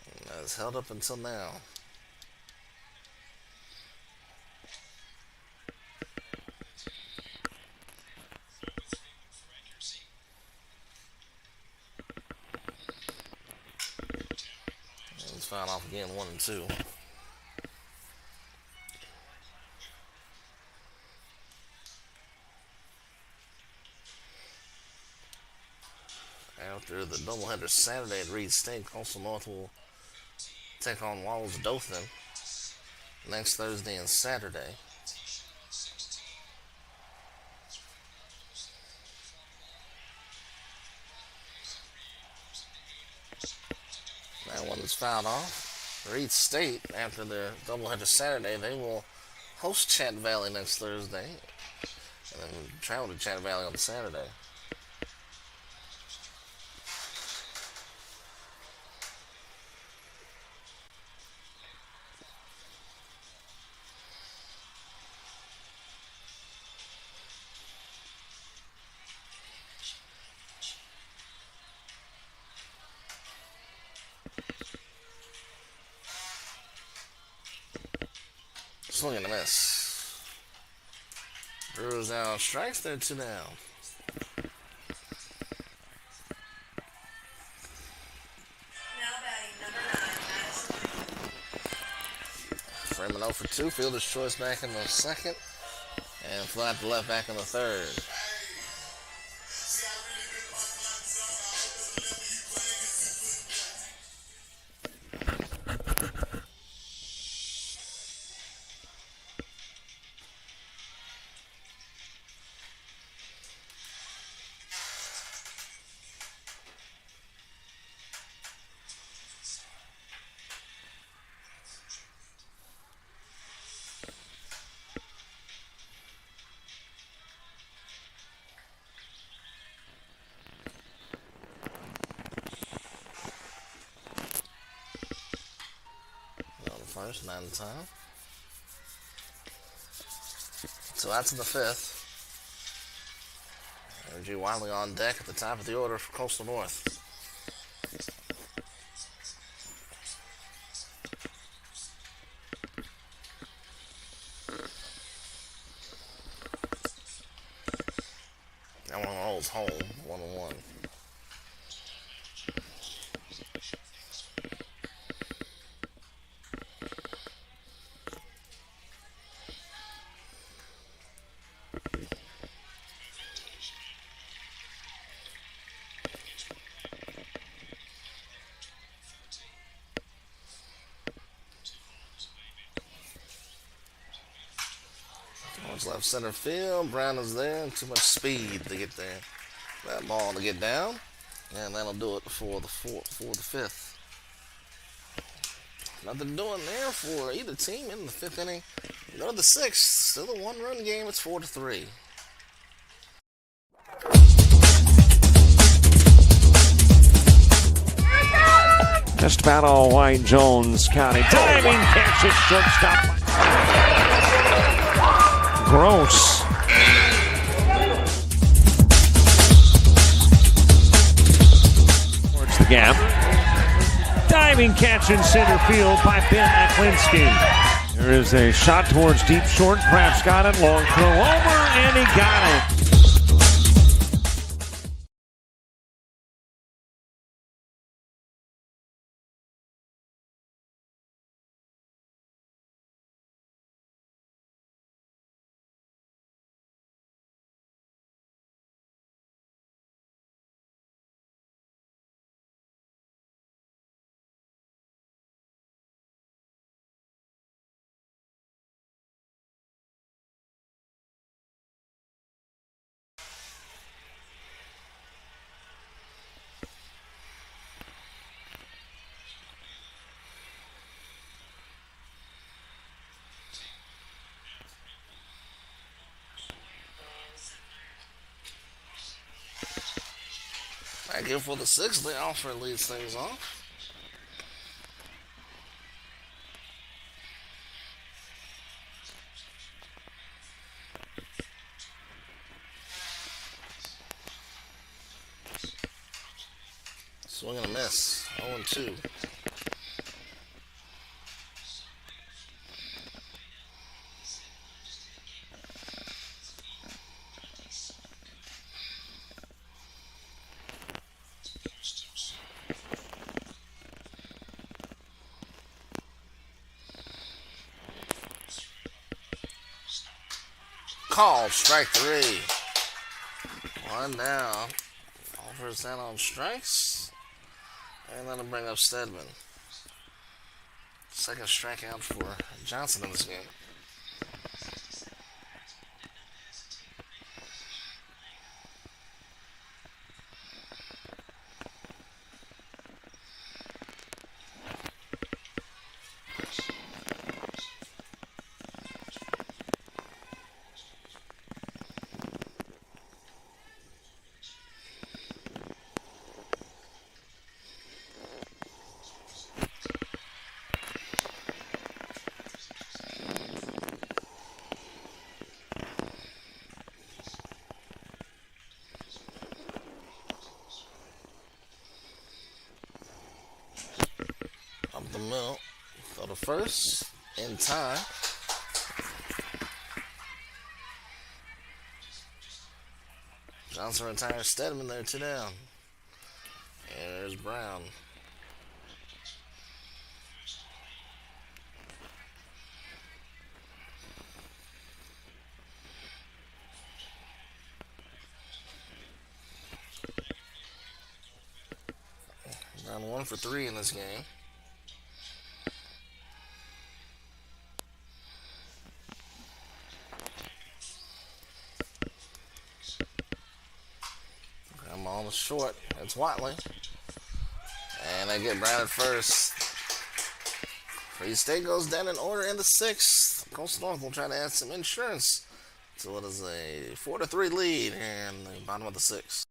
And has held up until now. fouled off again, 1 and 2. After the doubleheader Saturday at Reid State, Coastal North will take on Walls Dothan next Thursday and Saturday. That one is fouled off. Reid State, after their doubleheader Saturday, they will host Chat Valley next Thursday and then travel to Chat Valley on Saturday. Swing and a miss. Brewers down strikes, they're 2 down. Now batting number 9, Madison. Freeman 0 for 2. Fielder's choice back in the second. And fly to left back in the third. First, 9 to time. So that's in the 5th. Energy Wiley on deck at the top of the order for Coastal North. That one rolls home, 1-1. Left center field. Brown is there. Too much speed to get there. That ball to get down. And that'll do it for the 5th. Nothing doing there for either team in the 5th inning. Go to the 6th. Still a 1-run game. It's 4-3. Just about all White Jones County. Diving catch at shortstop. Gross. Towards the gap. Diving catch in center field by Ben Aklinski. There is a shot towards deep short. Kraft's got it. Long throw over, and he got it. Back in for the 6th. The offer leads things off. Swing and a miss. 0-2. called. Strike 3. 1 down. Offers down on strikes. And that'll bring up Stedman. Second strikeout for Johnson in this game. Up the middle. Throw to first. In time. Johnson retires Stedman there, 2 down. And there's Brown. Brown 1 for 3 in this game. I'm almost short. It's Watley. And they get Brown at first. Reid State goes down in order in the 6th. Coastal North will try to add some insurance to what is a 4-3 lead here in the bottom of the 6th.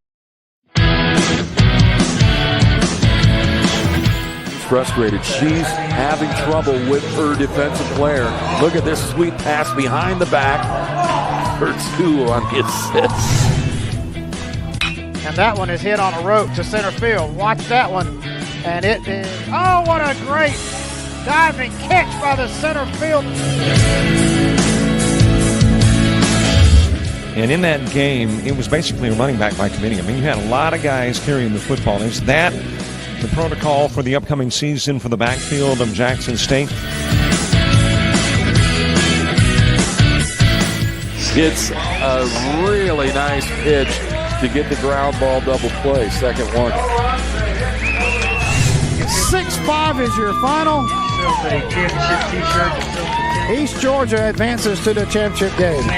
Frustrated. She's having trouble with her defensive player. Look at this sweet pass behind the back for 2 on hit 6. And that one is hit on a rope to center field. Watch that one. And it is, oh, what a great diving catch by the center field. And in that game, it was basically a running back by committee. I mean, you had a lot of guys carrying the football. Is that the protocol for the upcoming season for the backfield of Jackson State? It's a really nice pitch to get the ground ball double play. Second one. 6-5 is your final. East Georgia advances to the championship game.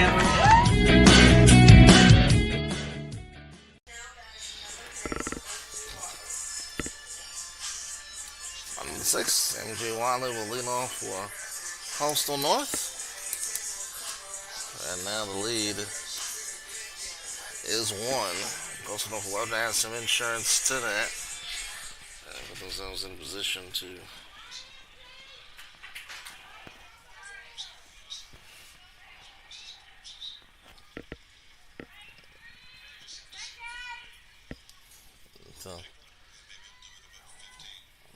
On the 6th, MJ Wiley will lead off for Coastal North. And now the lead is 1. Coastal North will have to add some insurance to that. And put themselves in position to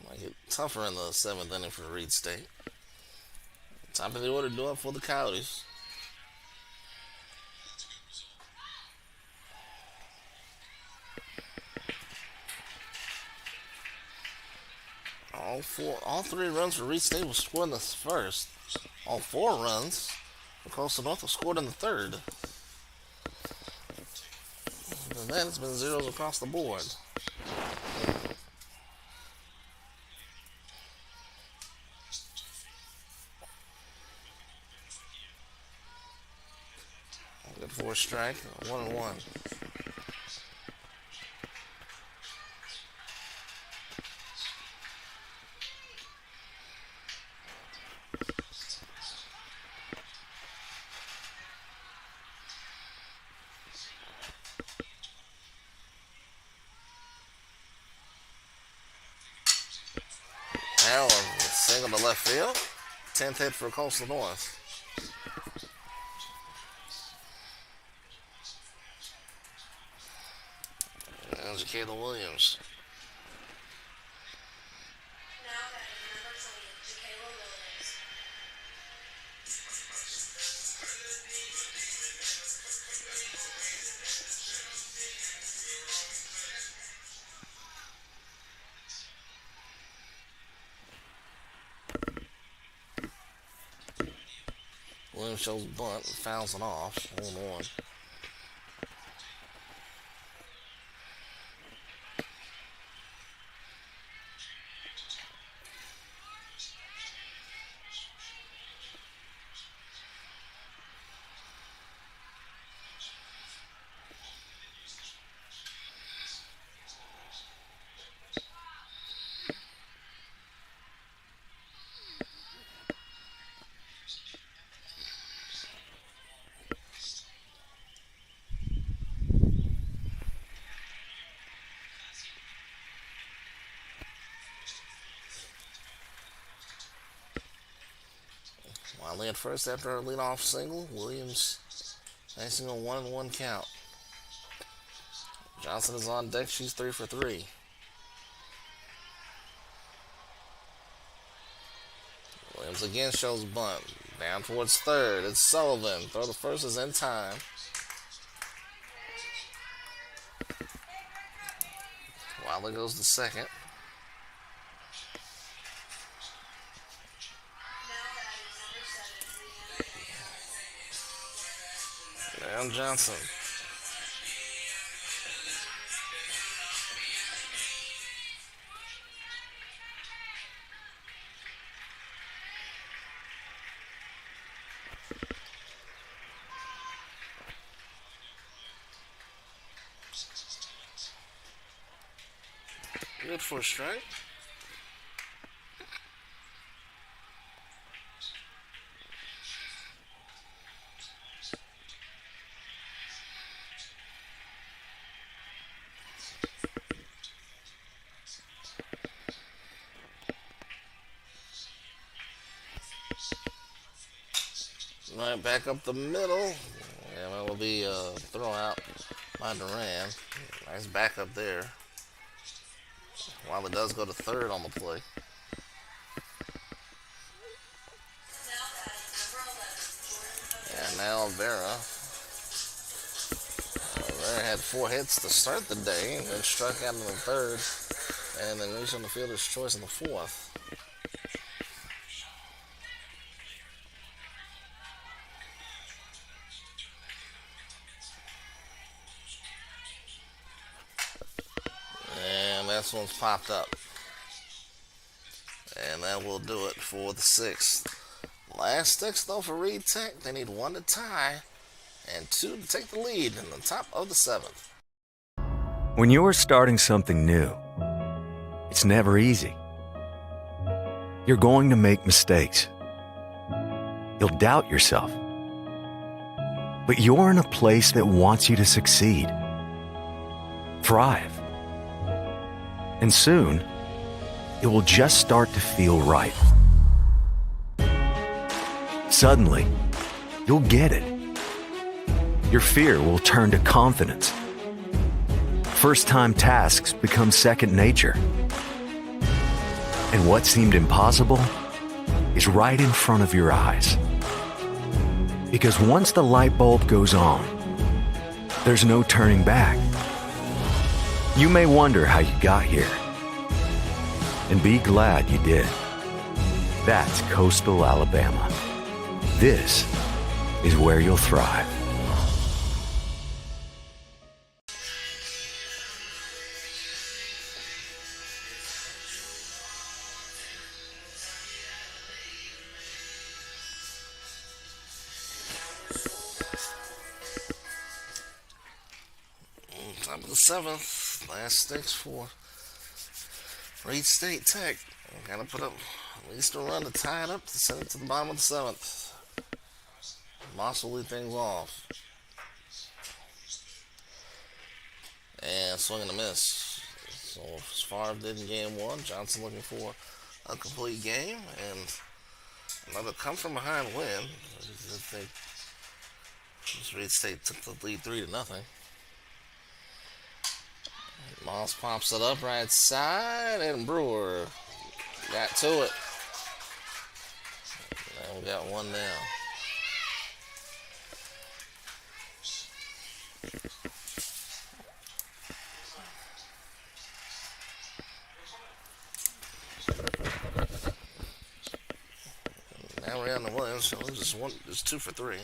might get tougher in the 7th inning for Reid State. Top of the order do up for the Coyotes. All 3 runs for Reid State was scored in the 1st. All 4 runs for Coastal North was scored in the 3rd. And then it's been zeros across the board. Good for a strike, 1-1. Now a single to left field. 10th hit for Coastal North. There's Kayla Williams. Now batting number 20, Jacayla Williams. Williams shows bunt, fouls it off. 1-1. Wiley at first after a leadoff single. Williams facing a 1-1 count. Johnson is on deck. She's 3 for 3. Williams again shows bunt. Down towards third. It's Sullivan. Throw to first is in time. Wiley goes to second. Down Johnson. Good for a strike. Right back up the middle. And that will be a throw out by Duran. Nice backup there. While it does go to third on the play. And now Vera. Vera had 4 hits to start the day and then struck out in the third. And then reached on the fielder's choice in the fourth. This one's popped up. And that will do it for the 6th. Last 6 though for Reid Tech. They need 1 to tie and 2 to take the lead in the top of the 7th. When you're starting something new, it's never easy. You're going to make mistakes. You'll doubt yourself. But you're in a place that wants you to succeed. Thrive. And soon, it will just start to feel right. Suddenly, you'll get it. Your fear will turn to confidence. First-time tasks become second nature. And what seemed impossible is right in front of your eyes. Because once the light bulb goes on, there's no turning back. You may wonder how you got here, and be glad you did. That's Coastal Alabama. This is where you'll thrive. Top of the 7th. Last 6 for Reid State Tech. Gotta put up at least a run to tie it up to send it to the bottom of the 7th. Moss will lead things off. And swing and a miss. So Favre did in game 1. Johnson looking for a complete game and another come from behind win. I think Reid State took the lead 3-0. Moss pops it up right side, and Brewer got to it. Now we got one now. And Rihanna Williams, so just 2 for 3.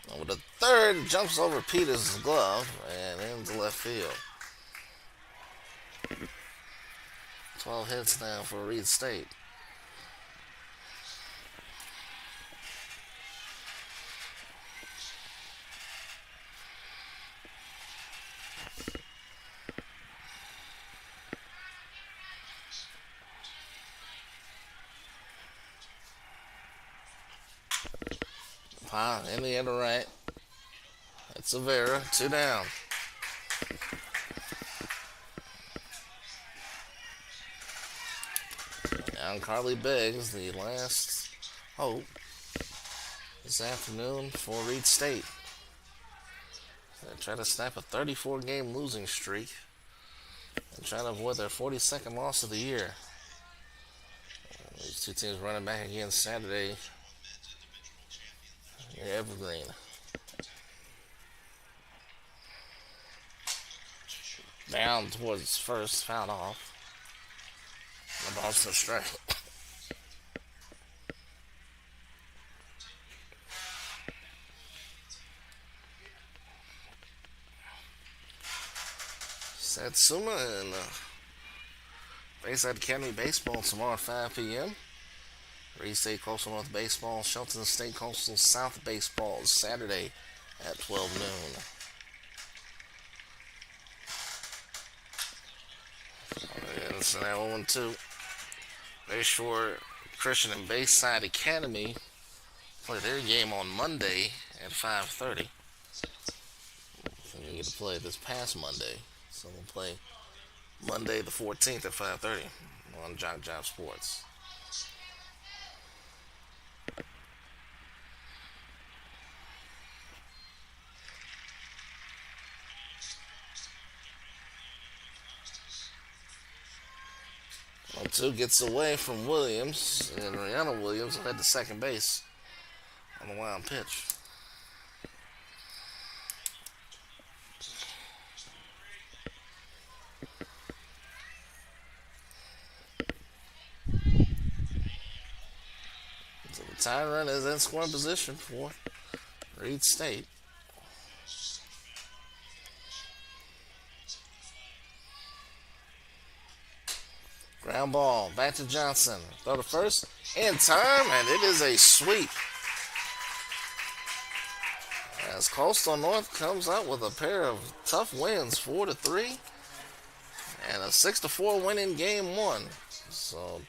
And with the third, jumps over Peters' glove and into left field. 12 hits now for Reid State. In the other right. It's Avera, 2 down. And Carly Biggs, the last hope this afternoon for Reid State. They try to snap a 34-game losing streak and try to avoid their 42nd loss of the year. These two teams running back again Saturday near Evergreen. Down towards first, fouled off. The ball's to strike. Satsuma and Bayside Academy Baseball tomorrow at 5 p.m. Reid State Coastal North Baseball, Shelton State Coastal South Baseball is Saturday at 12 noon. And so that 1-2. Bayshore Christian and Bayside Academy play their game on Monday at 5:30. We get to play this past Monday, so we'll play Monday the 14th at 5:30 on JockJive Sports. Two gets away from Williams, and Rihanna Williams will head to second base on the wild pitch. So the tie run is in scoring position for Reid State. Ground ball, back to Johnson. Throw to first, in time, and it is a sweep. As Coastal North comes out with a pair of tough wins, 4-3, and a 6-4 win in game 1. So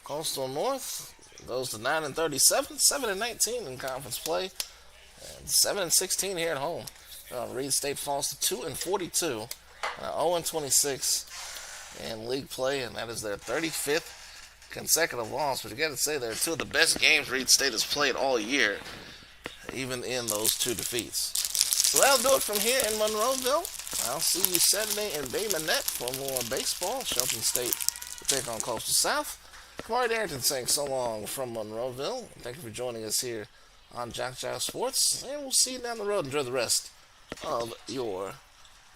Coastal North goes to 9-37, 7-19 in conference play, and 7-16 here at home. Reid State falls to 2-42, 0-26. In league play, and that is their 35th consecutive loss. But you got to say they're two of the best games Reid State has played all year, even in those 2 defeats. So that'll do it from here in Monroeville. I'll see you Saturday in Bay Minette for more baseball. Shelton State will take on Coastal South. Kamari Darrington saying so long from Monroeville. Thank you for joining us here on JockJive Sports, and we'll see you down the road. Enjoy the rest of your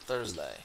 Thursday.